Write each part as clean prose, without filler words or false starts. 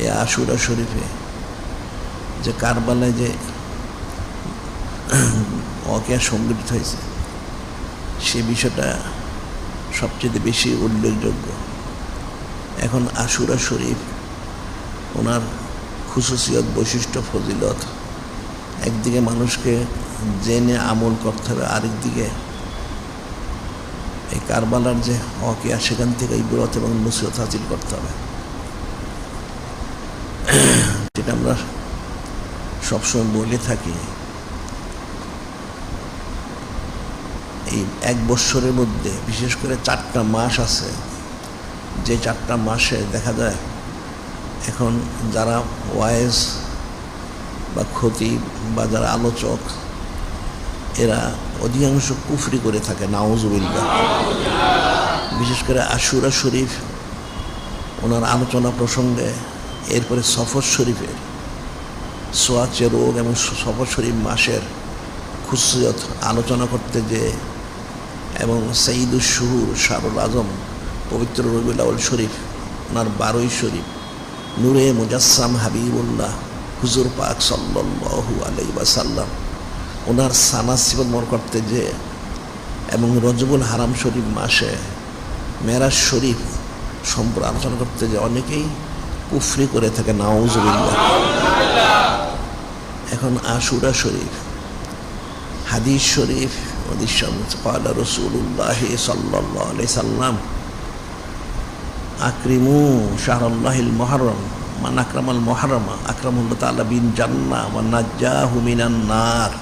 এই আশুরা শরীফে যে কারবালায় যে ওয়াকিয়া সংঘটিত হয়েছে সে বিষয়টা সবচেয়ে বেশি উল্লেখযোগ্য। এখন আশুরা শরীফ ওনার খুশুসিয়ত, বৈশিষ্ট্য, ফজিলত, একদিকে মানুষকে জেনে আমল করতে হবে, আরেকদিকে এই কারবালার যে ওয়াকিয়া সেখান থেকে ইবরত এবং নসিহত হাসিল করতে হবে। যেটা আমরা সবসময় বলে থাকি, এই এক বৎসরের মধ্যে বিশেষ করে 4টা মাস আছে, যে 4টা মাসে দেখা যায় এখন যারা ওয়াইজ বা খতিব বা যারা আলোচক এরা অধিকাংশ কুফরি করে থাকে, নাউজুবিল্লাহ। বিশেষ করে আশুরা শরীফ ওনার আলোচনা প্রসঙ্গে, এরপরে সফর শরীফের সোয়াচে রোগ এবং সফর শরীফ মাসের খুসিয়ত আলোচনা করতে যে, এবং সঈদুস শুহুর শাহরুল আজম পবিত্র রবিউল আউয়াল শরীফ ওনার 12ই শরীফ, নূরে মুজাসসাম হাবিবুল্লাহ হুজুর পাক সাল্লাল্লাহু আলাইহি ওয়াসাল্লাম ওনার সানা সিফত মর করতে যে, এবং রজবুল হারাম শরীফ মাসে মেরাজ শরীফ সম্পর্কে আলোচনা করতে যে অনেকেই কুফরি করে থাকে, নাউজুবিল্লাহ। এখন আশুরা শরীফ, হাদিস শরীফ, ক্বালা রাসূলুল্লাহ সাল্লাল্লাহু আলাইহি সাল্লাম আকরিমু শাহরাল্লাহিল মুহাররম মান আকরামাল মুহাররমা আকরামাল্লাহু তাআলা বিন জান্নাহ ওয়া নাজ্জাহু মিনান নার।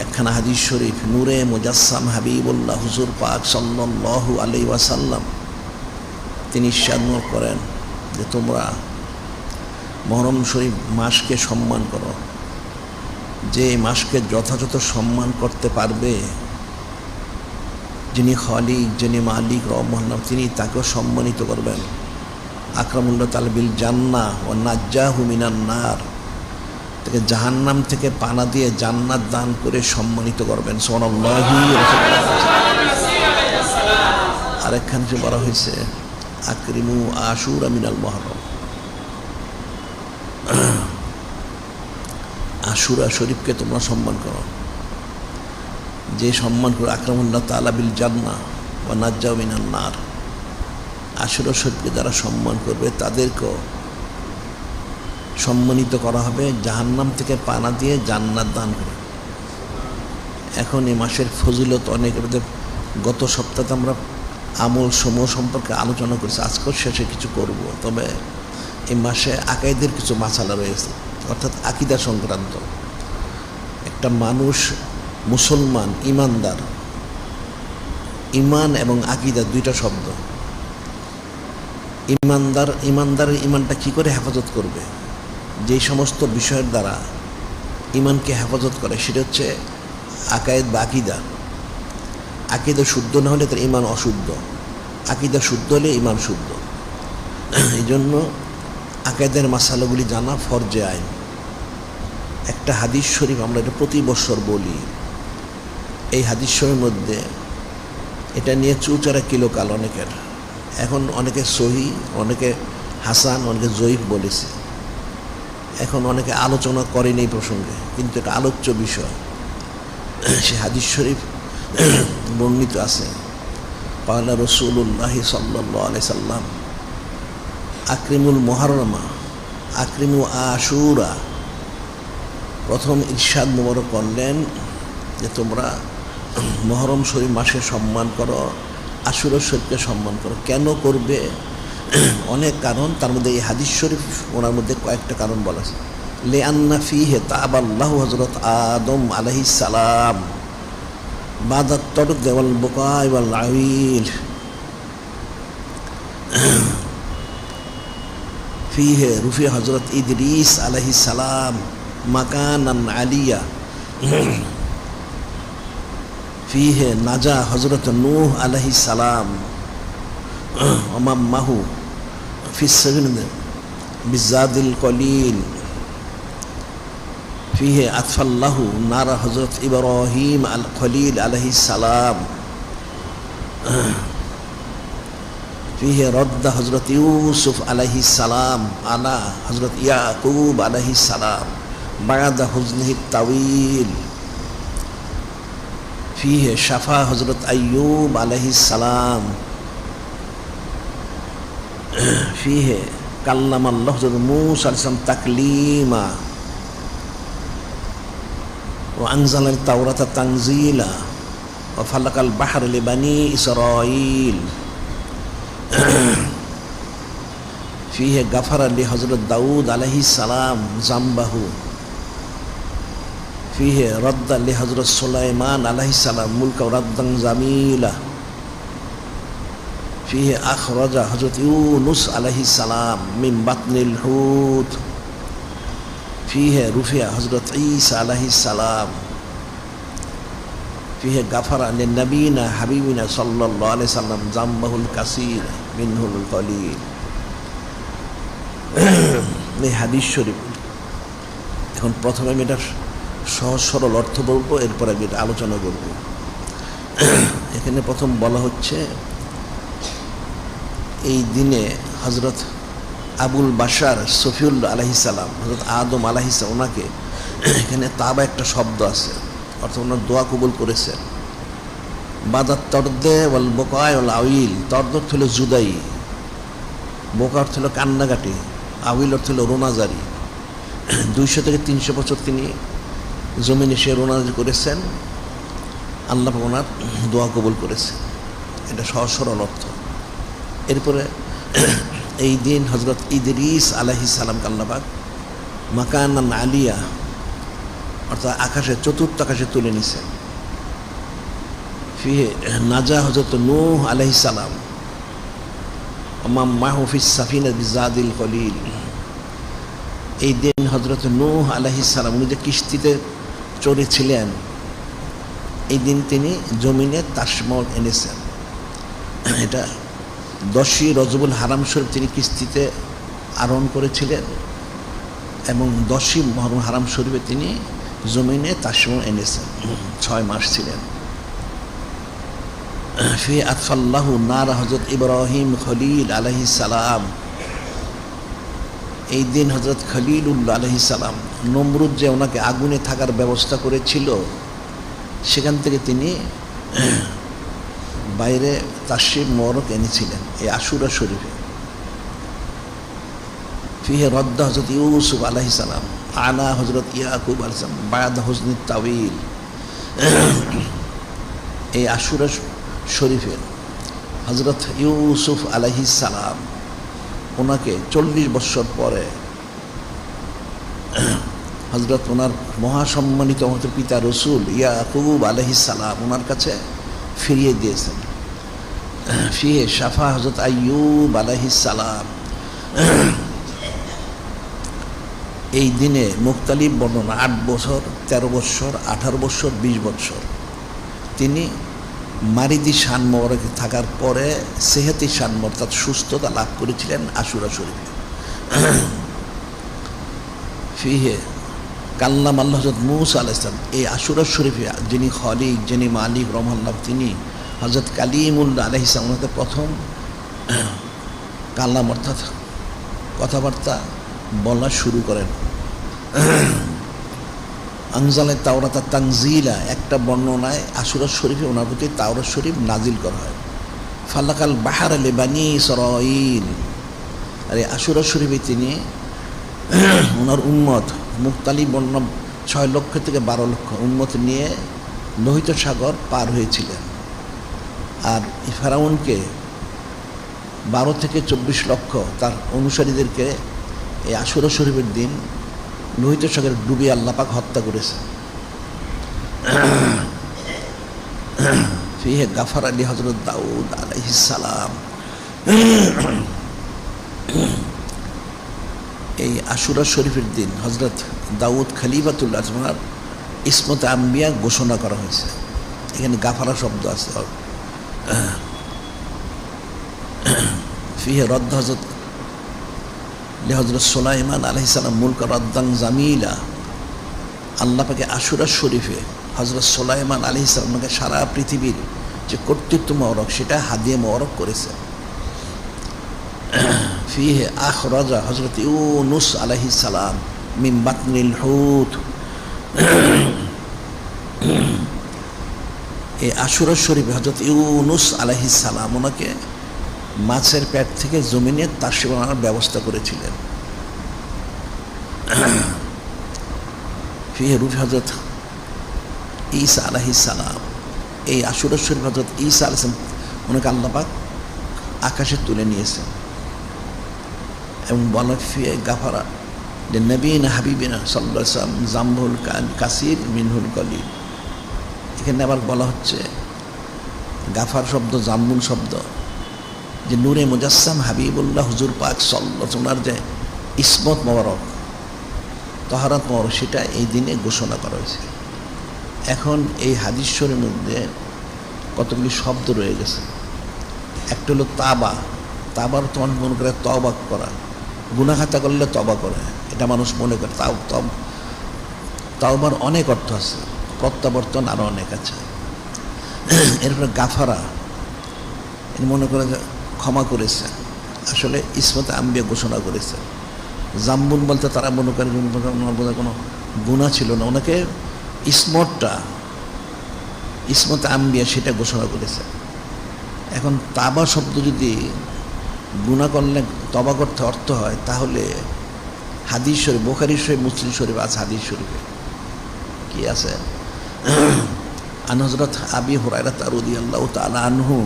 একখানা হাদিস শরীফ, নূরে মুজাসসাম হাবিবুল্লাহ হুজুর পাক সাল্লাল্লাহু আলাইহি ওয়াসাল্লাম তিনি ইরশাদ করেন যে তোমরা মুহররম শরীফ মাসকে সম্মান করো। যে মাসকে যথাযথ সম্মান করতে পারবে, যিনি খালিক, যিনি মালিক রহমান, তিনি তাকেও সম্মানিত করবেন। আকরামুল্লাহ তাআলা বিল জান্নাহ ওয়া নাজ্জাহু মিনান নার, তাকে জাহান্নাম থেকে পানা দিয়ে জান্নাত দান করে সম্মানিত করবেন। সুবহানাল্লাহি। আরেকখান যে বলা হয়েছে আকরিমু আশুরা মিনাল মুহররম, আশুরা শরীফকে তোমরা সম্মান করো। যে সম্মান করে আকরামুল্লাহ তাআলা বিল জান্নাহ ওয়া নাজ্জাহু মিনান নার, আশুরা শরীফকে যারা সম্মান করবে তাদেরকেও সম্মানিত করা হবে, জাহান্নাম থেকে পানা দিয়ে জান্নাত দান করে। এখন এই মাসের ফজিলত অনেক, গত সপ্তাহে আমরা আমল সমূহ সম্পর্কে আলোচনা করেছি, আজকের শেষে কিছু করব। তবে এই মাসে আকাইদের কিছু মাসালা রয়েছে, অর্থাৎ আকিদা সংক্রান্ত। একটা মানুষ মুসলমান, ইমানদার, ইমান এবং আকিদা দুইটা শব্দ। ইমানদারের ইমানটা কি করে হেফাজত করবে? যেই সমস্ত বিষয়ের দ্বারা ইমানকে হেফাজত করে সেটা হচ্ছে আকায়েদ বা আকিদা। আকিদা শুদ্ধ না হলে তার ইমান অশুদ্ধ, আকিদা শুদ্ধ হলে ইমান শুদ্ধ। এই জন্য আকায়েদের মাসালাগুলি জানা ফরজে আইন। একটা হাদিস শরীফ আমরা এটা প্রতি বছর বলি, এই হাদিস শরীফের মধ্যে এটা নিয়ে চুচারা কিলোকাল অনেকের। এখন অনেকে সহি, অনেকে হাসান, অনেকে জয়ীফ বলেছে। এখন অনেকে আলোচনা করেন এই প্রসঙ্গে, কিন্তু এটা আলোচ্য বিষয়। সে হাদিস শরীফ বর্ণিত আছে, ক্বালা রাসূলুল্লাহ সাল্লাল্লাহু আলাইহি সাল্লাম আকরিমুল মুহররমা আকরিমু আশুরা। প্রথম ইরশাদ মোবারক করলেন যে তোমরা মুহররম শরীফ মাসে সম্মান করো, আশুরা শরীফকে সম্মান করো। কেন করবে? অনেক কারণ, তার মধ্যে এই হাদিস শরীফ ওনার মধ্যে কয়েকটা কারণ বলা আছে। লিআন্না ফীহি তাবাল্লাহু হযরত আদম আলাইহিস সালাম বাদাত তরদ ওয়াল বুকা ওয়াল আওয়িল। ফীহি রুফি হযরত ইদ্রিস আলাইহিস সালাম মাকানান আলিয়া। ফীহি নাজা হযরত নূহ আলাইহিস সালাম ওয়া মাহু ফিস সাবিল বিজাদিল কলিল। ফীহি আতফাল্লাহু নারা হযরত ইব্রাহিম আল খলিল আলাইহিস সালাম। ফিহে রদ্দা হজরত ইউসুফ আলাইহিস সালাম আলা হজরত ইয়াকুব আলাইহিস সালাম বায়াদা হুজনিহি তাওয়িল। ফিহে শাফা হজরত আইয়ুব আলাইহিস সালাম। ফিহে কাল্লাম আল্লাহ হজরত মূসা আলাইহিস সালাম তাকলিমা ও আনজালাল তাওরাতা তানজিলা ও ফালাকাল বাহর লিবানি ইসরাঈল। ফিহে গাফার আলী হজরত দাউদ আলাইহিস সালাম জাম্বাহু। ফিহে রদ্দ আলী হজরত সুলাইমান আলাইহিস সালাম মুলকা রদ্দান জামিলা। ফিহে আখরাজা হজরত ইউনুস আলাইহিস সালাম মিন বাতনিল হুত। ফিহে রুফিয়া হজরত ঈসা আলাইহিস সালাম। ফিহে গাফার আলী নবীনা হাবিবিনা সাল্লাল্লাহু আলাইহি সাল্লাম জাম্বাহুল কাসীর মিনহুল কলিল। এই হাদিস শরীফ এখন প্রথমে আমি এটার সহজ সরল অর্থ বলবো, এরপর আমি এটা আলোচনা করব। এখানে প্রথম বলা হচ্ছে এই দিনে হজরত আবুল বাশার সফিউল্লাহ আলাইহিস সালাম, হজরত আদম আলাইহিস সালাম, ওনাকে এখানে তাবা একটা শব্দ আছে, অর্থাৎ ওনার দোয়া কবুল করেছেন। বাদাত তর্দে ওয়াল বোকায় ওয়াল আউইল। তর্দ অর্থ হলো জুদাই, বোকা অর্থ হলো কান্নাকাটি, আউইল অর্থ হলো রোনাজারি। 200 থেকে 300 বছর তিনি জমিনে সে রোনাজারি করেছেন, আল্লাহ ওনার দোয়া কবুল করেছেন। এটা সহজ সরল অর্থ। এরপরে এই দিন হজরত ইদরিস আলাইহিস সালামকে আল্লাহ পাক মাকানান আলিয়া অর্থাৎ আকাশে, চতুর্থ আকাশে তুলে নিছেন। ফিহে নাজা হজরত নূহ আলাইহিস সালাম আম্মা মাহফিস সাফিনা বিজাদিল কলিল। এই দিন হজরত নূহ আলাইহিস সালাম উনি যে কিস্তিতে চড়েছিলেন, এই দিন তিনি জমিনে তাজমহল এনেছেন। এটা 10ই রজবুল হারাম শরীফ তিনি কিস্তিতে আরোহণ করেছিলেন এবং 10ই মহরম হারাম শরীফে তিনি জমিনে তাজমহল এনেছেন। 6 মাস ছিলেন। ফি আতফাল্লাহু নারা হজরত ইব্রাহিম খলিল আলাইহিস সালাম। এই দিন হজরত খলিলুল্লাহ আলাইহিস সালাম নমরুদ যে ওনাকে আগুনে থাকার ব্যবস্থা করেছিল, সেখান থেকে তিনি বাইরে তাশরিফ মোবারক এনেছিলেন এই আশুরা শরীফে। ফিহে রদ্দা হজরত ইউসুফ আলাইহিস সালাম আলা হজরত ইয়াকুব আলাইহিস সালাম বায়াদা হুজনি তাওয়িল। এই আশুরা শরীফে হজরত ইউসুফ আলাইহিস সালাম ওনাকে 40 বছর পরে হজরত ওনার মহাসম্মানিত পিতা রসুল ইয়াকুব আলাইহিস সালাম ওনার কাছে ফিরিয়ে দিয়েছেন। ফিহে শাফা হজরত আইয়ুব আলাইহিস সালাম। এই দিনে মুখতালিফ বর্ণনা 8 বছর, 13 বছর, 18 বছর, 20 বছর তিনি মারিদি শান মোবারকে থাকার পরে সেহেতি শান অর্থাৎ সুস্থতা লাভ করেছিলেন আশুরা শরীফে। ফিহে কাল্লাম আল্লাহ হজরত মূসা আলাইহিস সালাম। এই আশুরা শরীফে যিনি খলিক, যিনি মালিক রহমাল্লাহ, তিনি হজরত কালিমুল্লাহ আলাইহিস সালাম ওনাকে প্রথম কাল্লাম অর্থাৎ কথাবার্তা বলা শুরু করেন। আনজালে তাওরাতা তানজিলা, একটা বর্ণনায় আশুরা শরীফে ওনার প্রতি তাওরাত শরীফ নাজিল করা হয়। ফালাকাল বাহর লিবানি ইসরাঈল। আর এই আশুরা শরীফে তিনি ওনার উম্মত মুক্তালি বর্ণ 6 লক্ষ থেকে 12 লক্ষ উম্মত নিয়ে লোহিত সাগর পার হয়েছিলেন। আর ফেরাউনকে 12 থেকে 24 লক্ষ তার অনুসারীদেরকে এই আশুরা শরীফের দিন লোহিত সাগরে ডুবিয়ে আল্লাহ পাক হত্যা করেছে। ফিহে গাফার আলী হজরত দাউদ আলাইহিস সালাম। এই আশুরা শরীফের দিন হজরত দাউদ খলিফাতুল আজমার ইসমত আম্বিয়া ঘোষণা করা হয়েছে। এখানে গাফারা শব্দ আছে। ফিহে রদ্দ হজরত হজরত সুলাইমান আলাইহিস সালাম মুলকা রদ্দান জামিলা। আল্লাহ পাকে আশুরা শরীফে হজরত সুলাইমান আলাইহিস সালামকে সারা পৃথিবীর যে কর্তৃত্ব মোবারক সেটা হাদিয়া মোবারক করেছে। ফিহে আখরাজা হযরত ইউনুস আলাইহিস সালাম মিন বাতনিল হুত। এই আশুরা শরীফে হযরত ইউনুস আলাইহিস সালাম ওনাকে মাছের পেট থেকে জমিনে তাসি বানানোর ব্যবস্থা করেছিলেন। ফিহে রূহ হযরত ঈসা আলাইহিস সালাম, এই আশুরা শরীফ হযরত ঈসা আলাইহিস সালাম ওনাকে আল্লাহ পাক আকাশে তুলে নিয়েছেন। এবং বলা ফিয়ে গাফারা যে নবীন হাবিবিনা সাল্লাল্লাহু আলাইহি ওয়াসাল্লাম জামহুল কাসির মিনহুল কলিল। এখানে আবার বলা হচ্ছে গাফার শব্দ জাম্বুল শব্দ, যে নূরে মুজাসসাম হাবিবুল্লাহ হুজুর পাক সাল্লাল্লাহু আলাইহি ওয়াসাল্লাম যে ইসমত মোবারক তহারাত মোবারক সেটা এই দিনে ঘোষণা করা হয়েছে। এখন এই হাদিস শরীফের মধ্যে কতগুলি শব্দ রয়ে গেছে। একটা হলো তাবা, তাবার তোমার মনে করে তওবা করা, গুনাহ খাতা করলে তওবা করে, এটা মানুষ মনে করে। তাওবার অনেক অর্থ আছে, প্রত্যাবর্তন আরও অনেক আছে। এরপরে গাফারা, মনে করে যে ক্ষমা করেছে, আসলে ইসমতে আম্বিয়া ঘোষণা করেছে। জাম্বুন বলতে তারা মনে করে ওনার বোধহয় কোনো গুনাহ ছিল না, ওনাকে ইসমতে আম্বিয়া সেটা ঘোষণা করেছে। এখন তাবা শব্দ যদি গুনাহ করলে তবা করতে অর্থ হয়, তাহলে হাদিস শরীফ, বুখারী শরীফ, মুসলিম শরীফ আছে, হাদিস শরীফে কি আছে? আন হযরত আবি হুরায়রা রাদিয়াল্লাহু তাআলা আনহু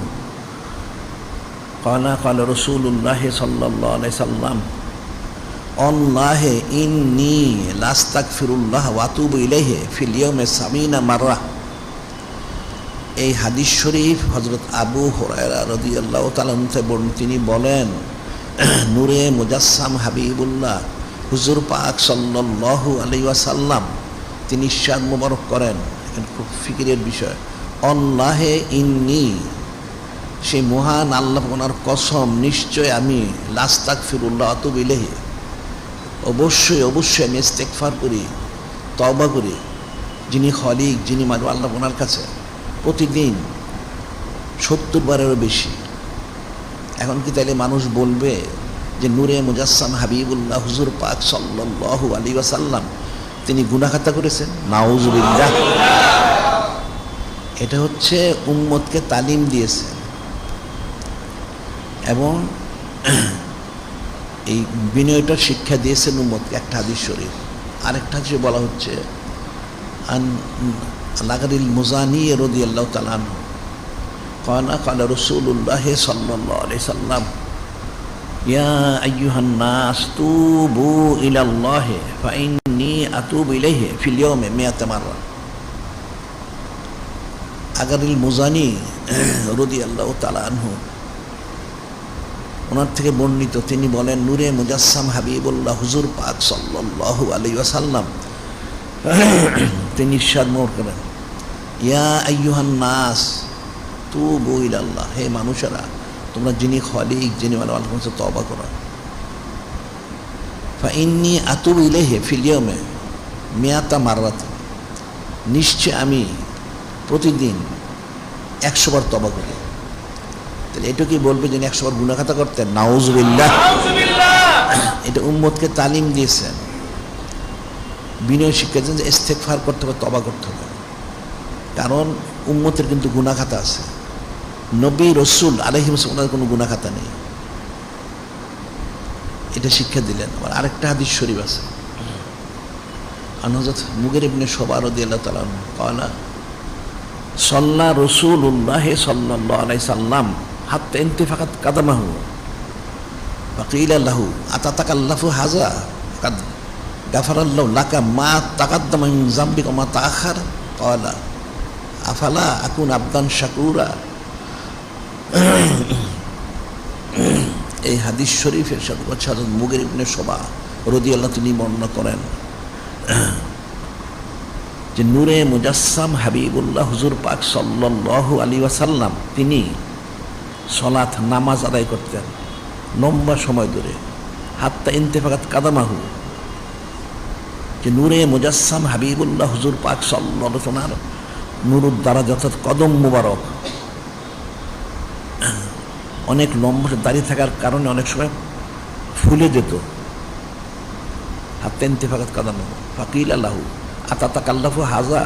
قال قال رسول الله صلى الله عليه وسلم والله إني لاستغفر الله وأتوب إليه في اليوم 70 مرة। এই হাদিস শরীফ হযরত আবু হুরায়রা রাদিয়াল্লাহু তাআলা তিনি বলেন, নূরে মুজাসসাম হাবিবুল্লাহ হুজুর পাক সাল্লাল্লাহু আলাইহি ওয়াসাল্লাম তিনি ইরশাদ মোবারক করেন, এখানে খুব ফিকিরের বিষয়, আল্লাহে ইন্নী, সেই মহান আল্লাহ ওনার কসম, নিশ্চয় আমি লাস্তাগফিরুল্লাহ ওয়া আতুবু ইলাইহি, অবশ্যই আমি ইস্তেগফার করি, তওবা করি, যিনি খলিক, যিনি মালিক আল্লাহ ওনার কাছে প্রতিদিন 70 বারেরও বেশি। এখন কি তাইলে মানুষ বলবে যে নূরে মুজাসসাম হাবিবুল্লাহ হুজুর পাক সাল্লাল্লাহু আলাইহি ওয়াসাল্লাম তিনি গুনাহ খাতা করেছেন? নাউজুবিল্লাহ। এটা হচ্ছে উম্মতকে তালিম দিয়েছে। এবং এই বিনয়টার শিক্ষা দিয়েছেন উম্মতকে, একটা হাদিস শরীফ। আরেকটা হাদিসে বলা হচ্ছে আন লাগারিল মুজানি রাদিয়াল্লাহু তাআলা আনহু قال قال رسول الله صلى الله عليه وسلم يا أيها الناس توبوا إلى الله فإني أتوب إليه في اليوم 100 مرة। আগারিল মুজানি রাদিয়াল্লাহু তাআলা আনহু ওনার থেকে বর্ণিত, তিনি বলেন নূরে মুজাসসাম হাবিবুল্লাহ হুজুর পাক সাল্লাল্লাহু আলাইহি ওয়াসাল্লাম তিনি ইরশাদ মোর করেন, ইয়া আইয়ুহান নাস তুবু ইলাল্লাহ, হে মানুষেরা তোমরা যিনি খলিক, যিনি আল্লাহর কাছে তওবা করো, ফাইন্নী আতুবু ইলাইহি ফিল ইয়াউমি 100 মাররাত, নিশ্চয় আমি প্রতিদিন 100 বার তওবা করি। তাহলে এটা কি বলবে যে 100 বার গুনাহ খাতা করতেন? নাউজুবিল্লাহ। এটা উম্মতকে তালিম দিয়েছেন, বিনয় শিক্ষা দিয়েছেন যে ইস্তেগফার করতে হবে, তওবা করতে হবে। কারণ উম্মতের কিন্তু গুনাহ খাতা আছে, নবী রাসূল আলাইহিস সালামের কোনো গুনাহ খাতা নেই, এটা শিক্ষা দিলেন। আবার আরেকটা হাদিস শরীফ আছে, আন হযরত মুগীর ইবনে শুবা রাদিয়াল্লাহু তাআলা قال صلى رسول الله صلى الله عليه وسلم حتى انتفخت قدمه فقيل له أتتكلف هذا قد غفر الله لك ما تقدم من ذنبك وما تأخر قال أفلا أكون عبدا شكورا। এই হাদিস শরীফের সাথে হযরত মুগীর ইবনে শুবা রাদিয়াল্লাহু তিনি বর্ণনা করেন যে নূরে মুজাসসাম হাবিবুল্লাহ হুজুর পাক সাল্লাল্লাহু আলাইহি ওয়াসাল্লাম তিনি সালাত নামাজ আদায় করতেন লম্বা সময় ধরে, হাত্তা ইন্তেফাকাত কাদামাহু, যে নূরে মুজাসসাম হাবিবুল্লাহ হুজুর পাক সাল্লাল্লাহু আলাইহি ওয়াসাল্লাম নূরুদ দারাজাত কদম মুবারক অনেক লম্বা দাঁড়িয়ে থাকার কারণে অনেক সময় ফুলে যেত। হাতে ইন্তেফাকাত কাদানো ফাকিল আল্লাহু আতাতা কাল্লাফু হাজা।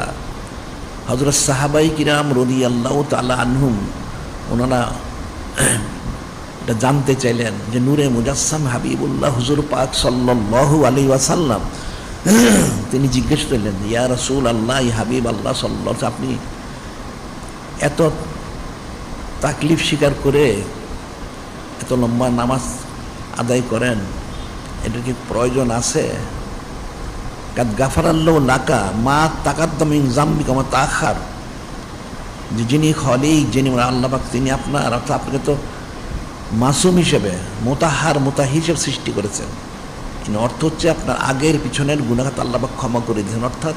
হযরত সাহাবাই কিরাম রাদিয়াল্লাহু তাআলা আনহুম ওনারা এটা জানতে চাইলেন যে নূরে মুজাসসাম হাবিবুল্লাহ হুজুর পাক সাল্লাল্লাহু আলাইহি ওয়াসাল্লাম তিনি জিজ্ঞেস করলেন, ইয়া রাসূল আল্লাহ, হাবিব আল্লাহ সাল্লাল্লাহু আলাইহি, আপনি এত তাকলিফ স্বীকার করে এত লম্বা নামাজ আদায় করেন, এটার কি প্রয়োজন আছে? কাদ গাফারাল্লাহু লাকা মা তাকাদ্দাম মিন যামবিকা ওয়া তাআখার। যে যিনি খলিক, যিনি আল্লাহ পাক, তিনি আপনার অর্থাৎ আপনাকে তো মাসুম হিসেবে মুতাহির হিসেবে সৃষ্টি করেছেন। এর অর্থ হচ্ছে আপনার আগের পিছনের গুনাহগাত আল্লাহ পাক ক্ষমা করে দিয়েছেন, অর্থাৎ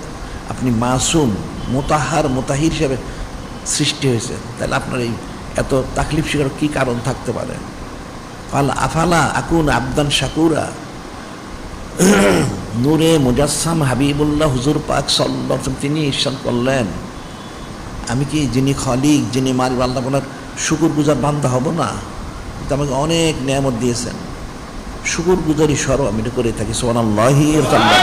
আপনি মাসুম মুতাহির হিসেবে সৃষ্টি হয়েছে। তাহলে আপনার এই এত তাকলিফ স্বীকার কী কারণ থাকতে পারে? আফালা আকুন আবদান শাকুরা। নূরে মুজাসসাম হাবিবুল্লাহ হুজুর পাক সাল্লাল্লাহু আলাইহি ওয়াসাল্লাম তিনি ইরশাদ করলেন, আমি কি যিনি খলিক, যিনি মালিক আল্লাহ ওনার শুকরগুজার বান্দা হব না? তো আমাকে অনেক নিয়ামত দিয়েছেন, শুকরগুজারি স্বরূপ আমি এটা করে থাকি। সুবহানাল্লাহি ওয়া তাআলা।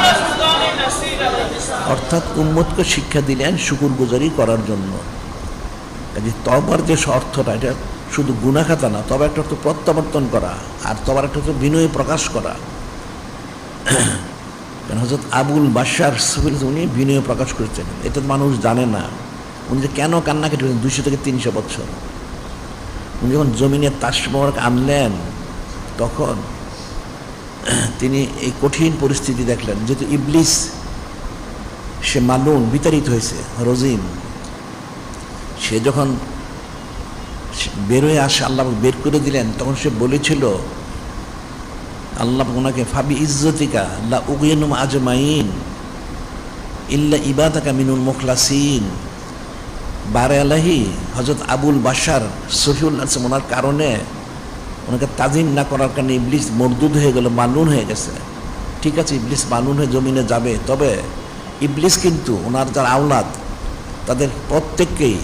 অর্থাৎ উম্মতকে শিক্ষা দিলেন শুকরগুজারি করার জন্য। কাজে তওবার যে অর্থটা, এটা শুধু গুনাহ খাতা না, তবে একটা অর্থ প্রত্যাবর্তন করা, আর তবার একটা অর্থ বিনয় প্রকাশ করা। কারণ হযরত আবুল বাশার সফিল উনি বিনয় প্রকাশ করেছেন, এটা মানুষ জানে না। উনি যে কেন কান্নাকাটি করেছেন 200 থেকে 300 বছর। উনি যখন জমিনের তাসমবারক আনলেন, তখন তিনি এই কঠিন পরিস্থিতি দেখলেন, যেহেতু ইবলিস সে মালুন বিতাড়িত হয়েছে, রজিম, সে যখন বের হয়ে আসে আল্লাহ বের করে দিলেন, তখন সে বলেছিল, আল্লাহ ওনাকে ফাবি ইজ্জতিকা লা উগিয়ানুম আজমাইন ইল্লা ইবাদাকা মিনুল মুখলাসিন। বারে আলাহি হযরত আবুল বাশার সফিউল্লাহ ওনার কারণে, ওনাকে তাজিম না করার কারণে ইবলিস মরদুদ হয়ে গেল, মালুন হয়ে গেছে। ঠিক আছে, ইবলিস মালুন হয়ে জমিনে যাবে, তবে ইবলিস কিন্তু ওনার যারা আওলাদ তাদের প্রত্যেককেই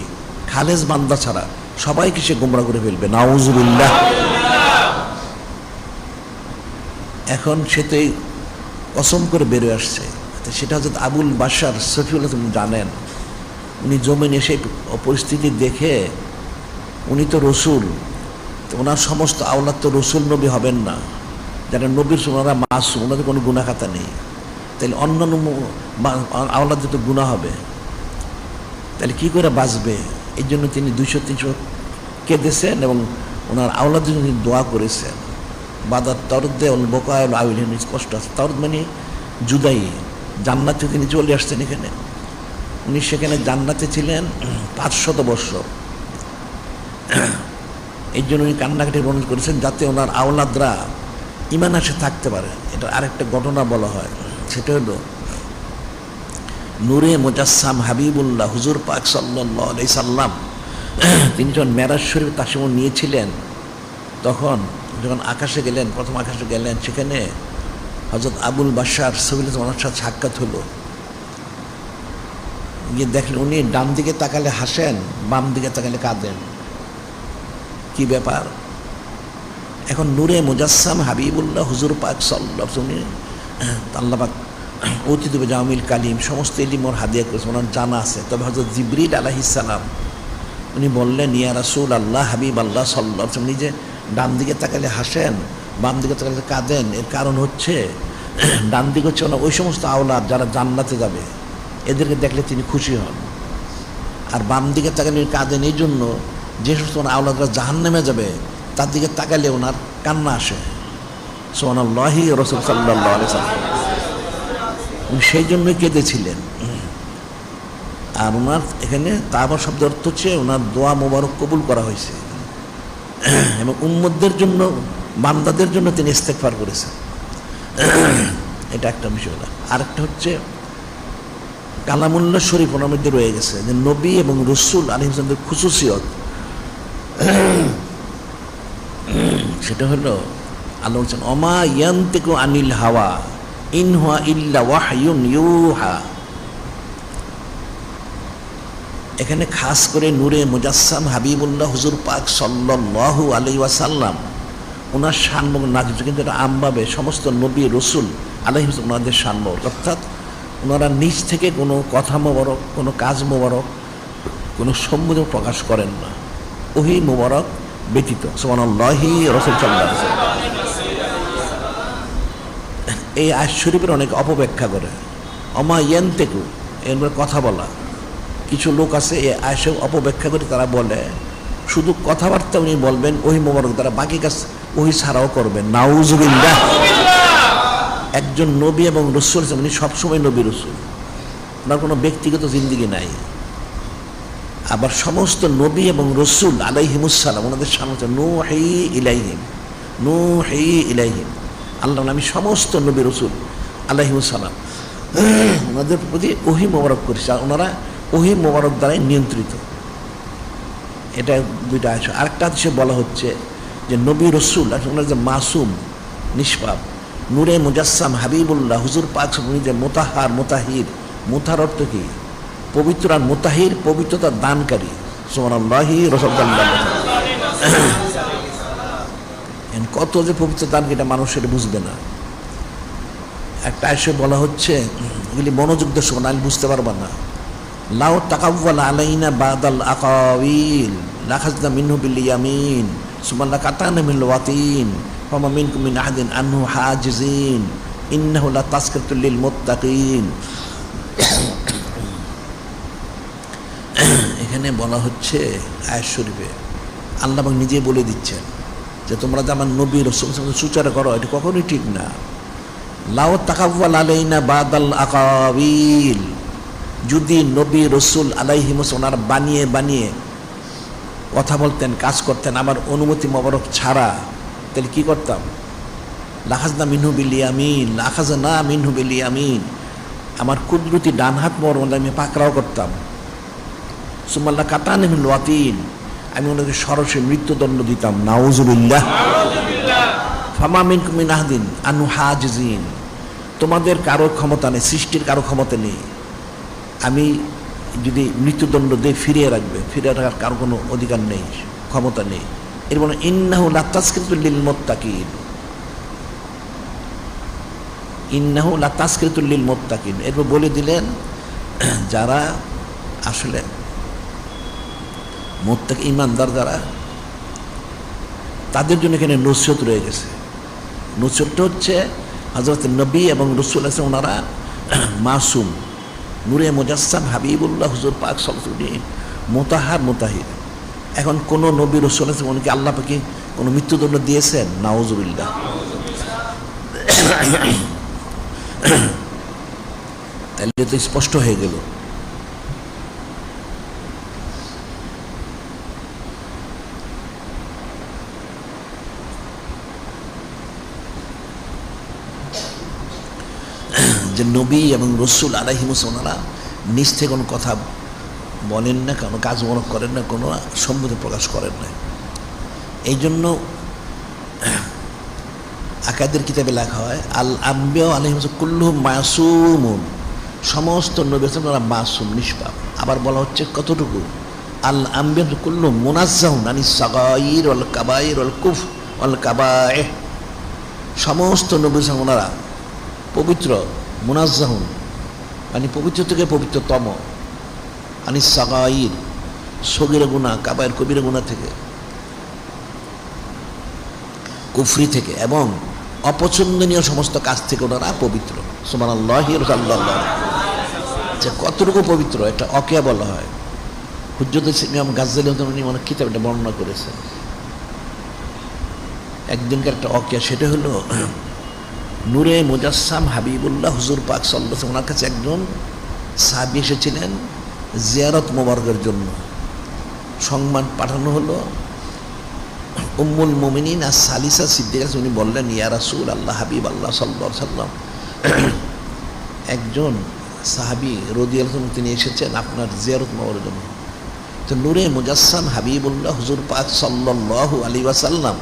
খালেজ বান্দা ছাড়া সবাইকে সে গোমরা করে ফেলবে। নাউজুবিল্লাহ। এখন সে তো এই কসম করে বেরোয় আসছে, সেটা হচ্ছে আবুল বাশার সফিউল্লাহ। তুমি জানেন, উনি জমিন এসে পরিস্থিতি দেখে, উনি তো রসুল, তো ওনার সমস্ত আওলাদ তো রসুল নবী হবেন না, যারা নবীর ওনারা মাসুম, ওনাদের কোনো গুনাহ খাতা নেই। তাহলে অন্যান্য আওলাদ যত গুনাহ হবে, তাহলে কী করে বাঁচবে? এই জন্য তিনি 200-300 কেঁদেছেন এবং ওনার আওলাদের জন্য দোয়া করেছেন। বাদার তরদে বোকায় আউল কষ্ট আছে। তরদ মানে জুদাই, জান্নাতে তিনি চলে আসছেন এখানে। উনি সেখানে জান্নাতে ছিলেন 500 বৎসর। এই জন্য উনি কান্নাকাটি বর্ণনা করেছেন, যাতে ওনার আওলাদরা ইমান আসে থাকতে পারে। এটা আরেকটা ঘটনা বলা হয়, সেটা হলো নূরে মুজাসসাম হাবিবুল্লাহ হুজুর পাক সাল্লাল্লাহু আলাইহি সাল্লাম তিনি যখন মেরাজ শরীফ তাসিমুন নিয়েছিলেন, তখন যখন আকাশে গেলেন, প্রথম আকাশে গেলেন, সেখানে হযরত আবুল বাশার সফিউল্লাহ ওনার সাথে সাক্ষাৎ হলো। গিয়ে দেখলেন উনি ডান দিকে তাকালে হাসেন, বাম দিকে তাকালে কাঁদেন। কি ব্যাপার? এখন নূরে মুজাসসাম হাবিবুল্লাহ হুজুর পাক সাল্লাল্লাহু আলাইহি উনি আল্লাহ পাক অতীত জামিল কালিম সমস্ত ইলম ওর হাদিয়া করেছে, ওনার জানা আছে। তবে হযরত জিবরিল আলাইহিস সালাম উনি বললেন, ইয়া রাসূল আল্লাহ, হাবিব আল্লাহ সাল্লাল্লাহু আলাইহি ওয়াসাল্লাম, নিজে ডান দিকে তাকালে হাসেন, বাম দিকে তাকালে কাঁদেন। এর কারণ হচ্ছে, ডান দিকে হচ্ছে ওই সমস্ত আওলাদ যারা জান্নাতে যাবে, এদেরকে দেখলে তিনি খুশি হন। আর বাম দিকে তাকালে কাঁদেন এই জন্য, যে সমস্ত আওলাদরা জাহান্নামে যাবে তার দিকে তাকালে ওনার কান্না আসে। সুবহানাল্লাহি রাসূল সাল্লাল্লাহু আলাইহি ওয়াসাল্লাম উনি সেই জন্যই কেঁদেছিলেন। আর ওনার এখানে তাওবা শব্দের অর্থ হচ্ছে ওনার দোয়া মোবারক কবুল করা হয়েছে, এবং উম্মতদের জন্য, বান্দাদের জন্য তিনি ইস্তেগফার করেছেন। এটা একটা বিষয় হলো। আরেকটা হচ্ছে কালামুল্লাহ শরীফ ওনার মধ্যে রয়ে গেছে, যে নবী এবং রসুল আলাইহিস সালামের খুসুসিয়ত। সেটা হলো আল্লাহ বলছেন, ওমা ইয়ান্তিকু আনিল হাওয়া ইন হুয়া ইল্লা ওয়াহয়ুন ইউহা। এখানে খাস করে নূরে মুজাসসাম হাবিবুল্লাহ হুজুর পাক সাল্লাল্লাহু আলাইহি ওয়াসাল্লাম ওনার শানমুখ নাজিল, কিন্তু এটা আমভাবে সমস্ত নবী রসুল আলাইহিম ওনাদের শানমুখ, অর্থাৎ ওনারা নিজ থেকে কোনো কথা মোবারক, কোনো কাজ মোবারক, কোনো সম্বোধন প্রকাশ করেন না, ওহি মোবারক ব্যতীত। সুবহানাল্লাহি রাসূল সাল্লাল্লাহু আলাইহি ওয়াসাল্লাম এই আয়াত শরীফের অনেক অপব্যাখ্যা করে, অমা ইয়ানতেকু এর কথা বলা। কিছু লোক আছে এই আয়াত অপব্যাখ্যা করে, তারা বলে শুধু কথাবার্তা উনি বলবেন ওহি মোবারক দ্বারা, বাকি কাজ ওহি ছাড়াও করবেন। নাউজুবিল্লাহ। একজন নবী এবং রসুল, উনি সবসময় নবী রসুল, ওনার কোনো ব্যক্তিগত জিন্দিগি নাই। আবার সমস্ত নবী এবং রসুল আলাইহিমুসসালাম ওনাদের সামনে নূহি ইলাইহিম, নূহি ইলাইহিম, আল্লাহ নামী সমস্ত নবী রসুল আলাইহিমুসসালাম ওনাদের প্রতি ওহি মোবারক করেছে, আর ওনারা ওহি মোবারক দ্বারাই নিয়ন্ত্রিত। এটা দুইটা আছে। আরেকটা দেশে বলা হচ্ছে যে নবী রসুল ওনার যে মাসুম নিষ্পাপ, নূরে মুজাসসাম হাবিবুল্লাহ হুজুর পাক উনি যে মোতাহার মোতাহির, মোতার অর্থ কি? পবিত্র, আর মোতাহির পবিত্রতার দানকারী। সুবহানাল্লাহি রাসূলুল্লাহ। কত যে পবিত্র দান, এটা মানুষ এটা বুঝবে না। একটা এসে বলা হচ্ছে, এগুলি মনোযোগ দিয়ে শোনা, আমি বুঝতে পারবা না। লাউ তাকাওয়ালা আলাইনা বাদাল আকাওয়িল লাখাযনা মিনহু বিল ইয়ামিন সুম্মা লাকাতানা মিল ওয়াতিন ফামা মিনকুম মিন আহাদিন আনহু হাজিজিন ইন্নাহু লাতাযকিরাতুল লিল মুত্তাকিন। এখানে বলা হচ্ছে আয়াত শরীফে আল্লাহ নিজে বলে দিচ্ছেন যে তোমরা যে আমার নবী রাসূল সুচার করো, এটা কখনোই ঠিক না। লাউ তাকাওয়ালা আলাইনা বাদাল আকাওয়িল, যদি নবী রসুল আলাইহিমুস ওনারা বানিয়ে বানিয়ে কথা বলতেন, কাজ করতেন আমার অনুমতি মোবারক ছাড়া, তাহলে কি করতাম? লাখাযনা মিনহু বিল ইয়ামিন, লাখাযনা মিনহু বিল ইয়ামিন, আমার কুদরতি ডান হাত মোবারক আমি পাকড়াও করতাম। সুম্মা লাকাতানা মিল ওয়াতিন, আমি ওনাকে সরাসরি মৃত্যুদণ্ড দিতাম। নাউজুবিল্লাহ। ফামা মিনকুম মিন আহাদিন আনহু হাজিজিন, তোমাদের কারো ক্ষমতা নেই, সৃষ্টির কারো ক্ষমতা নেই, আমি যদি মৃত্যুদণ্ড দিয়ে ফিরিয়ে রাখবে, ফিরিয়ে রাখার কারো কোনো অধিকার নেই, ক্ষমতা নেই। এর মানে ইন্নাহু লাতাযকিরাতুল লিল মুত্তাকিন, ইন্নাহু লাতাযকিরাতুল লিল মুত্তাকিন। এরপর বলে দিলেন যারা আসলে মুত্তাকি ঈমানদার যারা, তাদের জন্য এখানে নসিহত রয়ে গেছে। নসিহতটা হচ্ছে হযরত নবী এবং রাসূল আছে ওনারা মাসুম, নূরে মুজাসসাম হাবিবুল্লাহ হুজুর পাক সাল্লাল্লাহু আলাইহি মোতাহার মোতাহির। এখন কোন নবী রাসূল আছে উনকে আল্লাহ পাক কোনো মৃত্যুদণ্ড দিয়েছেন? নাউজুবিল্লাহ। তাহলে তো স্পষ্ট হয়ে গেল যে নবী এবং রসুল আলাইহিমুস ওনারা নিজ থেকে কোনো কথা বলেন না, কোনো কাজ মনে করেন না, কোনো সম্বোধন প্রকাশ করেন না। এই জন্য আকাদের কিতাবে লেখা হয় আল আম্বিয়া আলাইহিমুস কুল্লুহুম মাসুমুন, সমস্ত নবী ওনারা মাসুম নিষ্পাপ। আবার বলা হচ্ছে কতটুকু? আল আম্বিয়া কুল্লুহুম মুনাজ্জাহুন আনিস সাগাইর ওয়াল কাবাইর ওয়াল কুফর ওয়াল কাবায়েহ, সমস্ত নবী ওনারা পবিত্র, মুনাজ্জাহুন মানে পবিত্র থেকে পবিত্রতম, আনিস সাগাইর সগীরা গুনাহ, কাবায়ের কবিরা গুনাহ থেকে, কুফরি থেকে এবং অপছন্দনীয় সমস্ত কাজ থেকে ওনারা পবিত্র। সুবহানাল্লাহি ওয়া সাল্লাল্লাহু আলাইহি। কতটুকু পবিত্র এটা অকিয়া বলা হয়। হুজ্জত ইমাম গাজ্জালী উনি অনেক কিতাব এটা বর্ণনা করেছেন। একদিনকার একটা অকিয়া, সেটা হলো নূরে মুজাসসাম হাবিবুল্লাহ হুজুর পাক সাল্লাল্লাহু আলাইহি ওয়াসাল্লাম, ওনার কাছে একজন সাহাবী এসেছিলেন জিয়ারত মোবারকের জন্য। সংবাদ পাঠানো হলো উম্মুল মুমিনিন আর সালিসা সিদ্দিকা, উনি বললেন ইয়া রাসূল আল্লাহ, হাবিব আল্লাহ সাল্লাল্লাহু আলাইহি ওয়াসাল্লাম, একজন সাহাবী রাদিয়াল্লাহু আনহু তিনি এসেছেন আপনার জিয়ারত মোবারকের জন্য। তো নূরে মুজাসসাম হাবিবুল্লাহ হুজুর পাক সাল্লাল্লাহু আলাইহি ওয়াসাল্লাম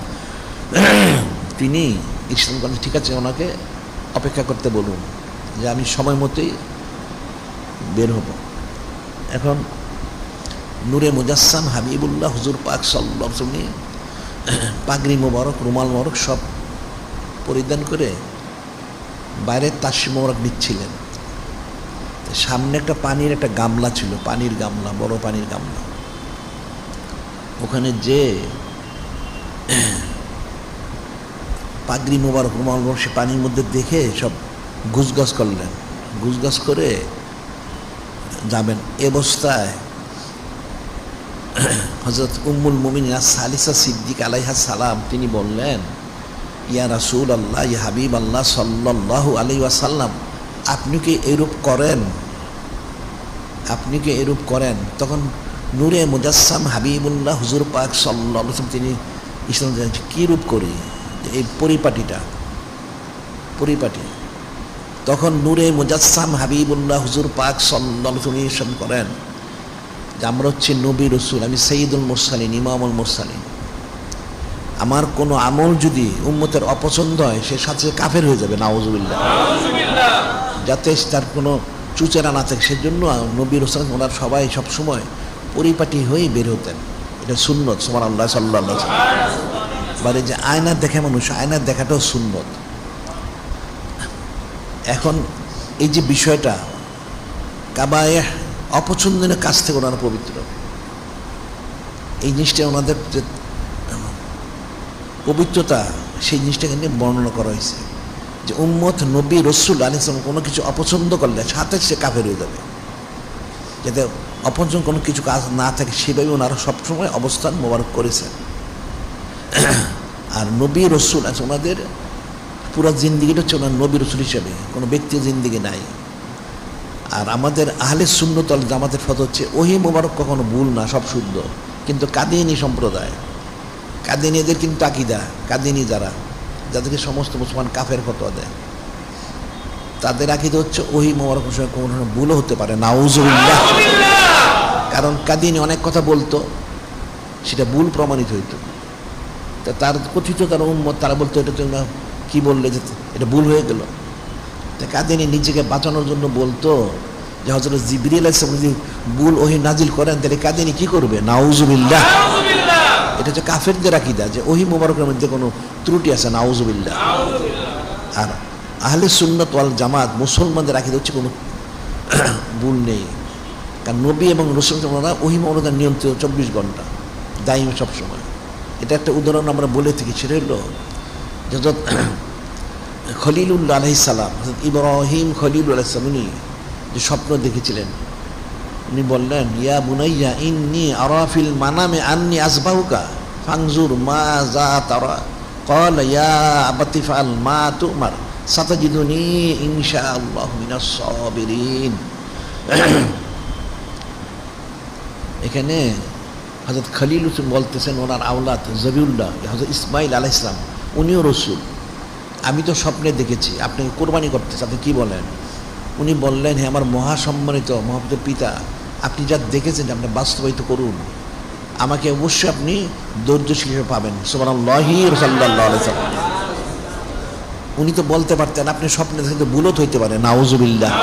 তিনি ইসলাম করেন, ঠিক আছে ওনাকে অপেক্ষা করতে বলুন যে আমি সময় মতোই বের হব। এখন নূরে মুজাসসাম হাবিবুল্লাহ হুজুর পাক সাল্লাল্লাহু আলাইহি ওয়াসাল্লাম পাগড়ি মোবারক, রুমাল মোবারক সব পরিধান করে বাইরে তাসবিহ মোবারক নিচ্ছিলেন। সামনে একটা পানির একটা গামলা ছিল, পানির গামলা, বড় পানির গামলা। ওখানে যে পাগড়ি মোবারক, রুমাল মোবারক সে পানির মধ্যে দেখে সব গুজগাছ করলেন। গুজগাছ করে যাবেন। এ অবস্থায় হযরত উম্মুল মুমিনিন সালিসা সিদ্দিক আলাইহা সালাম তিনি বললেন, ইয়া রাসূল আল্লাহ, ইয়া হাবিব আল্লাহ সাল্লাল্লাহু আলাইহি ওয়াসাল্লাম, আপনি কি এরূপ করেন? আপনি কি এরূপ করেন? তখন নূরে মুজাসসাম হাবিবুল্লাহ হুজুর পাক সাল্লাল্লাহু আলাইহি ওয়াসাল্লাম তিনি ইসলাম জানাচ্ছেন কী রূপ করি, এই পরিপাটিটা, পরিপাটি। তখন নূরে মুজাসসাম হাবিবুল্লাহ হুজুর পাক সাল্লাল্লাহু আলাইহি ওয়াসাল্লাম ইরশাদ করেন যে আমরা হচ্ছে নবী রসুল, আমি সাইয়্যিদুল মুরসালিন, ইমামুল মুরসালিন। আমার কোনো আমল যদি উম্মতের অপছন্দ হয় সে সাথে কাফের হয়ে যাবে, নাউজুবিল্লাহ। যাতে তার কোনো চুচেরা না থাকে সেজন্য নবী রসুল ওনার সবাই সবসময় পরিপাটি হয়েই বের হতেন। এটা সুন্নত, সুবহানাল্লাহ সাল্লাল্লাহু আলাইহি ওয়াসাল্লাম। মানে যে আয়নার দেখে মানুষ, আয়নার দেখাটাও সুন্নত। এখন এই যে বিষয়টা কাবায়েহ অপছন্দনীয় কাজ থেকে ওনারা পবিত্র, এই জিনিসটা ওনাদের যে পবিত্রতা সেই জিনিসটাকে নিয়ে বর্ণনা করা হয়েছে যে উম্মত নবী রসুল আলাইহিস সালাম কোনো কিছু অপছন্দ করলে সাথে সে কাফের হয়ে যাবে, যাতে অপছন্দ কোনো কিছু কাজ না থাকে সেভাবে ওনারা সবসময় অবস্থান মোবারক করেছেন। আর নবী রসুল আছে ওনাদের পুরো জিন্দিগিটা হচ্ছে ওনার নবী রসুল হিসেবে, কোনো ব্যক্তির জিন্দিগি নাই। আর আমাদের আহলে সুন্নাত ওয়াল জামাতের ফতোয়া হচ্ছে ওহী মোবারক কখনো ভুল না, সব শুদ্ধ। কিন্তু কাদিয়ানী সম্প্রদায়, কাদিয়ানীদের কিন্তু আকীদা, কাদিয়ানী যারা, যাদেরকে সমস্ত মুসলমান কাফের ফতোয়া দেয়, তাদের আকীদা হচ্ছে ওহী মোবারক কোনো ভুলও হতে পারে, নাউজুবিল্লাহ। কারণ কাদিয়ানী অনেক কথা বলতো, সেটা ভুল প্রমাণিত হইতো। তা তার কথিত তার উম্মত তারা বলতো এটা তোমরা কী বললে যে এটা ভুল হয়ে গেল। তা কাদিয়ানী নিজেকে বাঁচানোর জন্য বলতো যে হযরত জিবরিল আলাইহিস সালাম যদি ভুল ওহী নাজিল করেন তাহলে কাদিয়ানী কী করবে, নাউজুবিল্লাহ। এটা হচ্ছে কাফেরদের আকীদা যে ওহী মুবারকের মধ্যে কোনো ত্রুটি আছে, নাউজুবিল্লাহ। আর আহলে সুন্নাত ওয়াল জামাত মুসলমানদের আকীদা হচ্ছে কোনো ভুল নেই। কারণ নবী এবং রাসূল ওনারা ওহী মুবারক নিয়ন্ত্রিত 24 ঘন্টা দায়ী সবসময়। এটা একটা উদাহরণ আমরা বলে থাকি, সেটা হলো হযরত খলিলুল্লাহ আলাইহিস সালাম, হযরত ইব্রাহিম খলিলুল্লাহ আলাইহিস সালাম উনি যে স্বপ্ন দেখেছিলেন, উনি বললেন ইয়া বুনাইয়া ইন্নী আরা ফিল মানামে আন্নী আসবাহুকা ফানজুর মাযা তারা ক্বালা ইয়া আবাতি ফাআল মা তুমার সাতাজিদুনি ইনশাআল্লাহু মিনাস সাবিরিন। এখানে হযরত খলিল বলতেছেন ওনার আওলাদ জবিউল্লাহ হযরত ইসমাইল আলাইহিস সালাম, উনিও রসুল, আমি তো স্বপ্নে দেখেছি আপনাকে কোরবানি করতেছে, আপনি কী বলেন? উনি বললেন হে আমার মহাসম্মানিত মহাপ্রত পিতা, আপনি যা দেখেছেন আপনি বাস্তবায়িত করুন, আমাকে অবশ্যই আপনি ধৈর্যশীল হিসেবে পাবেন। সুবহানাল্লাহি সাল্লাল্লাহু আলাইহি ওয়াসাল্লাম। উনি তো বলতে পারতেন আপনি স্বপ্নে দেখতে ভুলত হইতে পারে, নাউজুবিল্লাহ।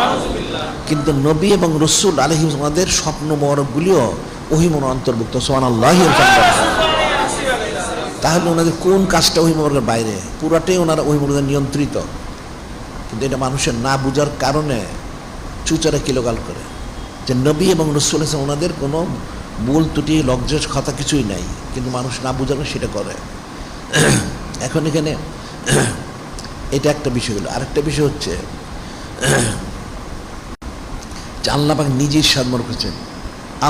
কিন্তু নবী এবং রসুল আলাইহিস ওনাদের স্বপ্ন মোবারকগুলিও ওহী মোবারকের অন্তর্ভুক্ত, সুবহানাল্লাহি সাল্লাল্লাহু। তাহলে ওনাদের কোন কাজটা ওহী মোবারকের বাইরে? পুরাটাই ওনারা ওহী মোবারকের নিয়ন্ত্রিত। কিন্তু এটা মানুষের না বুঝার কারণে চুচারা কিলোগাল করে যে নবী এবং রাসূল ওনাদের কোনো ভুল ত্রুটি লজ্জার কথা কিছুই নাই, কিন্তু মানুষ না বুঝার সেটা করে। এখন এখানে এটা একটা বিষয় হলো। আরেকটা বিষয় হচ্ছে যে আল্লাহ পাক নিজেই সাদমর করেছেন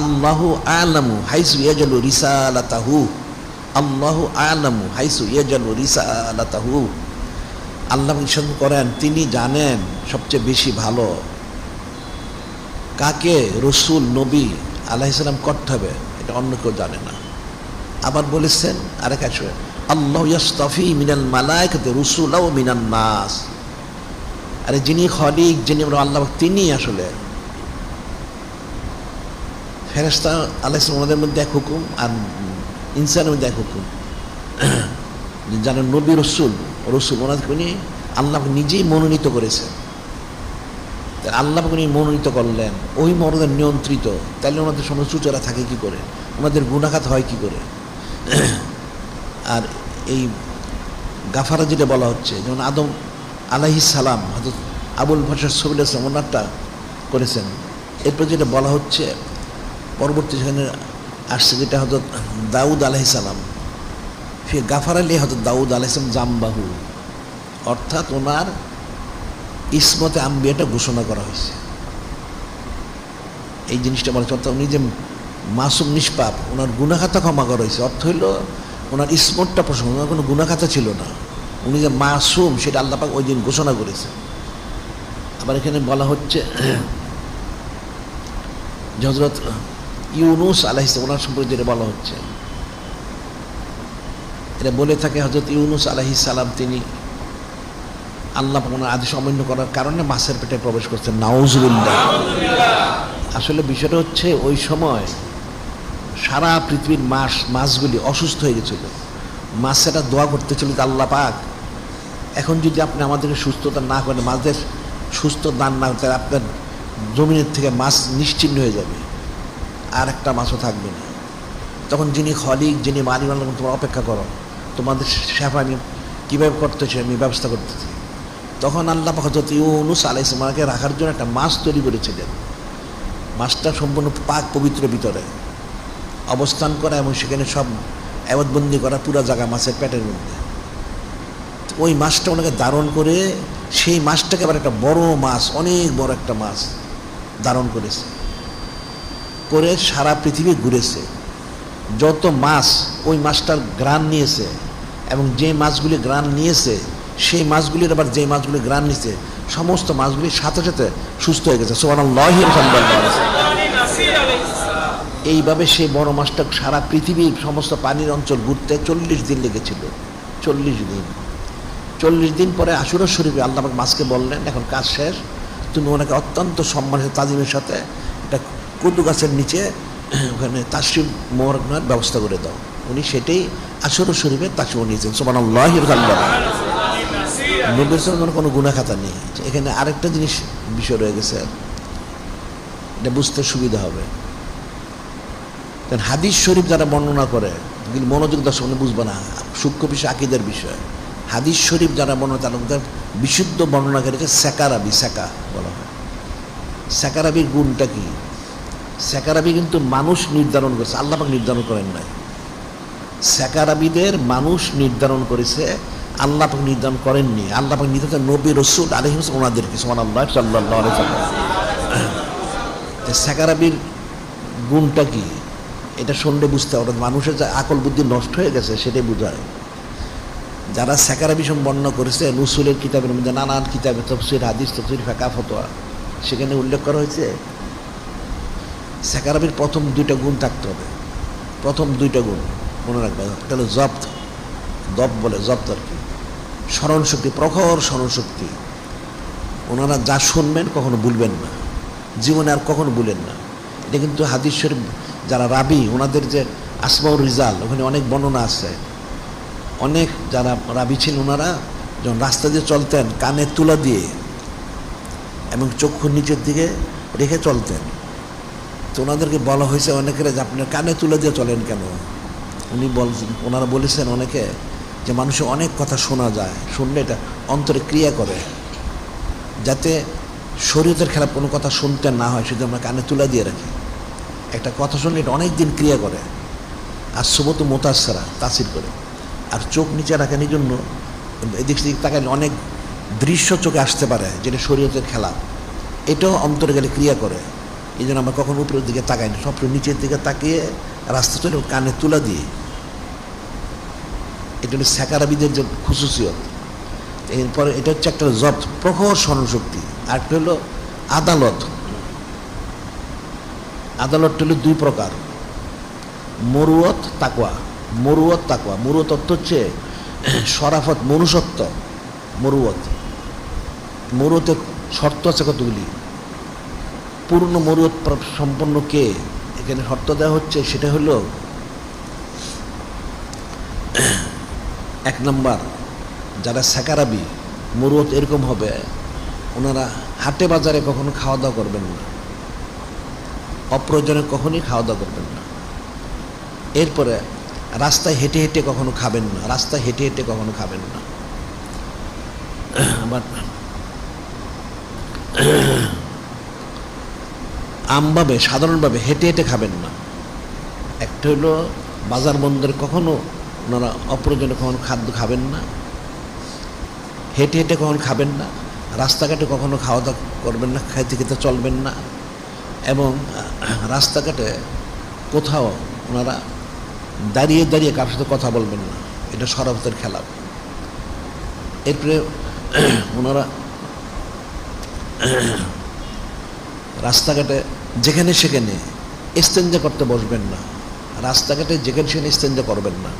আল্লাহু আ'লামু হাইসু ইয়াজালু রিসালাতাহু, আল্লাহু আ'লামু হাইসু ইয়াজালু রিসালাতাহু। আল্লাহ ইরশাদ করেন তিনি জানেন সবচেয়ে বেশি ভালো কাকে রসুল নবী আলাইহিস সালাম করতে হবে, এটা অন্য কেউ জানে না। আবার বলেছেন আরেক আয়াতে আল্লাহু ইয়াসতাফি মিনাল মালায়েকাতি রুসুলা ওয়া মিনান নাস। আরে যিনি খলিক, যিনি আল্লাহ তিনি আসলে ফেরেশতা আলাইহিস সালাম ওনাদের মধ্যে এক হুকুম আর ইনসানের মধ্যে এক হুকুম। যারা নবী রসুল ওনাকে উনি আল্লাহ নিজেই মনোনীত করেছেন। আল্লাহ উনি মনোনীত করলেন, ওই মনোনীত নিয়ন্ত্রিত, তাহলে ওনাদের সময় চুচেরা থাকে কি করে, ওনাদের গুনাখাত হয় কি করে? আর এই গাফারা যেটা বলা হচ্ছে, যেমন আদম আলাইহিস সালাম হযরত আবুল বাশার সবিল ইসলাম ওনারটা করেছেন, এরপর যেটা বলা হচ্ছে পরবর্তী সেখানে আসছে যেটা হযরত দাউদ আলাইহিস সালাম, ফি গাফারা লি হযরত দাউদ আলাইহিস সালাম জামবাহু, অর্থাৎ ওনার ইসমতে আম্বিয়াটা ঘোষণা করা হয়েছে। এই জিনিসটা বলা হচ্ছে, অর্থাৎ উনি যে মাসুম নিষ্পাপ, ওনার গুনাখাতা ক্ষমা করা হয়েছে, অর্থ হইল ওনার ইসমতটা প্রসঙ্গ, ওনার কোনো গুনাখাতা ছিল না, উনি যে মাসুম সেটা আল্লাহ পাক ওই দিন ঘোষণা করেছে। আবার এখানে বলা হচ্ছে যে হযরত ইউনুস আলাইহিস সালাম, ওনার সম্পর্কে যেটা বলা হচ্ছে, এটা বলে থাকে হযরত ইউনুস আলাইহিস সালাম তিনি আল্লাহ ওনার আদেশ অমান্য করার কারণে মাছের পেটে প্রবেশ করছেন, নাউজুবিল্লাহ। আসলে বিষয়টা হচ্ছে ওই সময় সারা পৃথিবীর মাছগুলি অসুস্থ হয়ে গেছিল, মাছেরা দোয়া করতেছিল যে আল্লাহ পাক এখন যদি আপনি আমাদেরকে সুস্থতা না করেন, মাছদের সুস্থ দান না করতে, আপনার জমিনের থেকে মাছ নিশ্চিহ্ন হয়ে যাবে, আর একটা মাছও থাকবে না। তখন যিনি খলিক, যিনি মালিক, তোমরা অপেক্ষা করো, তোমাদের সেবা আমি কীভাবে করতেছি, আমি ব্যবস্থা করতেছি। তখন আল্লাহ হযরত ইউনুস আলাইহিস সালামকে রাখার জন্য একটা মাছ তৈরি করেছিলেন। মাছটা সম্পূর্ণ পাক পবিত্র ভিতরে অবস্থান করা এবং সেখানে সব এবাদবন্দি করা পুরা জায়গা মাছের পেটের মধ্যে। ওই মাছটা ওনাকে ধারণ করে, সেই মাছটাকে আবার একটা বড় মাছ, অনেক বড় একটা মাছ ধারণ করেছে, করে সারা পৃথিবী ঘুরেছে। যত মাছ ওই মাছটার ঘ্রাণ নিয়েছে এবং যে মাছগুলি ঘ্রাণ নিয়েছে, সেই মাছগুলির আবার যে মাছগুলি ঘ্রাণ নিয়েছে, সমস্ত মাছগুলি সাথে সাথে সুস্থ হয়ে গেছে। সুবহানাল্লাহ। এইভাবে সেই বড় মাছটা সারা পৃথিবীর সমস্ত পানির অঞ্চল ঘুরতে 40 দিন লেগেছিল। 40 দিন পরে আশুরা শরীফে আল্লাহ পাক মাছকে বললেন, এখন কাজ শেষ, তুমি ওনাকে অত্যন্ত সম্মানের তাজিমের সাথে একটা কদু গাছের নিচে ওখানে তাশরিফ মোবারকের ব্যবস্থা করে দাও। উনি সেটাই আশুরা শরীফে তাশরিফ নিয়েছেন। সুবহানাল্লাহ। নবী সাল্লাল্লাহু কোনো গুনাহখাতা নেই। এখানে আরেকটা জিনিস বিষয় রয়ে গেছে, এটা বুঝতে সুবিধা হবে। হাদিস শরীফ যারা বর্ণনা করে, মনোযোগ দর্শক বুঝবে না, সূক্ষ্ম বিষয় আকীদার বিষয়। হাদিস শরীফ যারা বর্ণনা, তার বিশুদ্ধ বর্ণনাকারীকে সেকারাবি, সেকা বলা হয়। সেকারাবির গুণটা কি? সেকারাবি কিন্তু মানুষ নির্ধারণ করেছে, আল্লাহ পাক নির্ধারণ করেন নাই। সেকারাবিদের মানুষ নির্ধারণ করেছে, আল্লাহ পাক নির্ধারণ করেননি। আল্লাহ পাক নির্ধারণ নবী রাসূল আলাইহিস সালাম ওনাদেরকে, সুবহানাল্লাহ সাল্লাল্লাহু আলাইহি ওয়াসাল্লাম। সেকারাবির গুণটা কি? এটা শুনলে বুঝতে হবে, মানুষের যে আকল বুদ্ধি নষ্ট হয়ে গেছে সেটাই বোঝায়। যারা সেকারাবি বর্ণনা করেছে উসুলের কিতাবের মধ্যে, নানান কিতাবে, তাফসীর, হাদিস, তাফসীর, ফিকহ, ফতোয়া, সেখানে উল্লেখ করা হয়েছে সেকারাবির প্রথম 2টা গুণ থাকতে হবে। প্রথম 2টা গুণ মনে রাখবে। এটা হলো জব্ত, বলে জব্ত আর কি, স্মরণশক্তি, প্রখর স্মরণশক্তি। ওনারা যা শুনবেন কখনো ভুলবেন না, জীবনে আর কখনো ভুলেন না। এটা কিন্তু হাদিস শরীফ যারা রাবি, ওনাদের যে আসমাউর রিজাল, ওখানে অনেক বর্ণনা আছে। অনেক যারা রাবি ছিলেন, ওনারা যখন রাস্তা দিয়ে চলতেন কানে তুলা দিয়ে এবং চক্ষুর নিচের দিকে রেখে চলতেন। তো ওনাদেরকে বলা হয়েছে অনেকের যে আপনার কানে তুলে দিয়ে চলেন কেন? ওনারা বলেছেন অনেকে যে মানুষের অনেক কথা শোনা যায়, শুনলে এটা অন্তরে ক্রিয়া করে, যাতে শরীয়তের খেলাফ কোনো কথা শুনতে না হয় সেটা আমরা কানে তুলে দিয়ে রাখি। একটা কথা শুনলে এটা অনেক দিন ক্রিয়া করে, আর সুবত মোতাসেরা তাসির করে। আর চোখ নিচে রাখার জন্য এদিক সেদিক তাকালে অনেক দৃশ্য চোখে আসতে পারে, যেটা শরীয়তের খেলা, এটাও অন্তরে গেলে ক্রিয়া করে। এই জন্য আমরা কখনো উপরের দিকে তাকাই না, সব নিচের দিকে তাকিয়ে রাস্তা চলে কানে তুলা দিয়ে। এটা হলো সেকারাবিদের যে খুসুসিয়ত। এরপরে এটা হচ্ছে একটা জব, প্রখর স্মরণশক্তি। আর একটা হলো আদালত। আদালতটা হলো 2 প্রকার, মরুয়ত, তাকওয়া। মরুয়ত, তাকওয়া। মরুয়ত অর্থ হচ্ছে শরাফত, মনুষ্যত্ব। মরুয়তের শর্ত আছে কতগুলি। পূর্ণ মরুয়ত সম্পন্ন কে? এখানে শর্ত দেওয়া হচ্ছে, সেটা হলো 1 নম্বর, যারা সেকারাবি, মরুয়ত এরকম হবে ওনারা হাটে বাজারে কখনো খাওয়া দাওয়া করবেন না, অপ্রয়োজনে কখনই খাওয়া দাওয়া করবেন না। এরপরে রাস্তায় হেঁটে হেঁটে কখনো খাবেন না, রাস্তায় হেঁটে হেঁটে কখনো খাবেন না। আবার আমভাবে সাধারণভাবে হেঁটে হেঁটে খাবেন না। একটা হলো বাজার বন্দরে কখনো ওনারা অপ্রয়োজনে কখনো খাদ্য খাবেন না, হেঁটে হেঁটে কখনো খাবেন না, রাস্তাঘাটে কখনো খাওয়া দাওয়া করবেন না, খাইতে খেতে চলবেন না, এবং রাস্তাঘাটে কোথাও ওনারা দাঁড়িয়ে দাঁড়িয়ে কারোর সাথে কথা বলবেন না, এটা শরাফতের খেলাফ। এরপরে ওনারা রাস্তাঘাটে যেখানে সেখানে ইস্তেঞ্জা করতে বসবেন না, রাস্তাঘাটে যেখানে সেখানে ইস্তেঞ্জা করবেন না।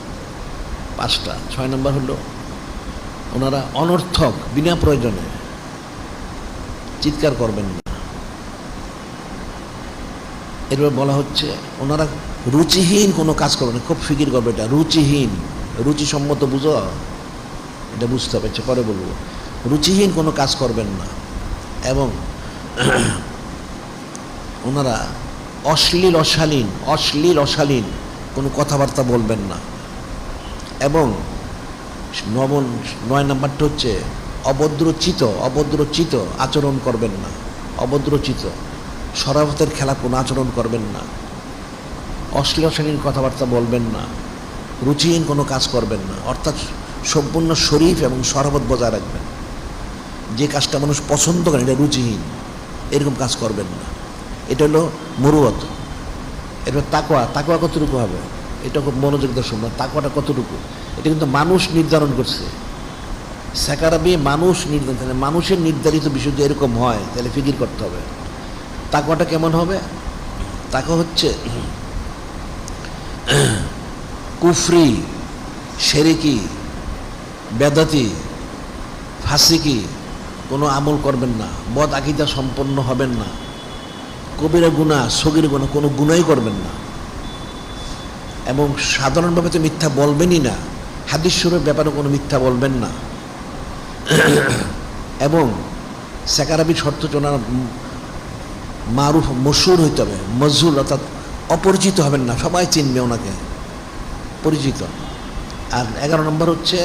5টা। 6 নম্বর হলো ওনারা অনর্থক বিনা প্রয়োজনে চিৎকার করবেন না। এরপর বলা হচ্ছে ওনারা রুচিহীন কোনো কাজ করবেন না। খুব ফিকির করবে এটা, রুচিহীন, রুচিসম্মত বুঝো, এটা বুঝতে হবে, পরে বলবো। রুচিহীন কোনো কাজ করবেন না, এবং ওনারা অশ্লীল অশালীন কোনো কথাবার্তা বলবেন না। এবং 9 নম্বরটা হচ্ছে অভদ্রচিত আচরণ করবেন না, অভদ্রচিত শরাফতের খেলা কোনো আচরণ করবেন না, অশ্লীল কথাবার্তা বলবেন না, রুচিহীন কোনো কাজ করবেন না। অর্থাৎ সম্পূর্ণ শরীফ এবং শরাফত বজায় রাখবেন। যে কাজটা মানুষ পছন্দ করেন এটা রুচিহীন, এরকম কাজ করবেন না। এটা হলো মুরুয়াত। এরপর তাকওয়া কতটুকু হবে, এটা খুব মনোযোগ দিয়ে শুনবেন। তাকওয়াটা কতটুকু, এটা কিন্তু মানুষ নির্ধারণ করছে। সাকারাবি মানুষ নির্ধারণ, মানুষের নির্ধারিত বিষয় যদি এরকম হয় তাহলে ফিকির করতে হবে। তাকওয়াটা কেমন হবে? তাকওয়া হচ্ছে কুফরি, শিরকি, বেদাতি, ফাসিকি কোনো আমল করবেন না, বদ আকীদা সম্পন্ন হবেন না, কবিরা গুনাহ সগীর গুনাহ কোনো গুনাহই করবেন না, এবং সাধারণভাবে তো মিথ্যা বলবেনই না, হাদিস শরীফের ব্যাপারে কোনো মিথ্যা বলবেন না। এবং সাকারাবি শর্ত ওনার মারুফ মশহুর হইতে হবে, মজহুল অর্থাৎ অপরিচিত হবেন না, সবাই চিনবে ওনাকে, পরিচিত। আর 11 নম্বর হচ্ছে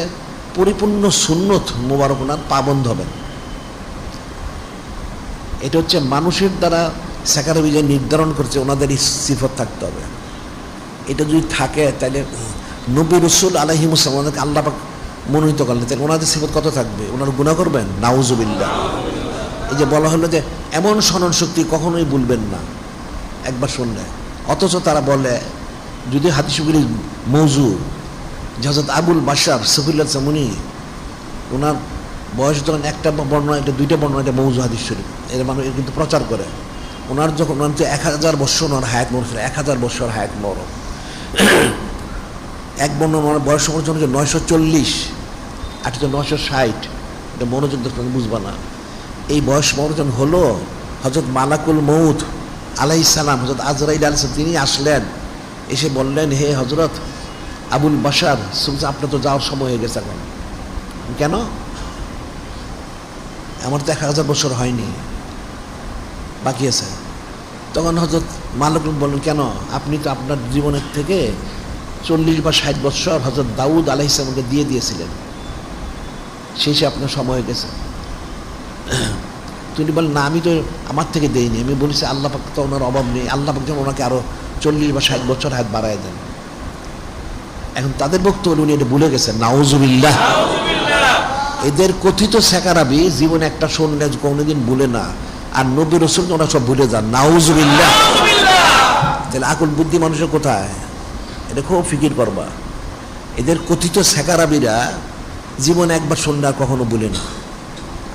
পরিপূর্ণ সুন্নত মোবারক ওনার পাবন্ধ হবেন। এটা হচ্ছে মানুষের দ্বারা সাকারাবি যে নির্ধারণ করছে ওনাদের সিফত থাকতে হবে। এটা যদি থাকে তাহলে নবী রসুল আলাইহিমুস সালাম ওনাদেরকে আল্লাহ পাক মনোনীত করলেন, তাহলে ওনাদের সিফত কত থাকবে? ওনার গুনাহ করবেন? নাউজুবিল্লাহ। এই যে বলা হলো যে এমন স্মরণ শক্তি কখনোই ভুলবেন না একবার শুনলে, অথচ তারা বলে যদি হাদিসগুলি মৌজু, হযরত আবুল বাশার সফিউল্লাহ সামুনি ওনার বয়স যখন একটা বর্ণনা, এটা 2টা বর্ণনা, এটা মৌজু হাদিস শরীফ, এর মানুষ কিন্তু প্রচার করে। ওনার যখন ওনার যে 1000 বৎসর ওনার হায়াত মর ছিল, 1000 বৎসর হায়াত মর, এক বর্ণনা ওনার বয়স পর্যন্ত 940, আর 960, এটা মনোযোগ দিয়ে বুঝবা না। এই বয়স মর্জন হলো হযরত মালাকুল মউত আলাইহিস সালাম, হযরত আজরাইল আলাইহিস সালাম, তিনি আসলেন, এসে বললেন, হে হযরত আবুল বাশার, আপনার তো যাওয়ার সময় হয়ে গেছে, এখন কেন? আমার তো 1000 বছর হয়নি, বাকি আছে। তখন হযরত মালাকুল বললেন, কেন? আপনি তো আপনার জীবনের থেকে 40 বা 60 বছর হযরত দাউদ আলাইহিস সালামকে দিয়ে দিয়েছিলেন, শেষে আপনার সময় হয়ে গেছে। তিনি বলেন, না, আমি তো আমার থেকে দেইনি, আমি বলেছি আল্লাহ পাক তো ওনার অভাব নেই, আল্লাহ পাক যেন ওনাকে আরো 40 বা 60 বছর হায়াত বাড়ায় দেন। এখন তাদের বক্তব্য উনি এটা ভুলে গেছেন, নাউজুবিল্লাহ। এদের কথিত সাকারাবি জীবনে একটা শুনলে কোনোদিন ভুলে না, আর নবী রাসূলকে ওরা সব ভুলে যান, নাউজুবিল্লাহ। তাহলে আকল বুদ্ধি মানুষের কোথায়? এটা খুব ফিকির করবা। এদের কথিত সাকারাবিরা জীবনে একবার শুনলে আর কখনো ভুলে না।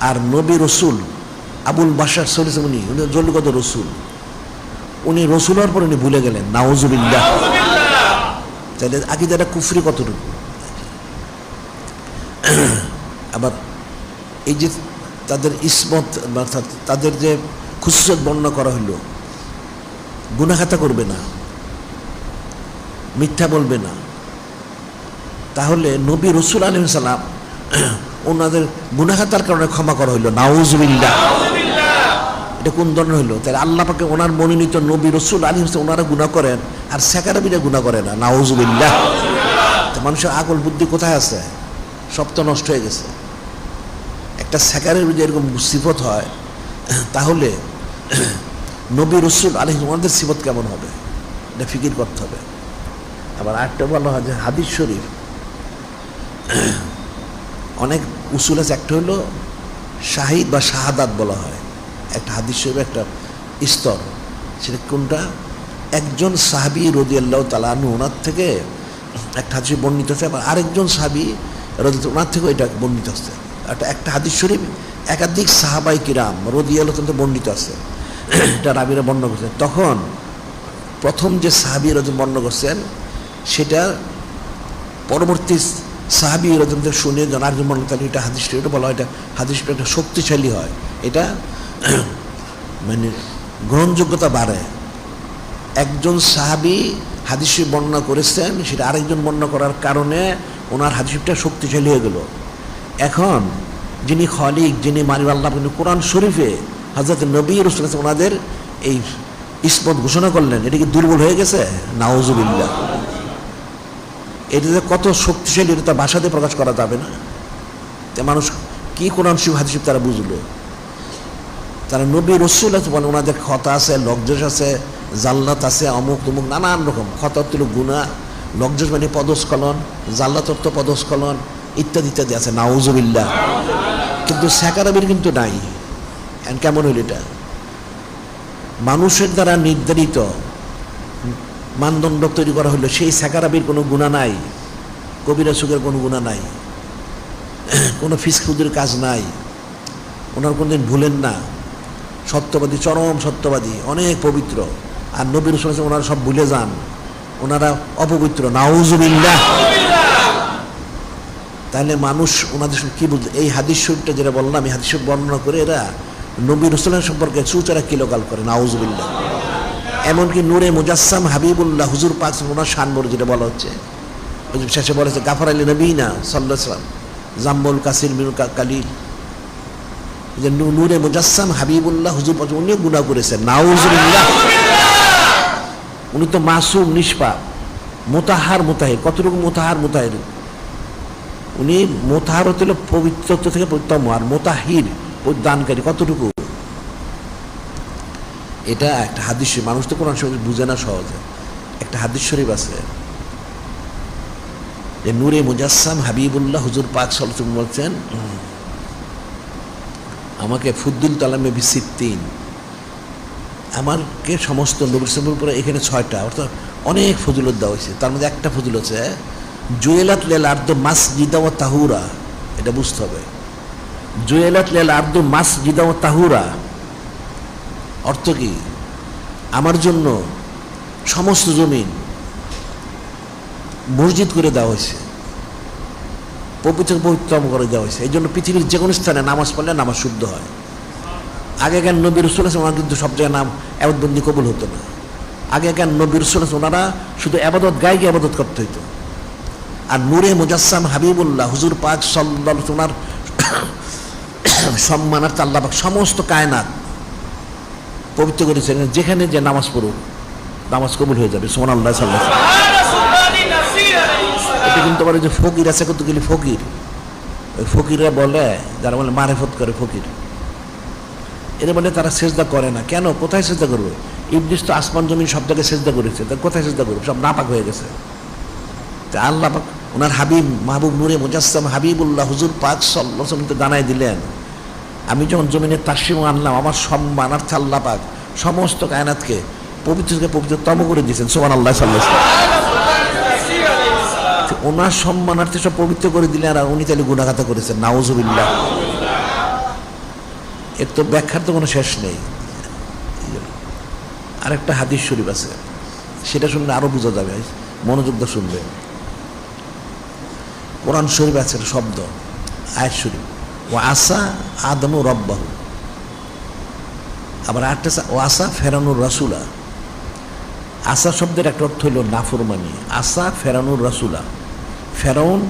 আর নবী রসুল আবুল বাশার সলিম, উনি জলগত রসুল, উনি রসুল হওয়ার পর উনি ভুলে গেলেন, নাউজুবিল্লাহ। তাহলে আকীদাটা কুফরি কতটুকু? আবার এই যে তাদের ইসমত, অর্থাৎ তাদের যে খুসুসিয়ত বর্ণনা করা হলো, গুনাহখাতা করবে না, মিথ্যা বলবে না, তাহলে নবী রসুল আলাইহিস সালাম ওনাদের গুনাহগাতার কারণে ক্ষমা করা হইল, নাউজুবিল্লাহ। এটা কোন ধরনের হইলো? তাই আল্লাহ পাকে ওনার মনোনীত নবী রসুল আলাইহিস সালাম ওনারা গুনাহ করেন আর সেকারাবিরা গুনাহ করে না, নাউজুবিল্লাহ। মানুষের আকল বুদ্ধি কোথায় আছে? সব তো নষ্ট হয়ে গেছে। একটা সেকারের যদি এরকম সিফত হয়, তাহলে নবী রসুল আলাইহিস সালাম ওনাদের সিফত কেমন হবে? এটা ফিকির করতে হবে। আবার আরেকটা বলা হয় যে হাদিস শরীফ অনেক উসুল আছে। একটা হলো শাহিদ বা শাহাদাত বলা হয়, একটা হাদিস শরীফ একটা স্তর। সেটা কোনটা? একজন সাহাবী রাদিয়াল্লাহু তাআলা আনহু ওনার থেকে একটা হাদিস বর্ণিত আছে, আবার আরেকজন সাহাবী রাদিয়াল্লাহু ওনার থেকে এটা বর্ণিত আছে। একটা হাদিস শরীফ একাধিক সাহাবাই কিরাম রাদিয়াল্লাহু তাআলা বর্ণিত আছে, এটা রাবীরা বর্ণনা করছেন। তখন প্রথম যে সাহাবী রাদিয়াল্লাহু বর্ণনা করছেন, সেটা পরবর্তী সাহাবী রাদিয়াল্লাহু শুনে জন আরেকজন বর্ণনা, তাহলে এটা হাদিস শরীফ বলা হয়। এটা হাদিস শরীফ একটা শক্তিশালী হয়, এটা মানে গ্রহণযোগ্যতা বাড়ে। একজন সাহাবী হাদিস শরীফ বর্ণনা করেছেন, সেটা আরেকজন বর্ণনা করার কারণে ওনার হাদিস শরীফটা শক্তিশালী হয়ে গেল। এখন যিনি খালিক, যিনি মালিক আল্লাহ, কিন্তু কোরআন শরীফে হযরত নবী রাসূল ওনাদের এই ইসমত ঘোষণা করলেন, এটা কি দুর্বল হয়ে গেছে? নাউজুবিল্লাহ। এটা যে কত শক্তিশালী, এটা তার ভাষাতে প্রকাশ করা যাবে না। মানুষ কি কোরআন শরীফ হাদিস শরীফ তারা বুঝলো? তারা নবী রসুল আছে বলে ওনাদের খতা আছে, লজ্জস আছে, জাল্লাত আছে, অমুক তমুক নানান রকম। খতা হলো গুনাহ, লজ্জস মানে পদস্খলন, জাল্লাত অর্থ পদস্খলন, ইত্যাদি ইত্যাদি আছে, নাউজুবিল্লাহ। কিন্তু সেকারাবির কিন্তু নাই। কেমন হইল এটা? মানুষের দ্বারা নির্ধারিত মানদণ্ড তৈরি করা হলো, সেই সেকারাবির কোনো গুনাহ নাই, কবিরা সুখের কোনো গুনাহ নাই, কোনো ফিসকুদের কাজ নাই, ওনার কোনদিন ভুলেন না, সত্যবাদী, চরম সত্যবাদী, অনেক পবিত্র। আর নবী রাসূল ওনারা সব ভুলে যান, ওনারা অপবিত্র, নাউজুবিল্লাহ। তাহলে মানুষ ওনাদের কি বুঝলো? এই হাদিস শরীফটা যেটা বললাম, এই হাদিস শরীফ বর্ণনা করে এরা নবী রাসূলের সম্পর্কে সুচারা কিলোকাল করে, নাউজুবিল্লাহ। এমনকি নূরে মুজাসসাম হাবিবুল্লাহ হুজুর পাক ওনার শানমর যেটা বলা হচ্ছে, শেষে বলেছে গাফার আলী নবীনা সাল্লাল্লাহু আলাইহি ওয়াসাল্লাম জাম্বুল কাসির মিন কালিল, যে নূরে মুজাসসাম হাবিবুল্লাহ হুজুর পাক উনিও গুনাহ করেছেন, নাউজুবিল্লাহ। উনি তো মাসুম, নিষ্পাপ, মুতাহার মুতাহির। কতটুকু মুতাহার মুতাহির? উনি মুতাহার হতে হলো পবিত্রত্ব থেকে পবিত্রতম, আর মুতাহির দানকারী কতটুকু? এটা একটা হাদিস। মানুষ তো কোরআন শরীফ বুঝে না সহজে। একটা হাদিস শরীফ আছে যে নূরে মুজাসসাম হাবিবুল্লাহ হুজুর পাক সাল্লাল্লাহু আলাইহি ওয়াসাল্লাম বলছেন, আমাকে ফুদ্দুল তালামে বিসিত্তিন, আমাকে সমস্ত নবী রাসূলের উপরে এখানে 6টা অর্থাৎ অনেক ফজিলত দেওয়া হয়েছে। তার মধ্যে একটা ফজিলত হচ্ছে জুয়েলাত লিল আরদু মাসজিদা ওয়া তাহুরা। এটা বুঝতে হবে, জুয়েলাত লিল আরদু মাসজিদা ওয়া তাহুরা অর্থ কি? আমার জন্য সমস্ত জমিন মসজিদ করে দেওয়া হয়েছে, পবিত্রতম করে দেওয়া হয়েছে। এই জন্য পৃথিবীর যে কোনো স্থানে নামাজ পড়লে নামাজ শুদ্ধ হয়। আগেকার নবী রাসূল ওনারা কিন্তু সব জায়গায় নাম এবাদতবন্দি কবুল হতো না। আগেকার নবী রাসূল ওনারা শুধু এবাদত গায়কে এবাদত করতে হইতো। আর নূরে মুজাসসাম হাবিবুল্লাহ হুজুর পাক সাল্লাল্লাহু আলাইহি ওয়াসাল্লাম ওনার সম্মানার্থে আল্লাহ পাক সমস্ত কায়নাত পবিত্র করেছেন, যেখানে যে নামাজ পড়ুক নামাজ কবুল হয়ে যাবে। সুবহানাল্লাহ সাল্লাল্লাহু আলাইহি ওয়াসাল্লাম। এটা কিন্তু আবার যে ফকির আছে কতগুলি ফকির, ওই ফকিররা বলে, যারা বলে মারেফত করে ফকির, এরা বলে তারা সেজদা করে না। কেন? কোথায় সেজদা করবে? ইবলিস তো আসমান জমিন সব জায়গায় সেজদা করেছে, তা কোথায় সেজদা করবে? সব নাপাক হয়ে গেছে। তা আল্লাহ পাক ওনার হাবিব মাহবুব নূরে মুজাসসাম হাবিবুল্লাহ হুজুর পাক সাল্লাল্লাহু আলাইহি ওয়াসাল্লাম জানাই দিলেন, আমি যখন জমিনে তাসসিম আনলাম, আমার সম্মানার্থে আল্লাহ পাক সমস্ত কায়নাতকে পবিত্রতম করে দিয়েছেন। সুবহানাল্লাহ সাল্লাল্লাহু আলাইহি ওয়াসাল্লাম। ওনার সম্মানার্থে সব পবিত্র করে দিলেন, আর উনি তাহলে গুনাহগাতা করেছেন, নাউজুবিল্লাহ। এর তো ব্যাখ্যার তো কোনো শেষ নেই। আরেকটা হাদিস শরীফ আছে, সেটা শুনলে আরো বোঝা যাবে, মনোযোগ দিয়ে শুনবে। কোরআন শরীফ আছে একটা শব্দ, আয়াত শরীফ, ও আসা আদমু রব্বাহু। আবার আরেকটা ও আসা ফেরানুর রাসূলা। আসা শব্দের একটা অর্থ হইল নাফরমানি, আসা ফেরানুর রাসূলা। ফেরাউন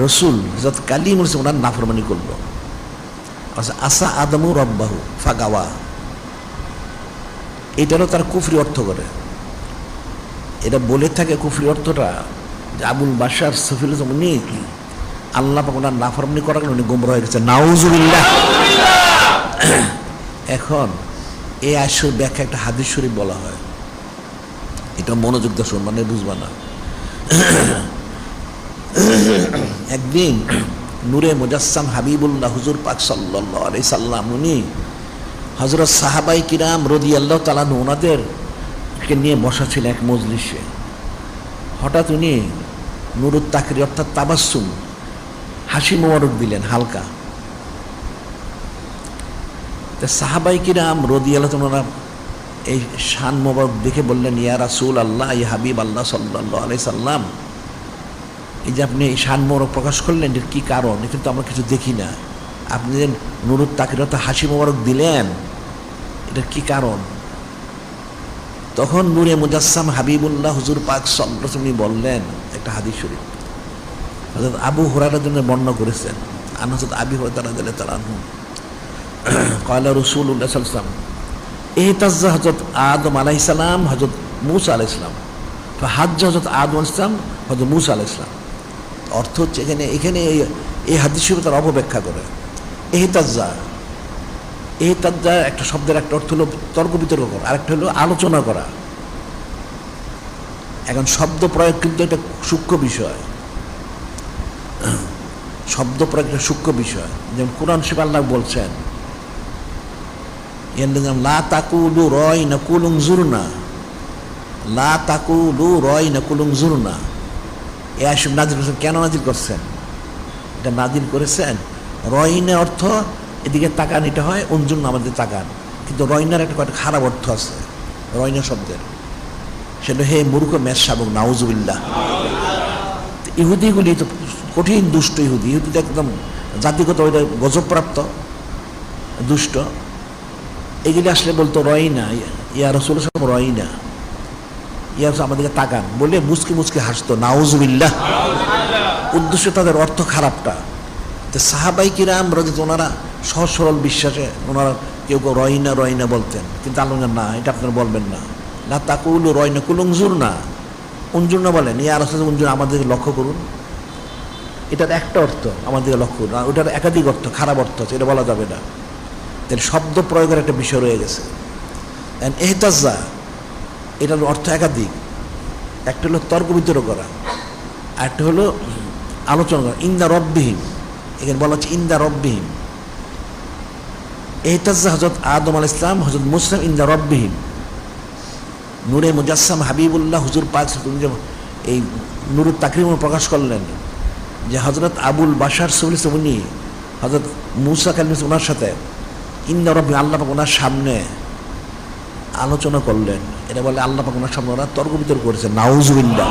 রসুল হযরত কালিম ওনার নাফরমানি করলো। আচ্ছা, আসা আদমু রব্বাহু ফাগাওয়া, এটারও তার কুফরি অর্থ করে। এটা বলে থাকে কুফরি অর্থটা যে আবুল বাশার সফিল উনি আল্লাহ পাক ওনার নাফরমানি করার কারণে উনি গোমরা হয়ে গেছে, নাউজুবিল্লাহ। এখন এই আয়াতের ব্যাখ্যা একটা হাদিস শরীফ বলা হয়, এটা মনোযোগ দিয়ে শুন, মানে বুঝবা না। একদিন নূরে মুজাসসাম হাবিবুল্লাহ হুজুর পাক সাল্লাল্লাহু আলাইহি সাল্লাম উনি হযরত সাহাবাই কিরাম রাদিয়াল্লাহু তাআলা ওনাদেরকে নিয়ে বসা ছিল এক মজলিসে। হঠাৎ উনি নুরুত তাকরি অর্থাৎ তাবাসসুম, হাসি মোবারক দিলেন হালকা। তা সাহাবাই কিরাম রাদিয়াল্লাহু তাআলা এই শান মোবারক দেখে বললেন, ইয়া রাসূল আল্লাহ, ইয়া হাবিব আল্লাহ সাল্লাল্লাহু আলাইহি সাল্লাম, এই যে আপনি এই শান মোবারক প্রকাশ করলেন, এর কী কারণ? এ কিন্তু আমরা কিছু দেখি না। আপনি যে নুরুত তাকরিরত হাসি মোবারক দিলেন, এটার কী কারণ? তখন নূরে মুজাসসাম হাবিবুল্লাহ হুজুর পাক সাল্লাল্লাহু আলাইহি ওয়াসাল্লাম বললেন একটা হাদিস শরীফ, হযরত আবু হুরায়রার জন্য বর্ণনা করেছেন। হযরত আবু হুরায়রা রাদিয়াল্লাহু তাআলা আনহু ক্বালা রাসূলুল্লাহ সাল্লাল্লাহু আলাইহি ওয়াসাল্লাম ইহতাজ্জা হযরত আদম আলাইহিস সালাম হযরত মূসা আলাইহিস সালাম, ফাহাজ্জা হযরত আদম আলাইহিস সালাম হযরত মূসা আলাইহিস সালাম। অর্থ হচ্ছে এখানে এই হাদিস শরীফ তার অপব্যাখ্যা করে। ইহতাজ্জা একটা শব্দের একটা অর্থ হলো তর্ক বিতর্ক করা, আরেকটা হলো আলোচনা করা। এখন শব্দ প্রয়োগ কিন্তু একটা সূক্ষ্ম বিষয়, শব্দ প্রয়োগ একটা সূক্ষ্ম বিষয়। যেমন কোরআন শরীফে আল্লাহ বলছেন, লা তাকুলু রাইনা কুল উনজুরনা, লা তাকুলু রাইনা কুল উনজুরনা। এ আয়াত নাজিল করেছেন, কেন নাজিল করছেন? এটা নাজিল করেছেন রয়না অর্থ এদিকে তাকান, এটা হয় অঞ্জুন আমাদের তাকান, কিন্তু রয়নার একটা খারাপ অর্থ আছে রয়না শব্দের, সেটা হে মূর্খ মেষ শাবক, নাউজুবিল্লাহ। ইহুদিগুলি তো কঠিন দুষ্ট, ইহুদিতে একদম জাতিগত ওইটা গজবপ্রাপ্ত দুষ্ট। এগুলি আসলে বলতো রয়না, ইয়া রাসূল সাল্লাল্লাহু রয়না, ইয়া আমাদেরকে তাকান বলে মুচকি মুচকি হাসতো, নাউজুবিল্লাহ। উদ্দেশ্য তাদের অর্থ খারাপটা। তো সাহাবাই কিরাম ওনারা সহজ সরল বিশ্বাসে ওনারা কেউ কেউ রয়না রয়না বলতেন, কিন্তু আল্লাহ না, এটা আপনারা বলবেন না। লা তাকুলু রয়না কুল উনজুরনা, উনজুরনা বলেন, ইয়া রাসূল উনজুর, আমাদেরকে লক্ষ্য করুন। এটার একটা অর্থ আমাদেরকে লক্ষ্য করুন, ওটার একাধিক অর্থ, খারাপ অর্থ আছে, এটা বলা যাবে না। তাহলে শব্দ প্রয়োগের একটা বিষয় রয়ে গেছে। ইহতাজ্জা এটার অর্থ একাধিক, একটা হলো তর্ক বিতর্ক করা, আর একটা হলো আলোচনা করা। ইন্দা রব্বিহিম, এখানে বলা হচ্ছে ইন্দা রব্বিহিম। ইহতাজ্জা হযরত আদম আলাইহিস সালাম হযরত মূসা ইন্দা রব্বিহিম। নূরে মুজাসসাম হাবিবুল্লাহ হুজুর পাক এই নূরুত তাকরিম প্রকাশ করলেন যে হযরত আবুল বাশার সফিল উনি হযরত মূসা কালিম ওনার সাথে ইন্দা রব্বিহিম, আল্লাহ পাক ওনার সামনে আলোচনা করলেন। এটা বলে আল্লাহ পাক ওনার সামনে ওরা তর্ক বিতর্ক করেছে, নাউজুবিল্লাহ।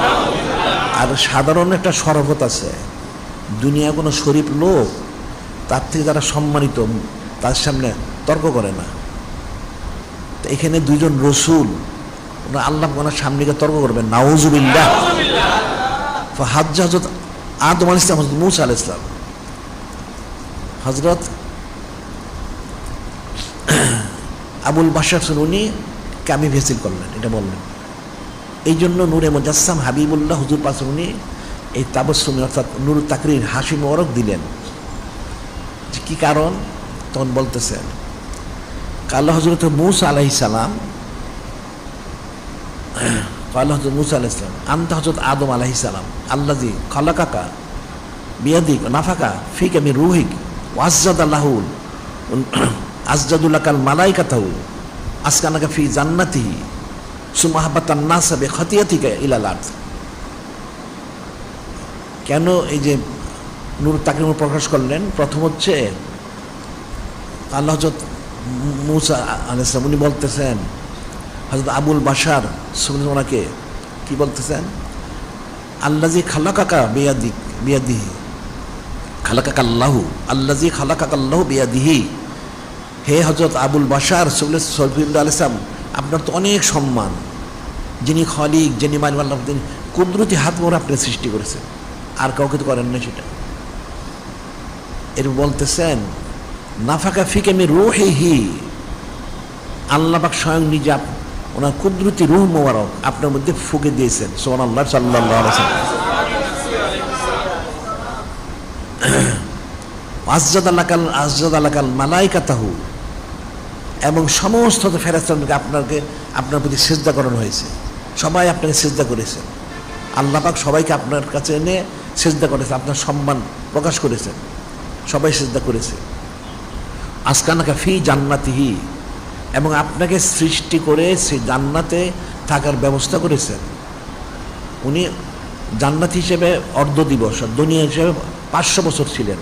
আর সাধারণ একটা শরফত আছে, দুনিয়া কোনো শরীফ লোক তার থেকে যারা সম্মানিত তার সামনে তর্ক করে না। তো এখানে দুইজন রসুল ওরা আল্লাহ ওনার সামনে গিয়ে তর্ক করবেন, নাউজুবিল্লাহ। ফাহাজ্জা হযরত আদম আলাইহিস সালাম হযরত মূসা আলাইহিস সালাম, হযরত আবুল বাশার উনি কামি ভেসিল করলেন, এটা বললেন। এই জন্য নূরে মুজাসসাম হাবিবুল্লাহ হুজুর পাক উনি এই তাবাসসুমি অর্থাৎ নূরুত তাকরির হাসি মোবারক দিলেন। কি কারণ? তখন বলতেছেন কাল্লা হযরত মূসা আলাইহিস সালাম, কাল্লা হযরত মূসা আলাইহিস সালাম আনতা হযরত আদম আলাইহিস সালাম আল্লাযী খালাকাকা বিয়াদিক নাফাকা ফিকা মির রূহিক ওয়া আযযাদাল্লাহু আযযাদুলাকাল মালাইকাতাহু আসকানাকা ফি জান্নাতিহি সুম্মা হাবাতান নাসা বিখাতিয়াতিকা ইলাল আরদ। কেন এই যে নূরুত তাকরিম প্রকাশ করলেন? প্রথম হচ্ছে আল্লাহ হযরত মূসা আলাইহিস সালাম উনি বলতেছেন হযরত আবুল বাশার ওনাকে কি বলতেছেন, আল্লাযী খালাকাকা বিয়াদিহি খালাকাকাল্লাহু, আল্লাযী খালাকাকাল্লাহু বিয়াদিহি। হে হযরত আবুল বাশার সফিউল্লাহ আলাইহিস সালাম, আপনার তো অনেক সম্মান, যিনি খালিক, যিনি মালিক, আল্লাহ তিনি কুদরতি হাত মোড়ে আপনি সৃষ্টি করেছেন, আর কাউকে তো করেন না সেটা। এর বলতেছেন নাফাকা ফিকে মি রূহিহি, আল্লাহ পাক স্বয়ং নিজে ওনার কুদরতি রূহ মোবারক আপনার মধ্যে ফুঁকে দিয়েছেন। সুবহানাল্লাহ, সাল্লাল্লাহু আলাইহি ওয়াসাল্লাম। আজজাদ আলাকাল মালাইকাতাহু, এবং সমস্ত ফেরেশতাকে আপনার প্রতি সিজদা করানো হয়েছে। সবাই আপনাকে সিজদা করেছেন। আল্লাহ পাক সবাইকে আপনার কাছে এনে সিজদা করেছে, আপনার সম্মান প্রকাশ করেছেন, সবাই সিজদা করেছে। আসকানাকা ফি জান্নাতিহি, এবং আপনাকে সৃষ্টি করে সেই জান্নাতে থাকার ব্যবস্থা করেছেন। উনি জান্নাত হিসেবে অর্ধ দিবস, দুনিয়া হিসেবে 500 বছর ছিলেন।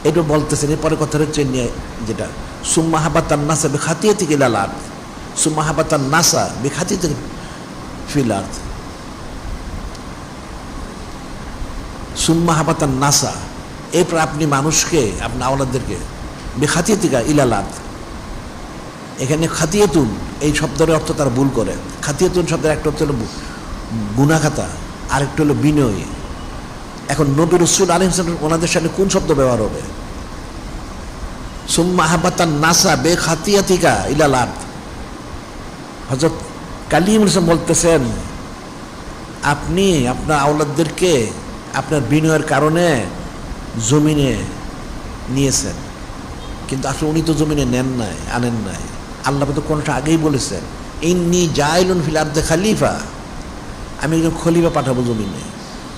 এটা বলতেছেন। এরপরে কথা হচ্ছে যেটা সুম্মা হাবাতান নাসা বিখাতিয়াতিকা ইলাল আরদ, সুম্মা হাবাতান নাসা বিখাতিয়াতিকা ফিল আরদ, সুম্মা হাবাতান নাসা, এরপর আপনি মানুষকে, আপনার আওলাদদেরকে বিখাতিয়াতিকা ইলাল আরদ। এখানে খাতিয়াতুন এই শব্দের অর্থ তারা ভুল করে। খাতিয়াতুন শব্দের একটা অর্থ হলো গুনাখাতা, আরেকটা হলো বিনয়। এখন নবী রাসূল আলাইহিস সালাম ওনাদের সামনে কোন শব্দ ব্যবহার হবে? সুম্মা হাবাতান নাসা বিখাতিয়াতিকা ইলাল আরদ। হযরত কালিমুল ইসলাম বলতেছেন আপনি আপনার আওলাদদেরকে আপনার বিনয়ের কারণে জমিনে নিয়েছেন, কিন্তু আসলে উনি তো জমিনে আনেন নাই। আল্লাহ তো কোনটা আগেই বলেছেন ইন্নী জাইলুন ফিল আরদি খলিফা, আমি একজন খলিফা পাঠাবো জমিনে।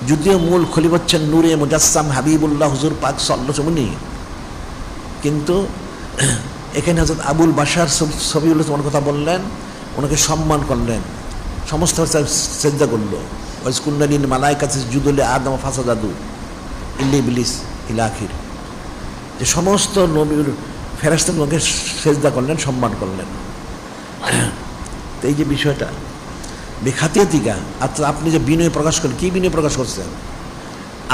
যদিও মূল খলিফা হচ্ছেন নূরে মুজাসসাম হাবিবুল্লাহ হুজুর পাক সাল্লাল্লাহু আলাইহি, কিন্তু এখানে হযরত আবুল বাশার সবিউল্লাহ কথা বললেন, ওনাকে সম্মান করলেন, সমস্ত সিজদা করলো। ওয়াজ কুল্লা লিল মালাইকাতি ইসজুদু লি আদম ফাসাদাদু ইল্লা ইবলিস ইলা আখির, যে সমস্ত নবীর ফেরেশতাগুলোকে সিজদা করলেন, সম্মান করলেন। তো এই যে বিষয়টা বিখাতিয়াতিকা, আপনি যে বিনয় প্রকাশ করেন, কি বিনয় প্রকাশ করছেন?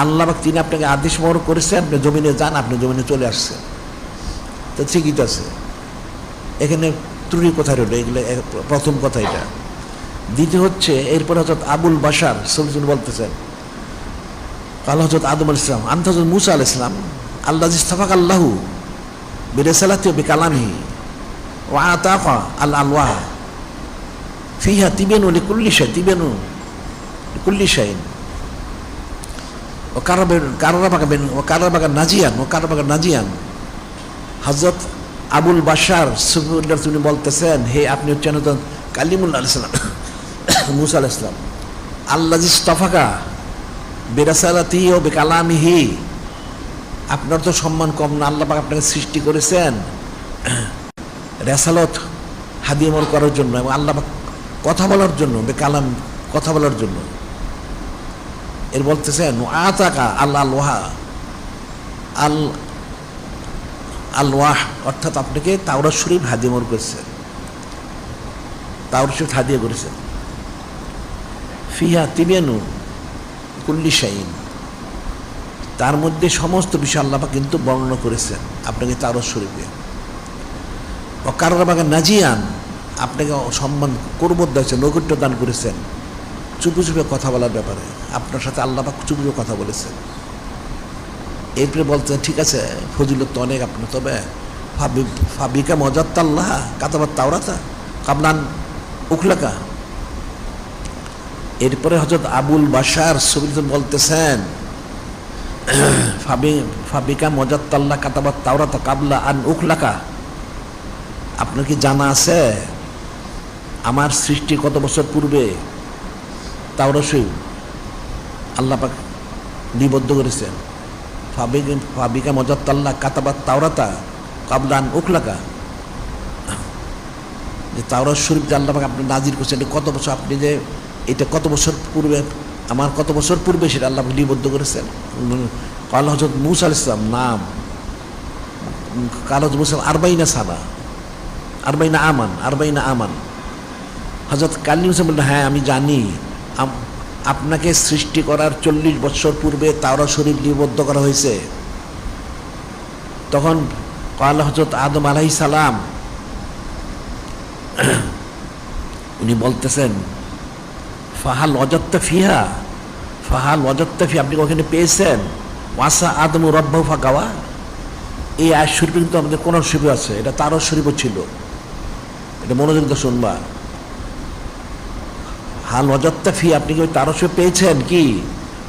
আল্লাহ পাক তিনি আপনাকে আদেশ মোহর করেছেন আপনি জমিনে যান, আপনি জমিনে চলে আসছেন। তো ঠিকই তো আছে, এখানে ত্রুটি কোথায় রইল? এগুলো প্রথম কথা এটা। দ্বিতীয় হচ্ছে এরপরে হযরত আবুল বাশার সবজন বলতেছেন কাল হযরত আদম আলাইহিস সালাম আনতা হযরত মূসা আলাইহিস সালাম আল্লাযী ইসতাফাকা আল্লাহু বিরিসালাতি ওয়া বিকালামিহি ওয়া আতাকা আল আলওয়াহ ফিহা তিবানু লিকুল্লি শাই, তিবানু লিকুল্লি শাইইন ওয়া কারাবাকা নাজিয়ান। হযরত আবুল বাশার সুফিউল্লাহ তিনি বলতেছেন হে আপনি হচ্ছেন কালিমুল্লাহ আলাইহিস সালাম, মূসা আলাইহিস সালাম, আল্লাযী ইসতাফাকা বিরিসালাতিহি ওয়া বিকালামিহি, আপনার তো সম্মান কম না? আল্লাহ পাক আপনাকে সৃষ্টি করেছেন রেসালত হাদিয়ামল করার জন্য, এবং আল্লাহ পাক কথা বলার জন্য, বেকালাম কথা বলার জন্য। এর বলতেছেন আতাকা আল্লাহ অর্থাৎ আপনাকে তাওরাত শরীফ হাদিয়ামল করেছেন, তাওরাত শরীফ হাদিয়া করেছেন। ফিহা তিবানু কুল্লি শাইইন, তার মধ্যে সমস্ত বিষয় আল্লাহ পাক কিন্তু বর্ণনা করেছেন আপনাকে তাওরাত শরীফে। ওয়াকাররাবাকা নাজিয়ান, আপনাকে সম্মান করবত দিয়েছেন, নৈকট্য দান করেছেন চুপে চুপে কথা বলার ব্যাপারে। আপনার সাথে আল্লাহ পাক চুপে চুপে কথা বলেছেন। এরপরে বলতেন ঠিক আছে ফজিলত তো অনেক আপনার, তবে ফাবিকা মজাত্তাল্লাহ কাতাবাত তাওরাতা কাবলান উখলাকা। এরপরে হযরত আবুল বাশার সবিউল্লাহ বলতেছেন ফাবিকা মজাত্তাল্লাহ কাতাবাত তাওরাতা কাবলা আন উখলাকা, আপনার কি জানা আছে আমার সৃষ্টি কত বছর পূর্বে তাওরাত শরীফ আল্লাহ পাক নিবদ্ধ করেছেন? ফাবিকা মজাত্তাল্লাহ কাতাবাত তাওরাতা কাবলা আন উখলাকা, যে তাওরাত শরীফ যে আল্লাহ পাক আপনি নাজির করছেন এটা কত বছর, আপনি যে এটা কত বছর পূর্বে, আমার কত বছর পূর্বে সেটা আল্লাহ লিপিবদ্ধ করেছেন। কাল হযরত মূসা আলাইহিস সালাম নাম কাল হযরত মূসা 40 সানা 40 আমান। হযরত কালিম বললেন হ্যাঁ আমি জানি, আপনাকে সৃষ্টি করার 40 বছর পূর্বে তাওরাত শরীফ লিপিবদ্ধ করা হয়েছে। তখন কাল হযরত আদম আলাইহিস সালাম উনি বলতেছেন ফাহাল ওয়াজাদতা ফিহা, আপনি ওখানে পেয়েছেন? ওয়াসা আদমু রাব্বাহু ফাগাওয়া, এই আয়াত শরীফ কিন্তু আমাদের কোরআন শরীফে আছে, এটা তারও শরীফও ছিল, এটা মনোযোগ দিয়ে শুনবা। হাল ওয়াজাদতা ফি, আপনি কি ওই তারও শরীফ পেয়েছেন কি?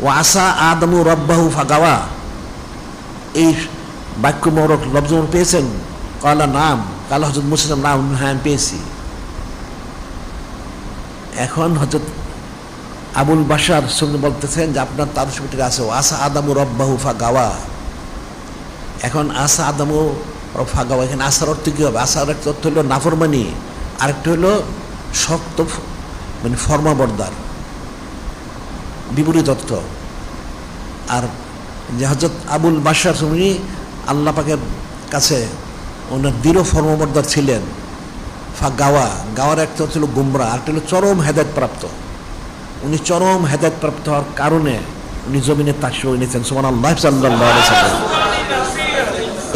ও আসা আদমু রব্বাহু ফাগাওয়া, এই বাক্য মোরক লব্জ পেয়েছেন? কালা নাম, কালা হযরত মুসা নাম, হ্যাঁ আমি পেয়েছি। এখন হযরত আবুল বাশার সঙ্গে বলতেছেন যে আপনার তার শরীফ আছে ও আসা আদমু রব্বাহু ফাগাওয়া। এখন আসা আদমু ফাগাওয়া, এখানে আসার অর্থ কী হবে? আসার একটা অর্থ হলো নাফরমানি, আরেকটা হলো শক্ত মানে ফর্মাবর্দার, বিপরীত অর্থ। আর যে হযরত আবুল বাশার উনি আল্লাহ পাকের কাছে ওনার দৃঢ় ফর্মাবর্দার ছিলেন। গাওয়া, গাওয়ার একটা অর্থ হলো গুমরা, আরেকটা হলো চরম হেদায়েত প্রাপ্ত। উনি চরম হেদায়েত প্রাপ্ত হওয়ার কারণে উনি জমিনে তাশরিফ এনেছেন, সুবহানাল্লাহ সাল্লাল্লাহু আলাইহি ওয়াসাল্লাম।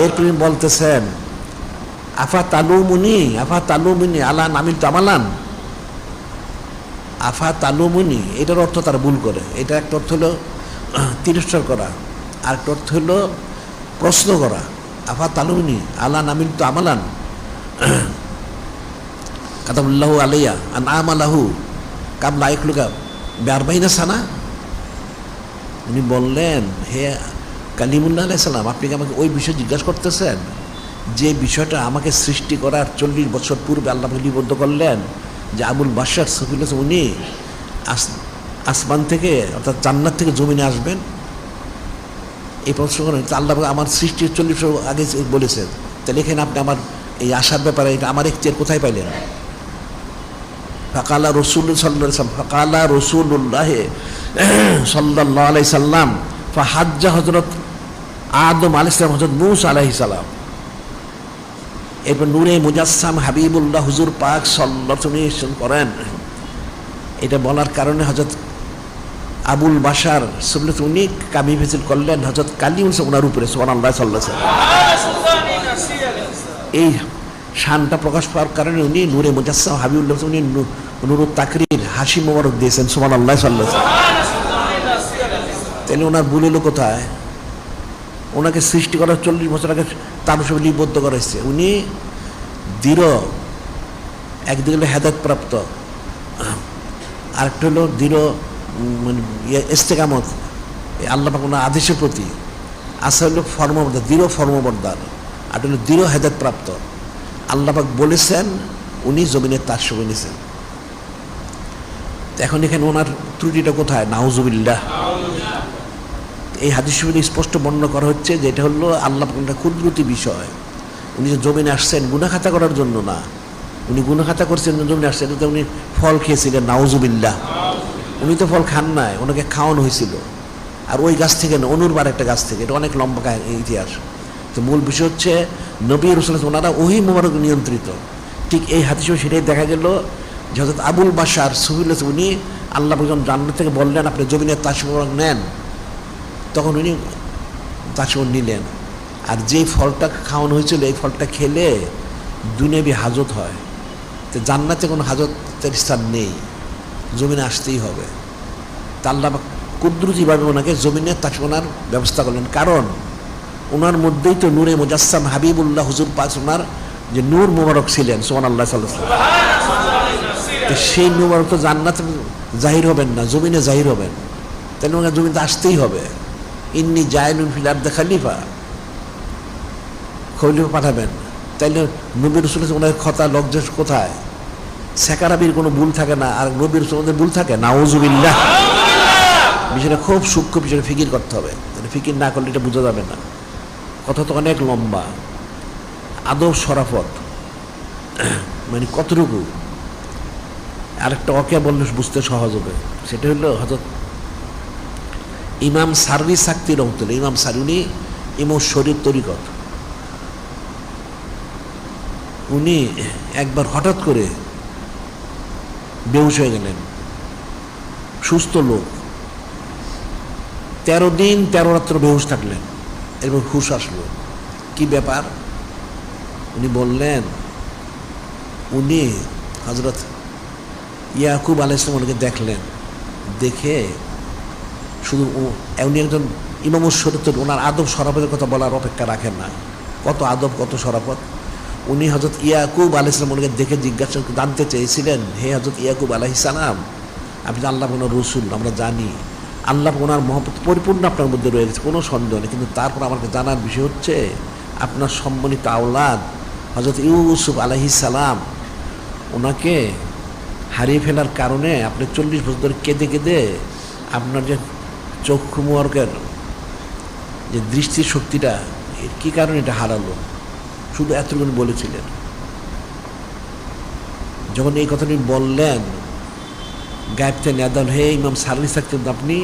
এরপর বলতেছেন আফা তালুমুনি আলা নামিল তামালান। আফা তালুমুনি, এটার অর্থ তারা ভুল করে। এটা একটা অর্থ হলো তিরস্কার করা, আর একটা অর্থ হলো প্রশ্ন করা। আফা তালুমুনি আলা নামিল তো আমালান কাতাবুল্লাহু আলাইয়া আন আমালাহু কাবলা ইখলুকা বিআরবাইনা সানা। উনি বললেন, হে কালিমুল্লাহ আলাইহিস সালাম, আপনি কি আমাকে ওই বিষয়ে জিজ্ঞাসা করতেছেন যে বিষয়টা আমাকে সৃষ্টি করার 40 বছর পূর্বে আল্লাহ লিপিবদ্ধ করলেন, যে আবুল বাশার সফিল উনি আসমান থেকে অর্থাৎ জান্নাত থেকে জমিনে আসবেন। এই প্রশ্ন করেন আল্লাহ আমার সৃষ্টির 40 বছর আগে বলেছেন, তাহলে এখানে আপনি আমার এই আশার ব্যাপারে এটা আমার ইখতিয়ার কোথায় পাইলেন? ফাকালা রাসূলুল্লাহ সাল্লাল্লাহু আলাইহি ওয়াসাল্লাম, ফাকালা রাসূলুল্লাহ সাল্লাল্লাহু আলাইহি সাল্লাম ফাহাজ্জা হযরত আদম আলাইহিস সালাম হযরত মূসা আলাইহিস সালাম। এরপর নূরে মুজাসসাম হাবিবুল্লাহ হুজুর পাক সাল্লাল্লাহু আলাইহি ওয়াসাল্লাম করেন। এটা বলার কারণে হযরত আবুল বাশার সুবলত উনি কামি ফেসিল করলেন হযরত কালিমুল ওনার উপরে, সুবহানাল্লাহ সাল্লাল্লাহু আলাইহি ওয়াসাল্লাম। এই শানটা প্রকাশ পাওয়ার কারণে উনি নূরে মুজাসসাম হাবিবুল্লাহ উনি নুরুত তাকরীর হাসি মোবারক দিয়েছেন, সুবহানাল্লাহ সাল্লাল্লাহু আলাইহি ওয়াসাল্লাম। তাহলে ওনার ভুল হলো কোথায়? ওনাকে সৃষ্টি করার 40 বছর আগে তার সঙ্গে লিপিবদ্ধ করা হয়েছে। উনি দৃঢ়, একদিকে হলো হেদায়েত প্রাপ্ত, আরেকটা হলো দৃঢ় মানে ইস্তেকামত আল্লাহ পাক ওনার আদেশের প্রতি। আসা হলো ফর্মবর্দার, দৃঢ় ফর্মবর্দার, আর হলো দৃঢ় হেদায়েত প্রাপ্ত। আল্লাহ পাক বলেছেন, উনি জমিনের তাশরিফ এনেছেন। এখন এখানে ওনার ত্রুটিটা কোথায়? নাউজুবিল্লাহ। এই হাদিস শরীফে স্পষ্ট বর্ণনা করা হচ্ছে যে এটা হলো আল্লাহ পাকের কুদরতি বিষয়। উনি যে জমিনে আসছেন গুনাহ খাতা করার জন্য না, উনি গুনাহ খাতা করছেন জমিনে আসছেন, এটাতে উনি ফল খেয়েছিলেন, নাউজুবিল্লাহ। উনি তো ফল খান নাই, ওনাকে খাওয়ানো হয়েছিল। আর ওই গাছ থেকে না, অনুরবার একটা গাছ থেকে, এটা অনেক লম্বা ইতিহাস। তো মূল বিষয় হচ্ছে নবী রাসূল ওনারা ওহী মোবারক নিয়ন্ত্রিত। ঠিক এই হাদিসেও সেটাই দেখা গেল যে হযরত আবুল বাশার সুফিল উনি আল্লাহ যখন জান্নাত থেকে বললেন আপনি জমিনের তাশরিফ নেন, তখন উনি তাশরিফ নিলেন। আর যেই ফলটা খাওয়ানো হয়েছিল এই ফলটা খেলে দুনিয়াবি হাজত হয়। তো জান্নাতে কোনো হাজতের স্থান নেই, জমিনে আসতেই হবে। তা আল্লাহ কুদরতিভাবে ওনাকে জমিনে তাশরিফ ওনার ব্যবস্থা করলেন, কারণ ওনার মধ্যেই তো নূরে মুজাসসাম হাবিবুল্লাহ হুজুর পাক ওনার যে নূর মুবারক ছিলেন, সুবহানাল্লাহ সাল্লাল্লাহু আলাইহি ওয়াসাল্লাম। সেই মুবারক তো জান্নাতে জাহির হবেন না, জমিনে জাহির হবেন। তাহলে ওনাকে জমিতে আসতেই হবে। ইন্নী জাইলুন ফিল আরদি খলিফা, খলিফা পাঠাবেন। তাইলে নবী রাসূল ওনার কথা লজ্জা কোথায়? সেকারাবির কোনো ভুল থাকে না, আর নবী রাসূলের ভুল থাকে? নাউজুবিল্লাহ। বিষয়টা খুব সূক্ষ্ম, বিষয়টা ফিকির করতে হবে। ফিকির না করলে এটা বোঝা যাবে না। কথা তো অনেক লম্বা। আদব শরাফত মানে কতটুকু, আরেকটা ওকে বললে বুঝতে সহজ হবে। সেটা হলো হযরত ইমাম সাররি সাক্তি রহমতুল্লাহ, ইমাম সারি উনি ইমাম শরীর তরিকত। উনি একবার হঠাৎ করে বেহুশ হয়ে গেলেন, সুস্থ লোক, 13 দিন 13 রাত্র বেহুশ থাকলেন। এরপর হুশ আসলো, কি ব্যাপার? উনি বললেন উনি হযরত ইয়াকুব আলাইহিস সালাম ওনাকে দেখলেন, দেখে শুধু উনি একজন ইমামুস শরীয়ত, ওনার আদব শরাফতের কথা বলার অপেক্ষা রাখেন না, কত আদব, কত শরাফত। উনি হযরত ইয়াকুব আলাইহিস সালাম ওনাকে দেখে জিজ্ঞাসা জানতে চেয়েছিলেন, হে হযরত ইয়াকুব আলাইহিস সালাম, আপনি তো আল্লাহ ওনার রসুল, আমরা জানি আল্লাহ ওনার মহব্বত পরিপূর্ণ আপনার মধ্যে রয়ে গেছে, কোনো সন্দেহ নেই, কিন্তু তারপর আমাকে জানার বিষয় হচ্ছে আপনার সম্মানিত আওলাদ হযরত ইউসুফ আলাইহিস সালাম ওনাকে হারিয়ে ফেলার কারণে আপনি 40 বছর ধরে কেঁদে কেঁদে আপনার যে চক্ষু মুবারকের যে দৃষ্টির শক্তিটা, কী কারণে এটা হারালো, শুধু এতটুকু বলেছিলেন। যখন এই কথাটি বললেন, গায়েবতে নেদান, হে ইমাম সারনি থাকতেন, আপনি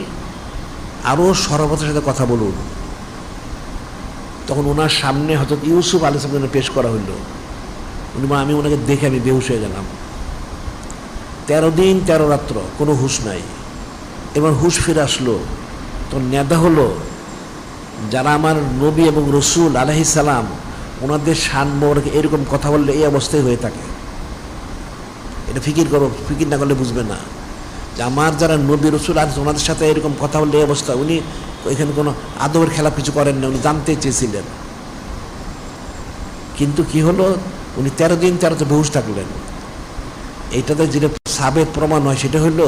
আরও সরবতের সাথে কথা বলুন। তখন ওনার সামনে হযরত ইউসুফ আলাইহিস সালাম পেশ করা হইল। উনি আমি ওনাকে দেখে আমি বেহুশ হয়ে গেলাম। 13 দিন 13 রাত্র কোনো হুঁশ নাই। এবার হুঁশ ফিরে আসলো। তো নেদা হলো, যারা আমার নবী এবং রসুল আলাইহিস সালাম ওনাদের শান মোবারকে এরকম কথা বললে এই অবস্থায় হয়ে থাকে। এটা ফিকির করো, ফিকির না করলে বুঝবে না যে আমার যারা নবী রসুল আছে ওনাদের সাথে এরকম কথা বললে এই অবস্থা। উনি এখানে কোনো আদবের খেলা কিছু করেন না, উনি জানতে চেয়েছিলেন। কিন্তু কি হলো, উনি 13 দিন 13 বেহুশ থাকলেন। এইটাতে যেটা সাবেক প্রমাণ হয় সেটা হলো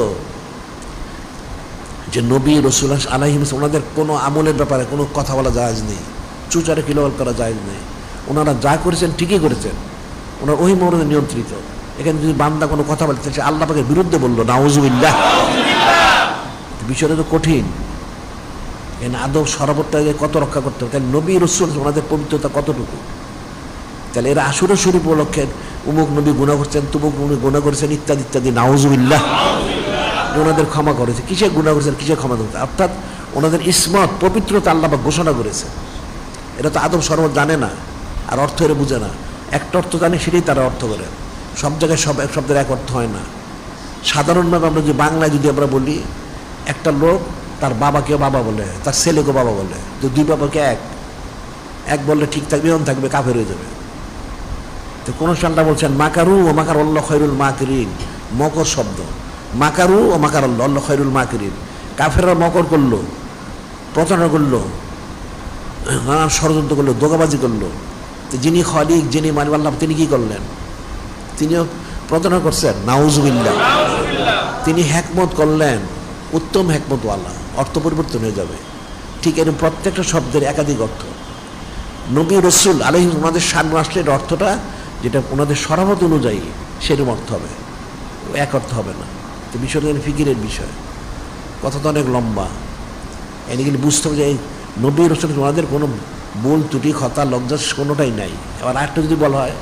যে নবী রসুল আলাইহিস ওনাদের কোনো আমলের ব্যাপারে কোনো কথা বলা জায়েজ নেই, চুচারে কিলোল করা জায়েজ নেই। ওনারা যা করেছেন ঠিকই করেছেন, ওনার ওহি মৌরদে নিয়ন্ত্রিত। এখানে যদি বান্দা কোনো কথা বলে সে আল্লাহ পাকের বিরুদ্ধে বললো, নাউজুবিল্লাহ। বিষয়টা তো কঠিন। এখানে আদব সরবতটাকে কত রক্ষা করতে হবে, তাহলে নবী রসুল ওনাদের পবিত্রতা কতটুকু। তাহলে এরা আশুরা শরীফ উপলক্ষে উমুক নবী গুনাহ করছেন, তুমুক নবী গুনাহ করেছেন, ইত্যাদি ইত্যাদি, নাউজুবিল্লাহ। ওনাদের ক্ষমা করেছে, কিসে গুনাহ করেছেন, কিসে ক্ষমা করেছে, অর্থাৎ ওনাদের ইসমত পবিত্রতা আল্লাহ পাক ঘোষণা করেছে। এটা তো আদব সরবত জানে না, আর অর্থ এরা বুঝে না। একটা অর্থ জানে সেটাই তারা অর্থ করে, সব জায়গায় সব এক শব্দের এক অর্থ হয় না। সাধারণভাবে আমরা যে বাংলায় যদি আমরা বলি, একটা লোক তার বাবাকেও বাবা বলে, তার ছেলেকেও বাবা বলে, তো দুই বাবাকে এক বললে ঠিক থাকবে, এমন থাকবে, কাফের হয়ে যাবে। তো কোন সালটা বলছেন মাকারু ও মাকার আল্লাহ খৈরুল মাকিরিন, মকর শব্দ, মাকারু ও মাকার আল্লাহ আল্লাহ খৈরুল মাকিরিন। কাফেররা মকর করলো, প্রতারণা করলো, নানান ষড়যন্ত্র করলো, দোকাবাজি করলো। তো যিনি খালিক, যিনি মালিক আল্লাহ, তিনি কি করলেন? তিনিও প্রতারণা করছেন, নাউজুবিল্লাহ। তিনি হ্যাকমত করলেন, উত্তম হ্যাকমতওয়ালা, অর্থ পরিবর্তন হয়ে যাবে। ঠিক এরকম প্রত্যেকটা শব্দের একাধিক অর্থ। নবী রসুল আলাইহিস ওনাদের শান আসলে এর অর্থটা যেটা ওনাদের শরাফত অনুযায়ী সেরকম অর্থ হবে, এক অর্থ হবে না। তো বিষয়টা ফিকিরের বিষয়, কথা তো অনেক লম্বা। এনে কিন্তু বুঝতে হবে যে এই নবী রসুল ওনাদের কোনো ভুল ত্রুটি খতা লজ্জা কোনোটাই নাই। এবার আরেকটা যদি বলা হয়,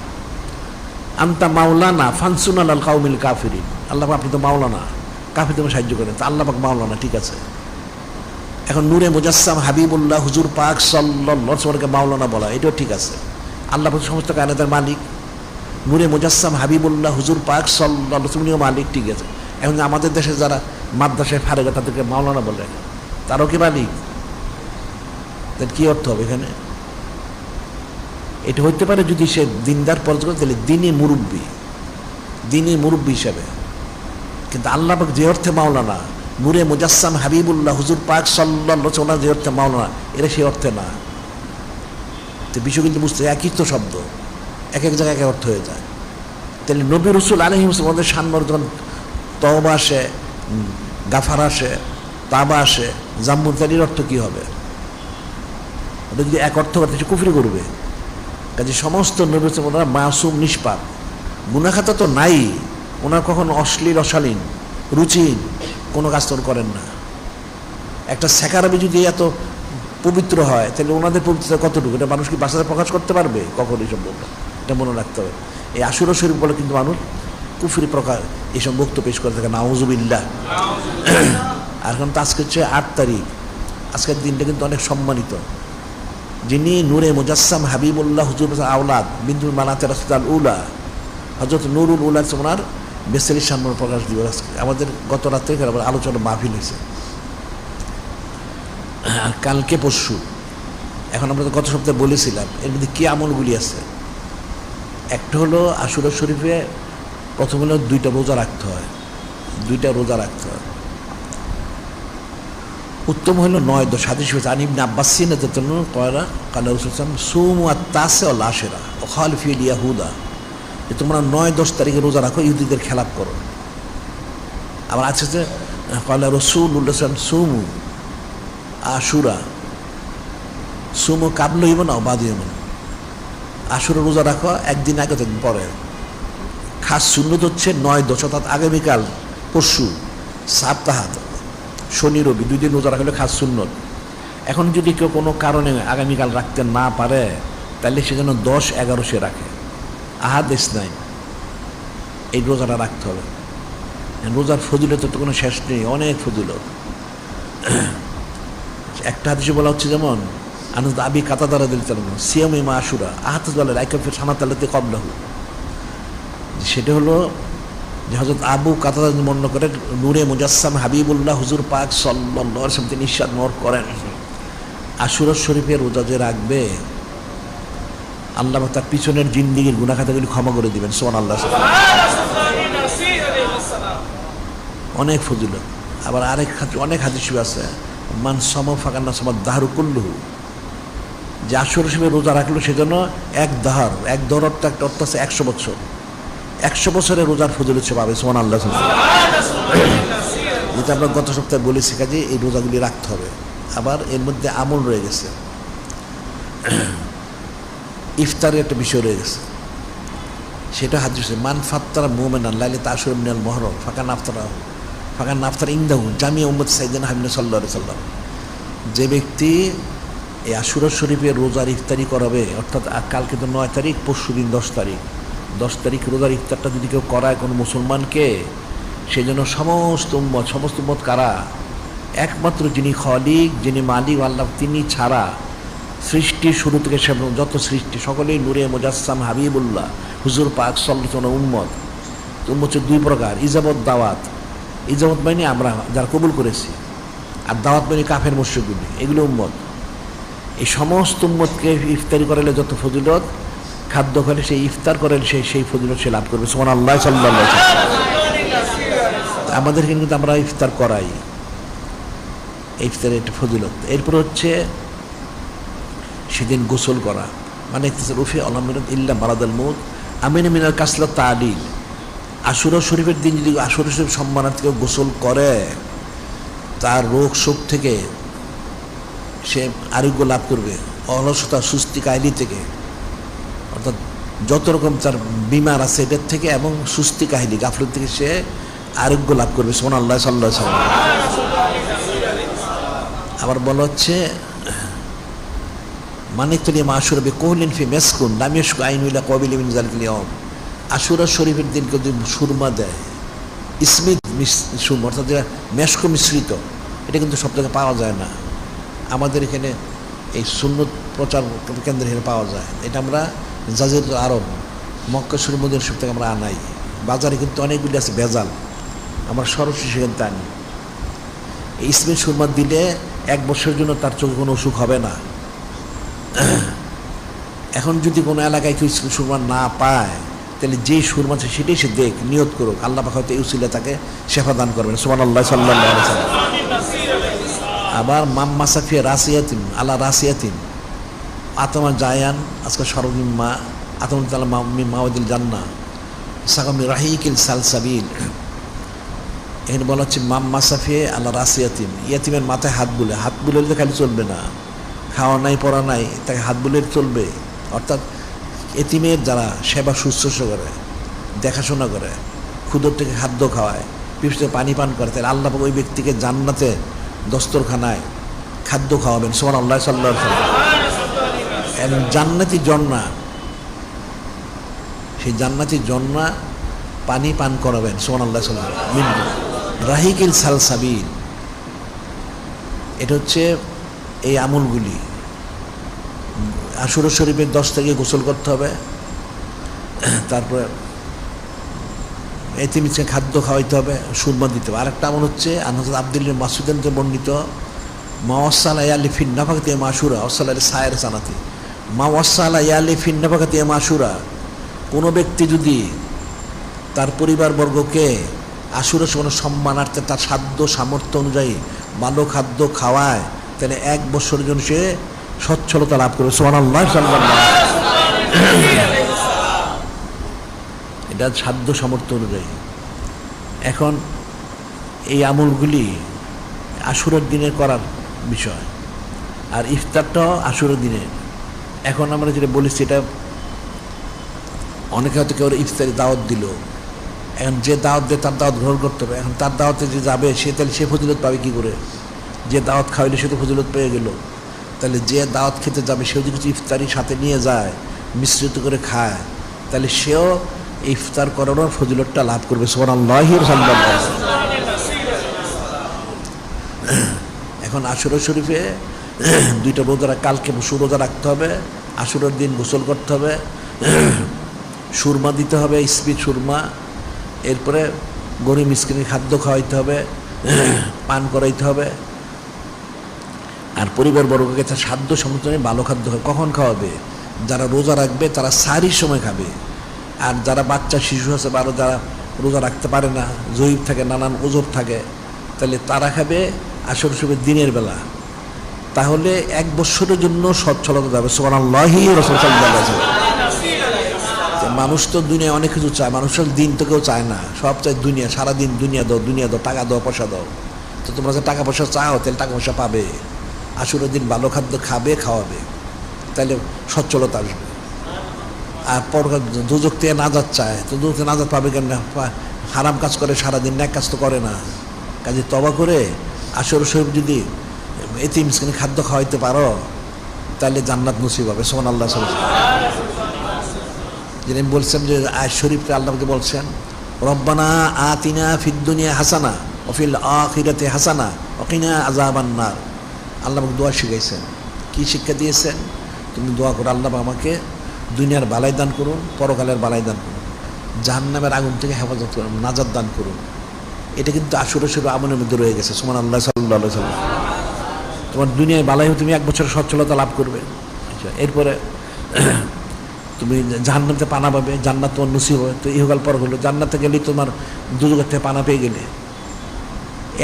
আন্তা মাওলানা ফানসুন আল কাউমিল কাফিরিন, আল্লাহ আপনি তো মাওলানা, কাফির তুমি সাহায্য করেন, তা আল্লাহ পাক মাওলানা, ঠিক আছে। এখন নূরে মুজাসসাম হাবিবুল্লাহ হুজুর পাক সাল্লাল্লাহু আলাইহি ওয়াসাল্লামকে মাওলানা বলা, এটাও ঠিক আছে। আল্লাহ পাক সমস্ত কায়নাতের মালিক, নূরে মুজাসসাম হাবিবুল্লাহ হুজুর পাক সাল্লাল্লাহু আলাইহি ওয়াসাল্লাম মালিক, ঠিক আছে। এখন আমাদের দেশে যারা মাদ্রাসায় ফারেগা তাদেরকে মাওলানা বলে, তারও কি মালিক? তার কি অর্থ হবে এখানে? এটা হইতে পারে যদি সে দিনদার পর্যন্ত, তাহলে দিনী মুরব্বী হিসাবে। কিন্তু আল্লাহ পাক যে অর্থে মাওলানা, নূরে মুজাসসাম হাবিবুল্লাহ হুজুর পাক সাল্লাল্লাহু আলাইহি ওয়াসাল্লাম যে অর্থে মাওলানা, এরা সেই অর্থে না। তো বিষয় কিন্তু বুঝতে, একই তো শব্দ, এক এক জায়গায় এক অর্থ হয়ে যায়। তাহলে নবী রসুল আলাইহিস সালাম আমাদের সামনে যখন তওবা আসে, গাফার আসে, তাবা আসে, জাম্বুল, তালির অর্থ কী হবে? ওটা যদি এক অর্থ করতে সে কুফরি করবে। কাজে সমস্ত নবী রাসূল ওনারা মাসুম, নিষ্পাপ, গুনাহখাতা তো নাই। ওনার কখনো অশ্লীল, অশালীন, রুচিহীন কোনো কাজ তো করেন না। একটা সেকারাবি যদি এত পবিত্র হয়, তাহলে ওনাদের পবিত্রতা কতটুকু, এটা মানুষ কি বাসাতে প্রকাশ করতে পারবে? কখনই সম্ভব না, এটা মনে রাখতে হবে। এই আশুরা শরীফ বলে কিন্তু মানুষ কুফরি প্রকার এইসব বক্তব্য পেশ করে থাকে, নাউজুবিল্লাহ। আর এখন তো আজকে হচ্ছে 8 তারিখ, আজকের দিনটা কিন্তু অনেক সম্মানিত। যিনি নূরে মুজাসসাম হাবিবুল্লাহ হুজুর আওলাদ বিন্দুল মানাতে রাসূল উলা হযরত নুরুল উলা ওনার বেসেলির সামনে প্রকাশ দিবস আজকে আমাদের গত রাত্রে আলোচনা মাহফিল হয়েছে। আর কালকে পরশু, এখন আমরা তো গত সপ্তাহে বলেছিলাম এর মধ্যে কী আমলগুলি আছে। একটা হলো আশুরা শরীফে প্রথম হলো 2টা রোজা রাখতে হয়, 2টা রোজা রাখতে হয়। উত্তম হলো 9-10 হাদিস হয়েছে আন ইবনে আব্বাস রাদিয়াল্লাহু কয়লা কালা রাসূলুল্লাহ সুমু আত-তাসিআ ওয়াল আশিরা ওয়া খালিফু ইয়াহুদা, যে তোমরা 9-10 তারিখে রোজা রাখো, ইহুদিদের খেলাপ করো। আবার আছে যে কালা রাসূলুল্লাহ সুমু আশুরা, সুমু কাবল হইব না বাদ হইব না, আশুরা রোজা রাখো একদিন আগে থেকে পরে। খাস সুন্নত হচ্ছে 9-10 অর্থাৎ আগামীকাল পরশু সপ্তাহাত শনি রবি 2 দিন রোজা রাখলে খাস সুন্নত। এখন যদি কেউ কোনো কারণে আগামীকাল রাখতে না পারে তাহলে সে যেন 10-11 সে রাখে, আহাদেশ নাই, এই রোজাটা রাখতে হবে। রোজার ফজিলতের তো কোনো শেষ নেই, অনেক ফজিলত। একটা হাদিসে বলা হচ্ছে যেমন আনন্দ আবি কাতাদারা দিল সিয়ামে মা আশুরা আহাত বলে আইকাফের সানা তালাতে কবলাহু, সেটা হলো যে হযরত আবু কাতাদা বর্ণনা করে নূরে মুজাসসাম হাবিবুল্লাহ হুজুর পাক সাল্লাল্লাহু আলাইহি ওয়াসাল্লাম তিনি ইরশাদ করেন, আশুরা শরীফের রোজা যে রাখবে আল্লাহ তার পিছনের জিন্দেগীর গুনাহ খাতাগুলি ক্ষমা করে দিবেন। সুবহানাল্লাহ। অনেক ফজিলত। আবার অনেক হাদিস আছে মান সামা ফাকান্না সামা দাহরু কুল্লুহু, যে আশুরা শরীফের রোজা রাখলো সেজন্য এক দাহর অর্থ একটা অর্থ আছে 100 বছর, 100 বছরের রোজার ফজিলত সে পাবে। সুবহানাল্লাহ। যেটা আমরা গত সপ্তাহে বলেছি, কাজে এই রোজাগুলি রাখতে হবে। আবার এর মধ্যে আমল রয়ে গেছে, ইফতারের একটা বিষয় রয়ে গেছে, সেটা হাদিস মান ফাত্তারা মুমিনান লাইলে তাশুর মিনাল মুহররম ফাকান আফতারা ইনদাহু জামিয়া উম্মত সাইয়্যিদিনা হাবিব সাল্লাল্লাহু আলাইহি সাল্লাম, যে ব্যক্তি এই আশুরা শরীফের রোজার ইফতারি করাবে, অর্থাৎ কালকে তো 9 তারিখ, পরশু দিন 10 তারিখ রোজার ইফতারটা যদি কেউ করায় কোনো মুসলমানকে, সেই জন্য সমস্ত উম্মত কারা, একমাত্র যিনি খালিক, যিনি মালিক আল্লাহ, তিনি ছাড়া সৃষ্টি শুরু থেকে যত সৃষ্টি সকলেই নূরে মুজাসসাম হাবিবুল্লাহ হুজুর পাক সাল্লাল্লাহু আলাইহি ওয়াসাল্লাম উম্মত হচ্ছে 2 প্রকার, ইজাবত দাওয়াত। ইজাবত মানে আমরা যারা কবুল করেছি, আর দাওয়াত মানে কাফের মুশরিকগুলি, এগুলো উম্মত। এই সমস্ত উম্মতকে ইফতারি করালে যত ফজিলত, খাদ্য খেলে সেই ইফতার করেন সেই ফজিলত সে লাভ করবে। সুবহানাল্লাহ সাল্লাল্লাহু আলাইহি ওয়াসাল্লাম। আমাদের কিন্তু আমরা ইফতার করাই, ইফতারের একটা ফজিলত। এরপর হচ্ছে সেদিন গোসল করা, মানে রুফি আলহামদুলিল্লাহ ইল্লা মারাদাল মউত আমিন মিনাল কাসলাত তালিল। আশুরা শরীফের দিন যদি আশুরা শরীফ সম্মানার্থে গোসল করে, তার রোগ শোক থেকে সে আরোগ্য লাভ করবে, অলসতা সুস্তি কাহিনী থেকে, অর্থাৎ যত রকম তার বিমার আছে এটার থেকে, এবং সুস্তি কাহিনী গাফলত থেকে সে আরোগ্য লাভ করবে। সুবহানাল্লাহ সাল্লাল্লাহু আলাইহি ওয়াসাল্লাম। আবার বলা হচ্ছে মানিকতলি মাশুরা বিকৌলিন ফি মাসকুন লাম ইয়াশকু আইনু ইলা ক্বাবিলি মিন যালিকাল ইয়াউম। আশুরা শরীফের দিন যদি সুরমা দেয়, ইসমিত সুরমা, অর্থাৎ যেটা মেশকো মিশ্রিত, এটা কিন্তু সব জায়গায় পাওয়া যায় না। আমাদের এখানে এই সুন্নত প্রচার কেন্দ্রে এখানে পাওয়া যায়। এটা আমরা জাজিরাতুল আরব মক্কা শরীফ মদিনা শরীফ থেকে আমরা আনাই। বাজারে কিন্তু অনেকগুলি আছে ভেজাল, আমরা সরাসরি সেখান থেকে আনি। এই ইসমিত সুরমা দিলে 1 বছরের জন্য তার চোখে কোনো অসুখ হবে না। এখন যদি কোনো এলাকায় কেউ ইসমিত সুরমা না পায়, তাহলে যেই সুরমা আছে সেটাই সে দেখ, নিয়ত করুক, আল্লাহ পাক হয়তো এই উসিলা তাকে শেফা দান করবেন। সুবহানাল্লাহ সাল্লাল্লাহু আলাইহি ওয়াসাল্লাম। আবার মাম্মা সাফিয়া রাসিয়াতিন আলা রাসিয়াতিন আতমা জায়ান আজকে সর্বনিম্ন মা আতম তালা মাওয়াদিল জান্না সাকামি রাহিকিল সালসাবিল। এখানে বলা হচ্ছে মাম্মা সাফিয়া আলা রাসিয়াতিন, ইয়াতিমের মাথায় হাত বুলে খালি চলবে না, খাওয়া নাই পড়া নাই, তাকে হাত বুলে চলবে। অর্থাৎ এতিমের যারা সেবা শুশ্রূষা করে, দেখাশোনা করে, ক্ষুদর থেকে খাদ্য খাওয়ায়, পিপাসা পানি পান করে, তাহলে আল্লাহ পাক ওই ব্যক্তিকে জান্নাতে দস্তরখানায় খাদ্য খাওয়াবেন। সুবহানাল্লাহ সাল্লাল্লাহু আলাইহি ওয়াসাল্লাম। এবং জান্নাতি জন্না, সেই জান্নাতি জন্না পানি পান করাবেন। সুবহানাল্লাহ সাল্লাল্লাহু আলাইহি ওয়াসাল্লাম। রাহিকিল সালসাবিল, এটা হচ্ছে এই আমলগুলি। আশুরা শরীফের 10 থেকে গোসল করতে হবে, তারপরে এতিমকে খাদ্য খাওয়াইতে হবে, সুরমা দিতে হবে। আরেকটা আমল হচ্ছে হযরত আব্দুল্লাহ মাসউদকে বর্ণিত মাওয়াসালা ইয়ালি ফিন নাফাকাতি মাশুরা ওয়াসালা সায়ের সানাতি মাওয়াসালা ইয়ালি ফিন নাফাকাতি মাশুরা। কোনো ব্যক্তি যদি তার পরিবারবর্গকে আশুরা কোনো সম্মানার্থে তার সাধ্য সামর্থ্য অনুযায়ী ভালো খাদ্য খাওয়ায়, তাহলে 1 বছরের জন্য সে সচ্ছলতা লাভ করবে। সুবহানাল্লাহ। এটা সাধ্য সামর্থ্য অনুযায়ী। এখন এই আমলগুলি আশুরার দিনে করার বিষয়, আর ইফতারটাও আশুরার দিনে। এখন আমরা যেটা বলেছি, এটা অনেকে হয়তো কেউ ইফতারি দাওয়াত দিল, এখন যে দাওয়াত দেয় তার দাওয়াত গ্রহণ করতে হবে। এখন তার দাওয়াতে যে যাবে সে তাহলে সে ফজিলত পাবে কী করে? যে দাওয়াত খাওয়াইলে সে তো ফজিলত পেয়ে গেল। তাহলে যে দাওয়াত খেতে যাবে সেও যদি কিছু ইফতারি সাথে নিয়ে যায়, মিশ্রিত করে খায়, তাহলে সেও ইফতার করানোর ফজিলতটা লাভ করবে। সুবহানাল্লাহি ওয়া এখন আশুরা শরীফে 2টা রোজা, কালকে রোজা রাখতে হবে, আশুরার দিন গোসল করতে হবে, সুরমা দিতে হবে, স্পিড সুরমা, এরপরে গরিব মিসকিনের খাদ্য খাওয়াইতে হবে, পান করাইতে হবে, আর পরিবার বর্গকে তার সাধ্য সমর্থনে ভালো খাদ্য কখন খাওয়াবে? যারা রোজা রাখবে তারা সারির সময় খাবে, আর যারা বাচ্চা শিশু আছে বা যারা রোজা রাখতে পারে না, জয়ীব থাকে, নানান ওজর থাকে, তাহলে তারা খাবে আসর শরীফের দিনের বেলা। তাহলে 1 বছরের জন্য সচ্ছলতা যাবে। সুবহানাল্লাহি রাসূল সাল্লাল্লাহু আলাইহি ওয়াসাল্লাম। মানুষ তো দুনিয়ায় অনেক কিছু চায়, মানুষের দিন তো কেউ চায় না, সব চায় দুনিয়া। সারাদিন দুনিয়া দাও, দুনিয়া দাও, টাকা দাও, পয়সা দাও। তো তোমরা যে টাকা পয়সা চাও, তাহলে টাকা পয়সা পাবে। আশুরের দিন ভালো খাদ্য খাবে, খাওয়াবে, তাহলে সচ্ছলতা আসবে। আর পর দুজক থেকে নাজাত চায়, তো দুজক থেকে নাজাত পাবে কেন? হারাম কাজ করে সারাদিন, ন্যাক কাজ তো করে না। কাজে তওবা করে আসর শরীফ যদি এতিম মিসকিন খাদ্য খাওয়াইতে পারো, তাহলে জান্নাত নসিব হবে। সুবহানাল্লাহ। যিনি বলছেন যে আয়াত শরীফে আল্লাহকে বলছেন, রব্বানা আতিনা ফিদ দুনিয়া হাসানা ওয়া ফিল আখিরাতি হাসানা ওয়া কিনা আযাবান নার। আল্লাহ আমাকে দোয়া শিখাইছেন। কি শিক্ষা দিয়েছেন? তুমি দোয়া করো, আল্লাহ আমাকে দুনিয়ার বালাই দান করুন, পরকালের বালাই দান করুন, জাহান্নামের আগুন থেকে হেফাজত করুন, নাজাত দান করুন। এটা কিন্তু আশুরা শরীফ আমলের মধ্যে রয়ে গেছে। সুবহানাল্লাহ সাল্লাল্লাহু আলাইহি ওয়াসাল্লাম। তোমার দুনিয়ায় বালাই হয়ে তুমি 1 বছর সচ্ছলতা লাভ করবে। এরপরে তুমি জাহান্নামতে পানা পাবে, জান্নাত তোমার নসিব হবে। তো ইহকাল পর হলো, জান্নাতে গেলেই তোমার দুজকের থেকে পানা পেয়ে গেলে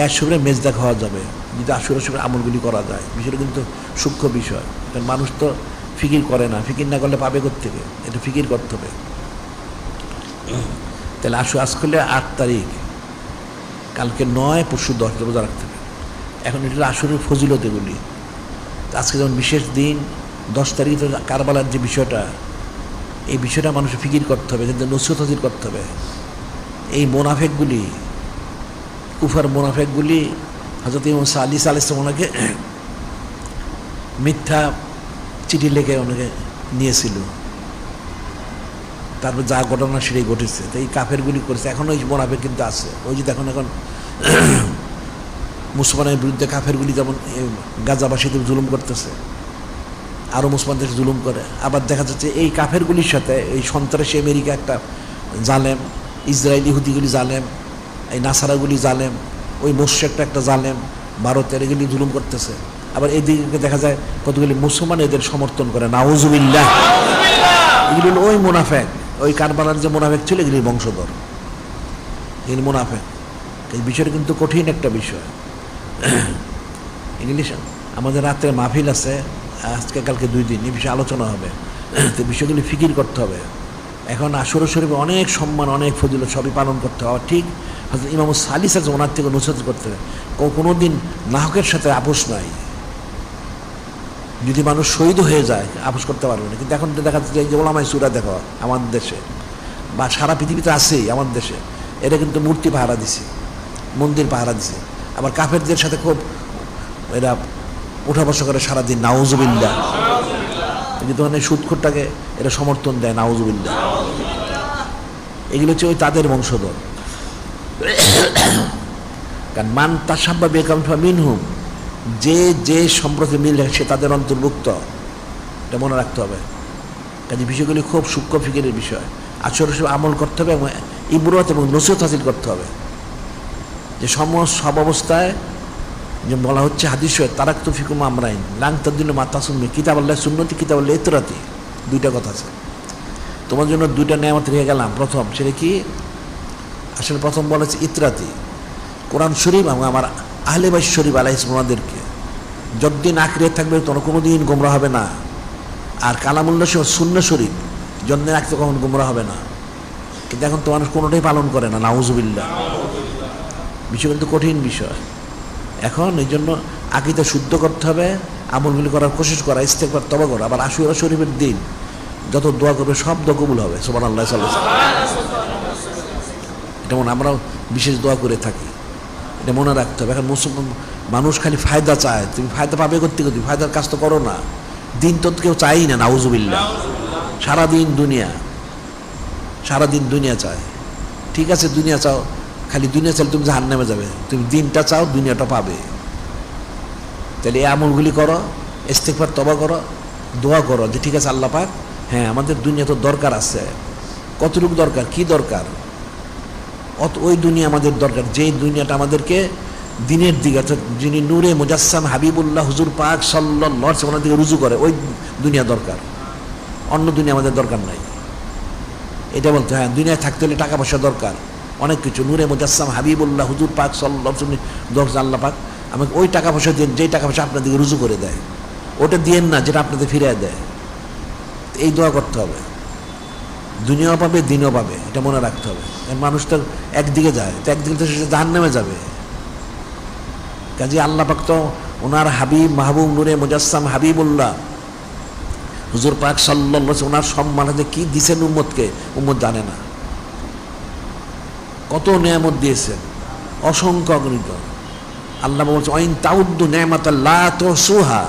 এর সঙ্গে মেজদা খাওয়া যাবে যদি আশুরা শরীফের আমলগুলি করা যায়। বিষয়টা কিন্তু সূক্ষ্ম বিষয়, কারণ মানুষ তো ফিকির করে না। ফিকির না করলে পাবে কোত্থেকে? এটা ফিকির করতে হবে। তাহলে আজ করলে 8 তারিখ, কালকে 9, পরশু 10 রোজা রাখতে হবে। এখন এটা আশুরের ফজিলত এগুলি। আজকে যেমন বিশেষ দিন, 10 তারিখ কারবালার যে বিষয়টা, এই বিষয়টা মানুষের ফিকির করতে হবে, কিন্তু নসিহত হাজির করতে হবে। এই মোনাফেকগুলি, কুফার মোনাফেকগুলি, হযরত ইমাম ঈসা আলাইহিস সালাম ওনাকে মিথ্যা চিঠি লিখে ওনাকে নিয়েছিল। তারপর যা ঘটনা সেটাই ঘটেছে। তো এই কাফেরগুলি করেছে। এখন ওই মোনাফেক কিন্তু আছে। ওই যে দেখুন, এখন মুসলমানের বিরুদ্ধে কাফেরগুলি যেমন গাজাবাসীদের জুলুম করতেছে, আরও মুসলমানদের জুলুম করে। আবার দেখা যাচ্ছে এই কাফেরগুলির সাথে এই সন্ত্রাসী আমেরিকা একটা জালেম, ইসরায়েল ইহুদিগুলি জালেম, এই নাসারাগুলি জালেম, ওই মোশরেকটা একটা জালেম, ভারতের এগুলি জুলুম করতেছে। আবার এইদিকে দেখা যায় কতগুলি মুসলমান এদের সমর্থন করে। নাউজুবিল্লাহ। এগুলি হলো ওই মুনাফেক, ওই কারবালার যে মুনাফেক ছিল এগুলির বংশধর, এগুলি মুনাফেক। এই বিষয়টা কিন্তু কঠিন একটা বিষয়। এগুলি আমাদের রাত্রে মাহফিল আছে, আজকে কালকে 2 দিন, এই বিষয়ে আলোচনা হবে। তো বিষয়গুলি ফিকির করতে হবে। এখন আশুরা শরীফে অনেক সম্মান, অনেক ফজিলত সবই পালন করতে হবে। ঠিক হযরত ইমাম সালিস আছে, ওনার থেকে নসিহত করতে হবে। কোনো দিন নাহকের সাথে আপোষ নাই। যদি মানুষ শহীদ হয়ে যায় আপোষ করতে পারবে না। কিন্তু এখন দেখা যাচ্ছে যে ওলামায়ে সূরা দেখো আমাদের দেশে বা সারা পৃথিবীতে আছেই, আমাদের দেশে এটা কিন্তু মূর্তি পাহারা দিছে, মন্দির পাহারা দিছে। আবার কাফেরদের সাথে খুব এরা উঠা বসা করে সারাদিন। নাউজুবিল্লাহ। কিন্তু মানে সুদখোরটাকে এরা সমর্থন দেয়। নাউজুবিল্লাহ। এগুলো হচ্ছে ওই তাদের বংশধর। কারণ মান তাসাব্বা বিকাউমিন ফামিনহুম, যে সম্প্রতি মিল সে তাদের অন্তর্ভুক্ত। এটা মনে রাখতে হবে। কাজে বিষয়গুলি খুব সূক্ষ্ম ফিকিরের বিষয়। আচরণ আমল করতে হবে এবং ইবরত এবং নসিহত হাসিল করতে হবে। যে সব অবস্থায় যে বলা হচ্ছে হাদিস, তারাক্তু ফিকুম আমরাইন লাং তাদিল্লু মা তাসুন্নি কিতাবাল্লাহ সুন্নতি কিতাবাল্লাহ ইতরাতি। 2টা কথা আছে। তোমার জন্য 2টা নেয়ামত রেখে গেলাম। প্রথম সেটা কি? আসলে প্রথম বলা হচ্ছে ইতরাতি, কোরআন শরীফ এবং আমার আহলে বাইত শরীফ আলাইহিস ওনাদেরকে যতদিন আঁকড়ে থাকবে তখন কোনো দিন গোমরা হবে না। আর কালামুল্লাহ সুন্নাহ শরীফ যতদিন আঁকতে কখন গোমরা হবে না। কিন্তু এখন তো মানুষ কোনোটাই পালন করে না, নাউজুবিল্লাহ। বিষয় কিন্তু কঠিন বিষয়। এখন এই জন্য আকীদা শুদ্ধ করতে হবে, আমলগুলি করার কোশিশ করা, ইস্তেগফার তওবা করা। আবার আশুরা শরীফের দিন যত দোয়া করবে সব দোয়া কবুল হবে, সুবহানাল্লাহ সাল্লাল্লাহু আলাইহি ওয়াসাল্লাম। যেমন আমরাও বিশেষ দোয়া করে থাকি, এটা মনে রাখতে হবে। এখন মুসলমান মানুষ খালি ফায়দা চায়, তুমি ফায়দা পাবে করতে করতে, ফায়দার কাজ তো করো না। দিন তো কেউ চাই না, নাউজুবিল্লাহ। সারাদিন দুনিয়া চায়। ঠিক আছে, দুনিয়া চাও, খালি দুনিয়া চাইলে তুমি জাহান্নামে যাবে। তুমি দিনটা চাও, দুনিয়াটা পাবে। তাহলে এই আমলগুলি করো, ইস্তেগফার তওবা করো, দোয়া করো যে ঠিক আছে আল্লাহ পাক, হ্যাঁ আমাদের দুনিয়া তো দরকার আছে। কতটুকু দরকার, কি দরকার? ওই দুনিয়া আমাদের দরকার, যেই দুনিয়াটা আমাদেরকে দিনের দিকে, অর্থাৎ যিনি নূরে মুজাসসাম হাবিবুল্লাহ হুজুর পাক সাল্লাল্লাহু আলাইহি ওয়াসাল্লামের দিকে রুজু করে, ওই দুনিয়া দরকার। অন্য দুনিয়া আমাদের দরকার নাই। এটা বলতে হ্যাঁ দুনিয়ায় থাকতে হলে টাকা পয়সা দরকার, অনেক কিছু। নূরে মুজাসসাম হাবিবুল্লাহ হুজুর পাক সাল্লাল্লাহু আলাইহি ওয়াসাল্লাম দরকার। আল্লাহ পাক আমাকে ওই টাকা পয়সা দেন, যেই টাকা পয়সা আপনার দিকে রুজু করে দেয়। ওটা দিয়েন না যেটা আপনাদের ফিরিয়ে দেয়। এই দোয়া করতে হবে, দুনিয়াও পাবে দিনও পাবে, এটা মনে রাখতে হবে। মানুষ তো একদিকে যায়, তো একদিকে তো সে জাহান্নামে যাবে। কাজে আল্লাহ পাক তো ওনার হাবিব মাহবুব নূরে মুজাসসাম হাবিবুল্লাহ হুজুর পাক সাল্লাল্লাহু আলাইহি ওনার সম্মানে কি দিয়েছেন উম্মতকে, উম্মত জানে না। কত নেয়ামত দিয়েছেন, অসংখ্য অগণিত। আল্লাহ বলছে ওয়াইন তাউদ্দু নি'মাতাল্লাহ লা তুহসুহা,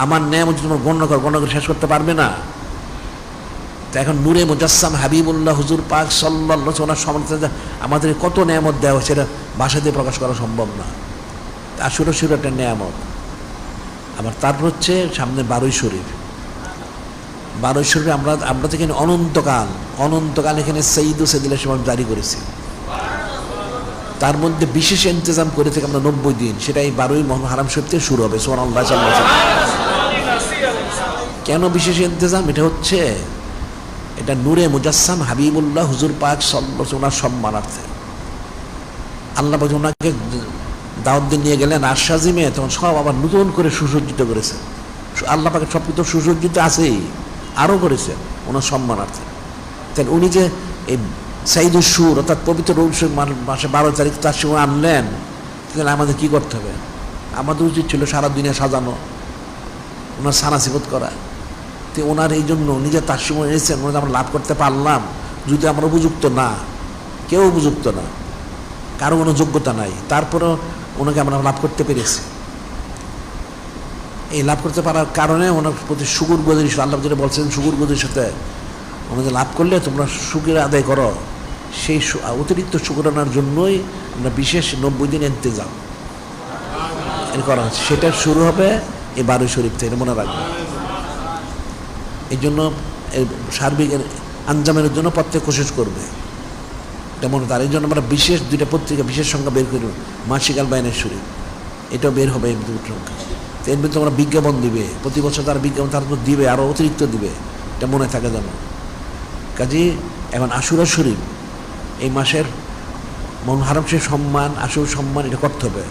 আমার নেয়ামত তোমরা গণনা করে শেষ করতে পারবে না। তো এখন নূরে মুজাসসাম হাবিবুল্লাহ হুজুর পাক সাল্লাল্লাহু আলাইহি ওনার সম্মানে আমাদের কত নেয়ামত দেওয়া, সেটা ভাষা দিয়ে প্রকাশ করা সম্ভব না। আশুরা শরীফ একটা নেয়ামত। আবার তারপর হচ্ছে সামনে 12 শরীফ। 12 শরীফে আমরা তো এখানে অনন্তকাল এখানে সঈদ ও সেদিলের সময় জারি করেছি। তার মধ্যে বিশেষ ইন্তজাম করে থেকে আমরা 90 দিন, সেটা এই 12ই মুহররম শরীফ থেকে শুরু হবে, সুবহানাল্লাহ সাল্লাল্লাহু আলাইহি ওয়াসাল্লাম। কেন বিশেষ ইন্তজাম? এটা হচ্ছে এটা নূরে মুজাসসাম হাবিবুল্লাহ হুজুর পাক সাল্লাল্লাহু আলাইহি ওনার সম্মানার্থে। আল্লাহ পাক ওনাকে দাওয়াত দিয়ে নিয়ে গেলেন আশাজিমে, তখন সব আবার নতুন করে সুসজ্জিত করেছেন। আল্লাহ পাকের সব কিছু সুসজ্জিত আছেই, আরও করেছেন ওনার সম্মানার্থে। তাই উনি যে এই সাইদুস সুর অর্থাৎ পবিত্র মাসে 12 তারিখ তার সময় আনলেন, তাহলে আমাদের কী করতে হবে? আমাদের উচিত ছিল সারা দুনিয়া সাজানো, ওনার সানাসিবত করা। তো ওনার এই জন্য নিজে তার সময় এনেছেন, ওনাকে আমরা লাভ করতে পারলাম। যদি আমরা উপযুক্ত না, কেউ উপযুক্ত না, কারো কোনো যোগ্যতা নাই, তারপরেও ওনাকে আমরা লাভ করতে পেরেছি। এই লাভ করতে পারার কারণে ওনার প্রতি শুকুর গুজারি, আল্লাহ যেটা বলছেন শুকুর গুজারির সাথে ওনাকে লাভ করলে তোমরা শুকর আদায় করো, সেই অতিরিক্ত শুকরানার জন্যই আমরা বিশেষ 90 দিন ইন্তজাম করা হচ্ছে। সেটা শুরু হবে এই 12 শরীফ থেকে, মনে রাখবে। এই জন্য সার্বিক আঞ্জামের জন্য প্রত্যেক কোশিশ করবে, এটা মনে। তার এই জন্য আমরা বিশেষ 2টা পত্রিকা বিশেষ সংখ্যা বের করি, মাসিক আল বায়ানের শরীফ, এটাও বের হবে এই 2 সংখ্যা। তো এর মধ্যে আমরা বিজ্ঞাপন দিবে, প্রতি বছর তারা বিজ্ঞাপন তার উপর দিবে, আরও অতিরিক্ত দিবে, এটা মনে থাকে যেন। কাজে এখন আশুরা শরীফ এই মাসের মুহররম শরীফ সম্মান, আশুর সম্মান, এটা করতে হবে।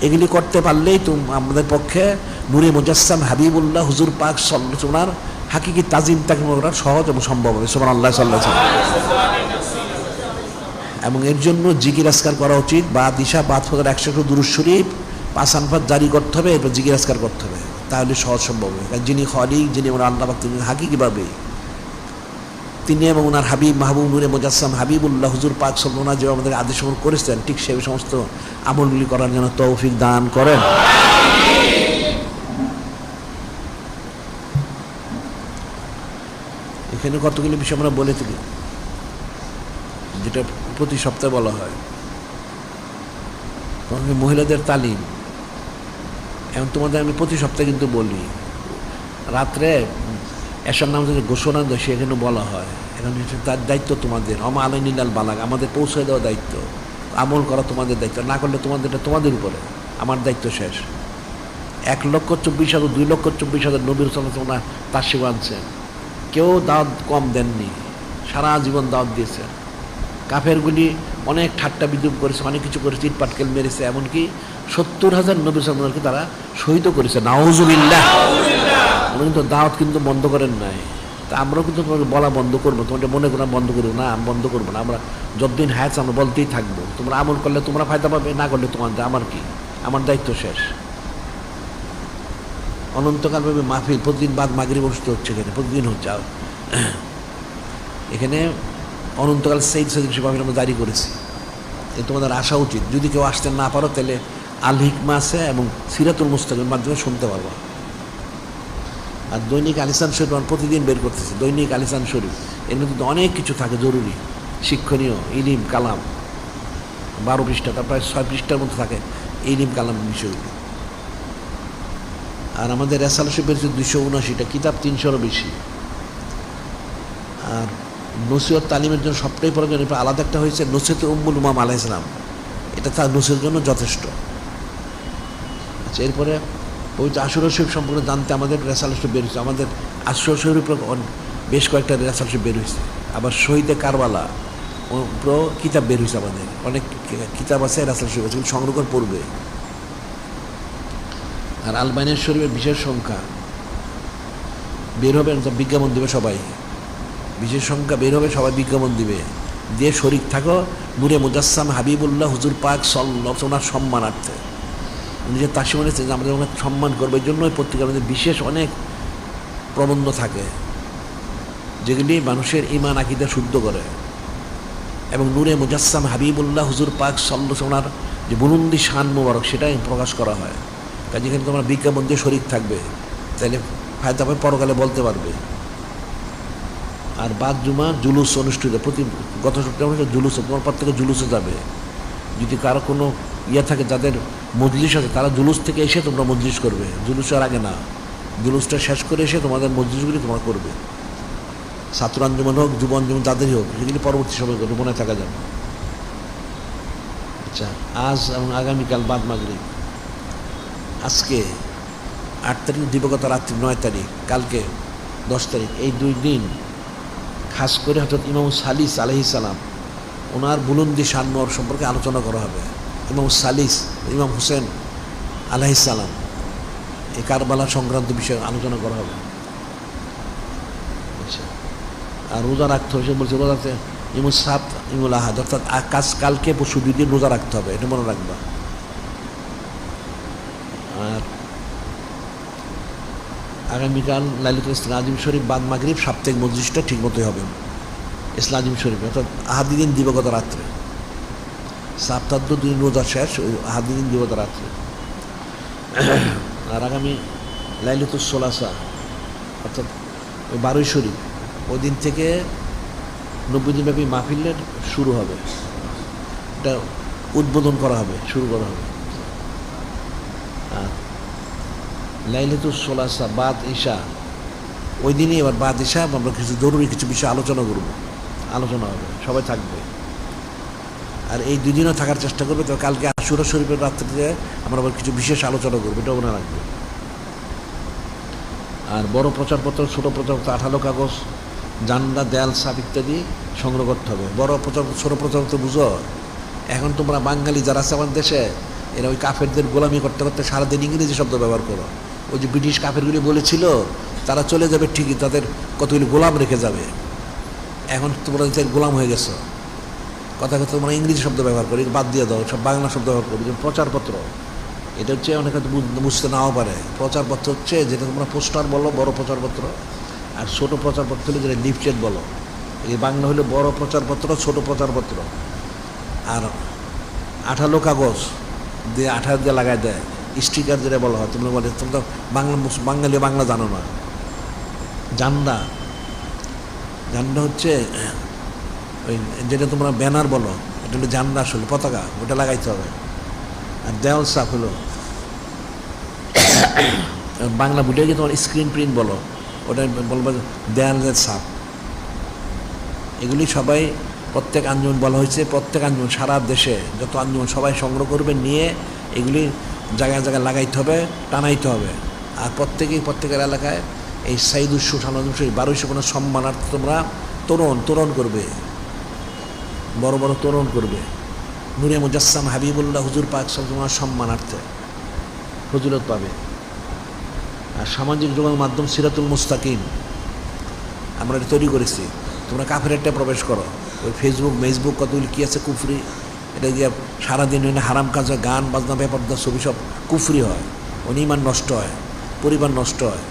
এগুলি করতে পারলেই আমাদের পক্ষে নূরে মুজাসসাম হাবিবুল্লাহ হুজুর পাক সাল্লাল্লাহু আলাইহি ওয়াসাল্লাম হাকিকি তাজিম তাকরিম করা সহজ এবং সম্ভব হবে, সুবহানাল্লাহ সাল্লাল্লাহু আলাইহি ওয়াসাল্লাম। এবং এর জন্য জিকির আজকার করা উচিত। বা দিশা 100 দুরূদ শরীফ 5 আনফাত জারি করতে হবে, এরপর জিকির আজকার করতে হবে, তাহলে সহজ সম্ভব হবে। যিনি খালিক, যিনি ওনার আল্লাহ পাক, তিনি হাকিকিভাবে তিনি এবং ওনার হাবিব মাহবুব নূরে মুজাসসাম হাবিবুল্লাহ হুজুর পাক সাল্লাল্লাহু আলাইহি ওয়াসাল্লাম যেভাবে আমাদের আদেশ করেছেন, ঠিক সেই সমস্ত আমলগুলি করার জন্য তৌফিক দান করেন। এখানে কতগুলি বিষয় আমরা বলে থাকি, যেটা প্রতি সপ্তাহে বলা হয়। মহিলাদের তালিম, এখন তোমাদের আমি প্রতি সপ্তাহে কিন্তু বলি, রাত্রে এসার নাম থেকে ঘোষণা দেয়, সেখানে বলা হয়। এখন তার দায়িত্ব তোমাদের, আমা আলাইনিল বালাগ, আমাদের পৌঁছে দেওয়া দায়িত্ব, আমল করা তোমাদের দায়িত্ব, না করলে তোমাদেরটা তোমাদের উপরে, আমার দায়িত্ব শেষ। 1,24,000 2,24,000 নবীর সাল্লাল্লাহু আলাইহি ওয়াসাল্লাম তার সেবা আনছেন, কেউ দাওয়াত কম দেননি, সারা জীবন দাওয়াত দিয়েছেন। কাফেরগুলি অনেক ঠাট্টা বিদ্রুপ করেছে, অনেক কিছু করেছে, ইট পাটকেল মেরেছে, এমনকি 70,000 নবী সাল্লামকে তারা শহীদও করেছে। নাউজুবিল্লাহ। উনি কিন্তু দাওয়াত কিন্তু বন্ধ করেন নাই। তা আমরাও কিন্তু তোমাকে বলা বন্ধ করবো, তোমাকে মনে করা বন্ধ করবো না, বন্ধ করবো না। আমরা যতদিন হায়াত আমরা বলতেই থাকবো। তোমরা আমল করলে তোমরা ফায়দা পাবে, না করলে তোমাদের, আমার কি, আমার দায়িত্ব শেষ। অনন্তকালভাবে মাহফিল প্রতিদিন বাদ মাগরিব অনুষ্ঠিত হচ্ছে, এখানে প্রতিদিন হচ্ছে। এখানে অনন্তকাল সেইদ সদৃশ মাহফিল আমরা জারি করেছি। তোমাদের আসা উচিত। যদি কেউ আসতে না পারো তাহলে আল হিকমা আছে এবং সিরাতুল মুস্তাকিমের মাধ্যমে শুনতে পারবো। আর দৈনিক আলিসান শরীফ আমরা প্রতিদিন বের করতেছি। দৈনিক আলিসান শরীফ, এর মধ্যে অনেক কিছু থাকে জরুরি, শিক্ষণীয়, ইলিম কালাম। 12 পৃষ্ঠা, তার প্রায় 6 পৃষ্ঠার মধ্যে থাকে ইলিম কালাম বিষয়গুলো। আর আমাদের রেসাল শরীফ বেরিয়েছে 279টা, কিতাব 300-রও বেশি। আর নসিহত তালিমের জন্য সবটাই প্রয়োজন। এরপর আলাদা একটা হয়েছে নসিহতে উম্মুল উমাম আলাইহিস সালাম, এটা তার নসিহতের জন্য যথেষ্ট। আচ্ছা, এরপরে পবিত্র আশুরা শরীফ সম্পর্কে জানতে আমাদের রেসাল শরীফ বের হয়েছে। আমাদের আশুরা শরীফ বেশ কয়েকটা রেসাল শরীফ বের হয়েছে। আবার শহীদে কারবালা পুরো কিতাব বের হয়েছে। আমাদের অনেক কিতাব আছে রেসাল শরীফ আছে, সংরক্ষণ পড়বে। আর আলবানিয়ার শরীফের বিশেষ সংখ্যা বের হবে, বিজ্ঞাপন দেবে সবাই, বিশেষ সংখ্যা বের হবে, সবাই বিজ্ঞাপন দিবে, দিয়ে শরীক থাকো নূরে মুজাসসাম হাবিবুল্লাহ হুজুর পাক সাল্লাল্লাহু আলাইহি ওনার সম্মানার্থে। উনি যে তাসিম এনেছেন যে আমাদের ওনাকে সম্মান করবে, এই জন্য ওই পত্রিকার মধ্যে বিশেষ অনেক প্রবন্ধ থাকে যেগুলি মানুষের ঈমান আকীদা শুদ্ধ করে। এবং নূরে মুজাসসাম হাবিবুল্লাহ হুজুর পাক সাল্লাল্লাহু আলাইহি ওনার যে বুলন্দি শান মোবারক, সেটাই প্রকাশ করা হয়। কাজে এখানে তোমরা বিজ্ঞাপন দিয়ে শরীক থাকবে, তাহলে ফায়দা পাবে, পরকালে বলতে পারবে। আর বাদ জুমা জুলুস অনুষ্ঠিত, গত সপ্তাহে জুলুস, তোমার পর থেকে জুলুসে যাবে। যদি কারো কোনো থাকে, যাদের মজলিস আছে, তারা জুলুস থেকে এসে তোমরা মজলিস করবে, জুলুসের আগে না। জুলুসটা শেষ করে এসে তোমাদের মজলিসগুলি তোমরা করবে। ছাত্র আঞ্জুমান হোক, যুব আঞ্জুমান, যাদেরই হোক, সেগুলি পরবর্তী সময় করবে, মনে থাকা যাবে। আচ্ছা, আজ এবং আগামীকাল বাদ মাগরিব, আজকে 8 তারিখ দিবগত রাত্রি, 9 তারিখ, কালকে 10 তারিখ, এই 2 দিন খাস করে হযরত ইমাম সালিস আলাইহিস সালাম ওনার বুলন্দি শান সম্পর্কে আলোচনা করা হবে। ইমাম সালিস, ইমাম হুসেন আলাইহিস সালাম, এই কারবালা সংক্রান্ত বিষয়ে আলোচনা করা হবে। আচ্ছা, আর রোজা রাখতে হবে, সে বলছে রোজাতে ইমুল সাত ইমুল আহাদ, অর্থাৎ কালকে পরশু 2 দিন রোজা রাখতে হবে, এটা মনে রাখবা। আর আগামীকাল লাইলাতুল ইসলাম আজিম শরীফ বাদ মাগরিব সাপ্তাহিক মজলিসটা ঠিক মতোই হবে ইসলাম আজিম শরীফে, অর্থাৎ আহাদি দিন দিবগত রাত্রে। সপ্তাহ 2 দিন রোজা শেষ, ওই আহাদি দিন দিবগত রাত্রে। আর আগামী লাইলাতুল সোলাসা, অর্থাৎ ওই 12ই শরীফ, ওই দিন থেকে 90 দিনব্যাপী মাহফিলের শুরু হবে, এটা উদ্বোধন করা হবে, শুরু করা হবে। আর লাইলাতুল সোলাসা বাদ ঈশা, ওই দিনই এবার বাদ ঈশা আমরা কিছু জরুরি কিছু বিষয় আলোচনা করব, আলোচনা হবে, সবাই থাকবে। আর এই 2 দিনও থাকার চেষ্টা করবে। তো কালকে আশুরা শরীফের রাত্রিতে আমরা আবার কিছু বিশেষ আলোচনা করবো, এটা মনে রাখবে। আর বড় প্রচারপত্র, ছোটো প্রচারপত্র, 18 কাগজ, জান্ডা, দেয়াল সাপ ইত্যাদি সংগ্রহ করতে হবে। বড় প্রচার, ছোটো প্রচারপত্র বুঝো, এখন তোমরা বাঙালি যারা আছে আমার দেশে, এরা ওই কাফেরদের গোলামি করতে করতে সারাদিন ইংরেজি শব্দ ব্যবহার করো। ওই যে ব্রিটিশ কাফেরগুলি বলেছিল, তারা চলে যাবে ঠিকই, তাদের কতগুলি গোলাম রেখে যাবে। এখন তোমরা গোলাম হয়ে গেছো, কথা কথা তোমরা ইংরেজি শব্দ ব্যবহার করি, বাদ দিয়ে দাও, সব বাংলা শব্দ ব্যবহার করো। প্রচারপত্র এটা হচ্ছে, অনেকে বুঝতে নাও পারে। প্রচারপত্র হচ্ছে যেটা তোমরা পোস্টার বলো, বড় প্রচারপত্র, আর ছোটো প্রচারপত্র হলে যেটা লিফলেট বলো। এই বাংলা হলে বড় প্রচারপত্র, ছোট প্রচারপত্র। আর 18 কাগজ দিয়ে 18 দিয়ে লাগাই দেয়, স্টিকার যেটা বলা হয়, তোমরা বলে তোমরা বাঙালি বাংলা জানো না। জান্ডা, জান্ডা হচ্ছে ওই যেটা তোমরা ব্যানার বলো, এটা হলো জান্ডা, আসলে পতাকা, ওটা লাগাইতে হবে। আর দেওয়াল সাপ হলো বাংলা বুঝে গিয়ে তোমার স্ক্রিন প্রিন্ট বলো, ওটা বলবো দেয়ালের সাপ। এগুলি সবাই প্রত্যেক আঞ্জুমান বলা হয়েছে, প্রত্যেক আঞ্জুমান সারা দেশে যত আঞ্জুমান সবাই সংগ্রহ করবে, নিয়ে এগুলি জায়গায় জায়গায় লাগাইতে হবে, টানাইতে হবে। আর প্রত্যেকের এলাকায় এই সাইদুস 1250 সম্মানার্থে তোমরা তোরণ করবে। বড় বড় তোরণ করবে, নূরে মুজাসসাম হাবিবুল্লাহ হুজুর পাক সাল্লাল্লাহু সম্মানার্থে ফজিলত পাবে। আর সামাজিক যোগাযোগ মাধ্যম সিরাতুল মুস্তাকিম আমরা এটা তৈরি করেছি, তোমরা কাফের একটা প্রবেশ করো, ওই ফেসবুক কতগুলি কী আছে কুফরি, এটা দিয়ে সারাদিন হারাম কাজ হয়, গান বাজনা ব্যাপারদার ছবি সব কুফরি হয়, ইমান নষ্ট হয়, পরিবার নষ্ট হয়,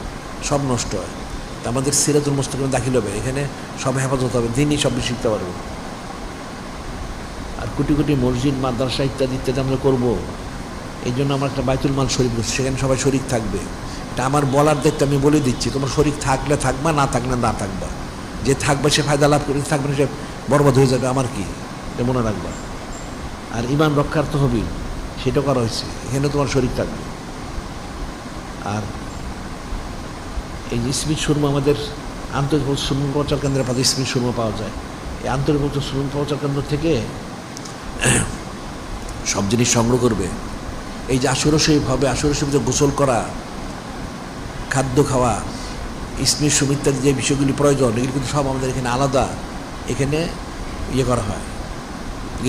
সব নষ্ট হয়। তা আমাদের সিরাতুল মুস্তাকিম দাখিল হবে, এখানে সব হেফাজত হবে, দিনই সব শিখতে পারবো। আর কোটি কোটি মসজিদ মাদ্রাসা ইত্যাদি ইত্যাদি আমরা করবো। এই জন্য আমার একটা বাইতুল মাল শরীফ করছি, সেখানে সবাই শরিক থাকবে। এটা আমার বলার দায়িত্ব, আমি বলে দিচ্ছি, তোমার শরিক থাকলে থাকবা, না থাকলে না থাকবা। যে থাকবে সে ফায়দা লাভ করে, থাকবে না সে বরবাদ হয়ে যাবে, আমার কি, এটা মনে রাখবা। আর ইমান রক্ষার তো হবেই, সেটা করা হয়েছে, এখানে তোমার শরিক থাকবে। আর এই যে স্মিথ সুরমা আমাদের আন্তরিক সুরমা প্রচার কেন্দ্রের পাশে স্মিথ সুরমা পাওয়া যায়। এই আন্তরিক সুরমা প্রচার কেন্দ্র থেকে সব জিনিস সংগ্রহ করবে। এই যে আশুরা শরীফ হবে, আশুরা শরীফে গোসল করা, খাদ্য খাওয়া, স্মিথ সুম ইত্যাদি যে বিষয়গুলি প্রয়োজন, এগুলি কিন্তু সব আমাদের এখানে আলাদা, এখানে ইয়ে করা হয়।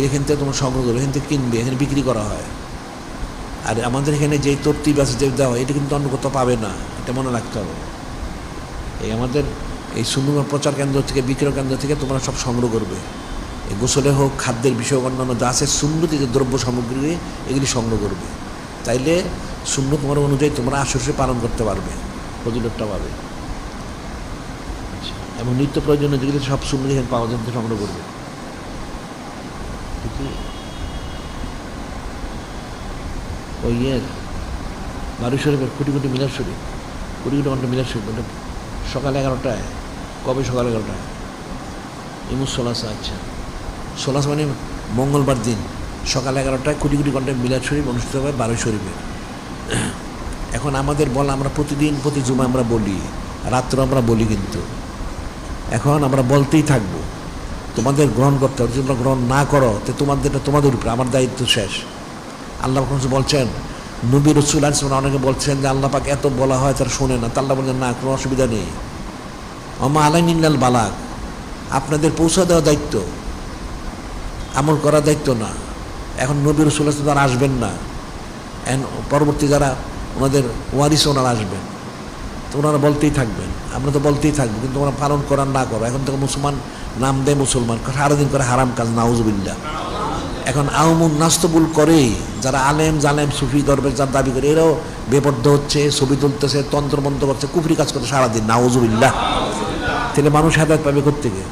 এখান থেকে তোমার সংগ্রহ করবে, এখান থেকে কিনবে, এখানে বিক্রি করা হয়। আর আমাদের এখানে যেই তরতিব আছে, যে দেওয়া, এটা কিন্তু অন্য কোথাও পাবে না, এটা মনে রাখতে হবে। এই আমাদের এই সুন্দর প্রচার কেন্দ্র থেকে, বিক্রয় কেন্দ্র থেকে তোমরা সব সংগ্রহ করবে। এই গোসলে হোক, খাদ্যের বিষয়, অন্যান্য যা আছে সুন্নতি যে দ্রব্য সামগ্রী, এগুলি সংগ্রহ করবে। তাইলে সুন্নত তোমার অনুযায়ী তোমরা আশুরা পালন করতে পারবে, ফজিলতটা পাবে। এবং নিত্য প্রয়োজনীয় যেগুলি সব সুন্নত এখানে পাওয়া যায়, সংগ্রহ করবে। ওই বারুই শরীফের কোটি কোটি মিলাদ শরীফ, কোটি কোটি ঘন্টা মিলাদ শরীফ, ওটা সকাল 11টায়। কবে সকাল 11টায়? ইমুস সোলাসা। আচ্ছা, সোলাস মানে মঙ্গলবার দিন সকাল 11টায় কোটি কোটি ঘন্টায় মিলাদ শরীফ অনুষ্ঠিত হবে বারুই শরীফে। এখন আমাদের বলা, আমরা প্রতিদিন প্রতি জুমা আমরা বলি, রাত্রে আমরা বলি, কিন্তু এখন আমরা বলতেই থাকবো। তোমাদের গ্রহণ করতে হবে, যদি তোমরা গ্রহণ না করো তো তোমাদেরটা তোমাদের উপরে, আমার দায়িত্ব শেষ। আল্লাহ বলছেন, নবী রসুল আলাইহিস অনেকে বলছেন যে আল্লাহ পাক এত বলা হয় তারা শোনে না, তা আল্লাহ বলছেন না, কোনো অসুবিধা নেই, ওমা আলাইনিল বালাগ, আপনাদের পৌঁছা দেওয়া দায়িত্ব, আমল করার দায়িত্ব না। এখন নবী রসুল তারা আসবেন না, পরবর্তী যারা ওনাদের ওয়ারিস ওনারা আসবেন, তো ওনারা বলতেই থাকবেন, আমরা তো বলতেই থাকবো, কিন্তু ওরা পালন করার না করো। এখন থেকে মুসলমান নাম দেয় মুসলমান, সারাদিন করে হারাম কাজ, নাউজুবিল্লাহ। এখন আউমুন নাস্তবুল করেই যারা আলেম জালেম সুফি দরবেশ যার দাবি করে, এরাও বেপর্দ হচ্ছে, ছবি তুলতেছে, তন্ত্রমন্ত্র করছে, কুফরি কাজ করছে সারাদিন, নাউজুবিল্লাহ। তাহলে মানুষ হেদায়েত পাবে কোত্থেকে?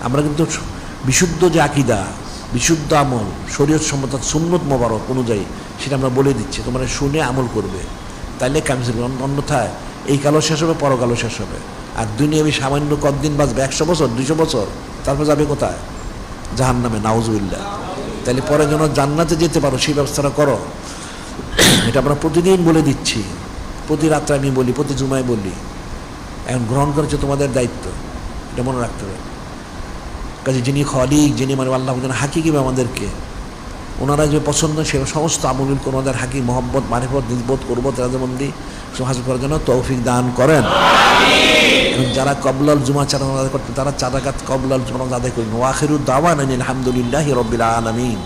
আমরা কিন্তু বিশুদ্ধ যে আকীদা, বিশুদ্ধ আমল, শরীয়ত সম্মত সুন্নত মোবারক অনুযায়ী সেটা আমরা বলে দিচ্ছি, তোমরা শুনে আমল করবে, তাইলে কামিল। অন্যথায় এই কালো শেষ হবে, পরকালো শেষ হবে। আর দুনিয়াবি সামান্য কতদিন বাঁচবে, 100 বছর 200 বছর, তারপর যাবে কোথায়? জাহান্নামে, নাউজুবিল্লাহ। তাহলে পরে যেন জান্নাতে যেতে পারো সেই ব্যবস্থাটা করো। এটা আমরা প্রতিদিন বলে দিচ্ছি, প্রতি রাত্রে আমি বলি, প্রতি জুমায় বলি। এখন গ্রহণ করেছে তোমাদের দায়িত্ব, এটা মনে রাখতে হবে। কাজে যিনি খলিক, যিনি মানে আল্লাহ হাকিকিবে আমাদেরকে, ওনারা যে পছন্দ সে সমস্ত আমল করে ওনাদের হাকি মোহাম্মদ মারিফত নিজবোধ করবো তারাজমন্দি হাসিল করার জন্য তৌফিক দান করেন। এবং যারা কবলাল জুমা চাঁদা আদায় করতে, তারা 4 রাকাত কবলাল জুমা আদায় করবেন। ওয়াখিরু দাওয়ানা আলহামদুলিল্লাহি রাব্বিল আলামিন।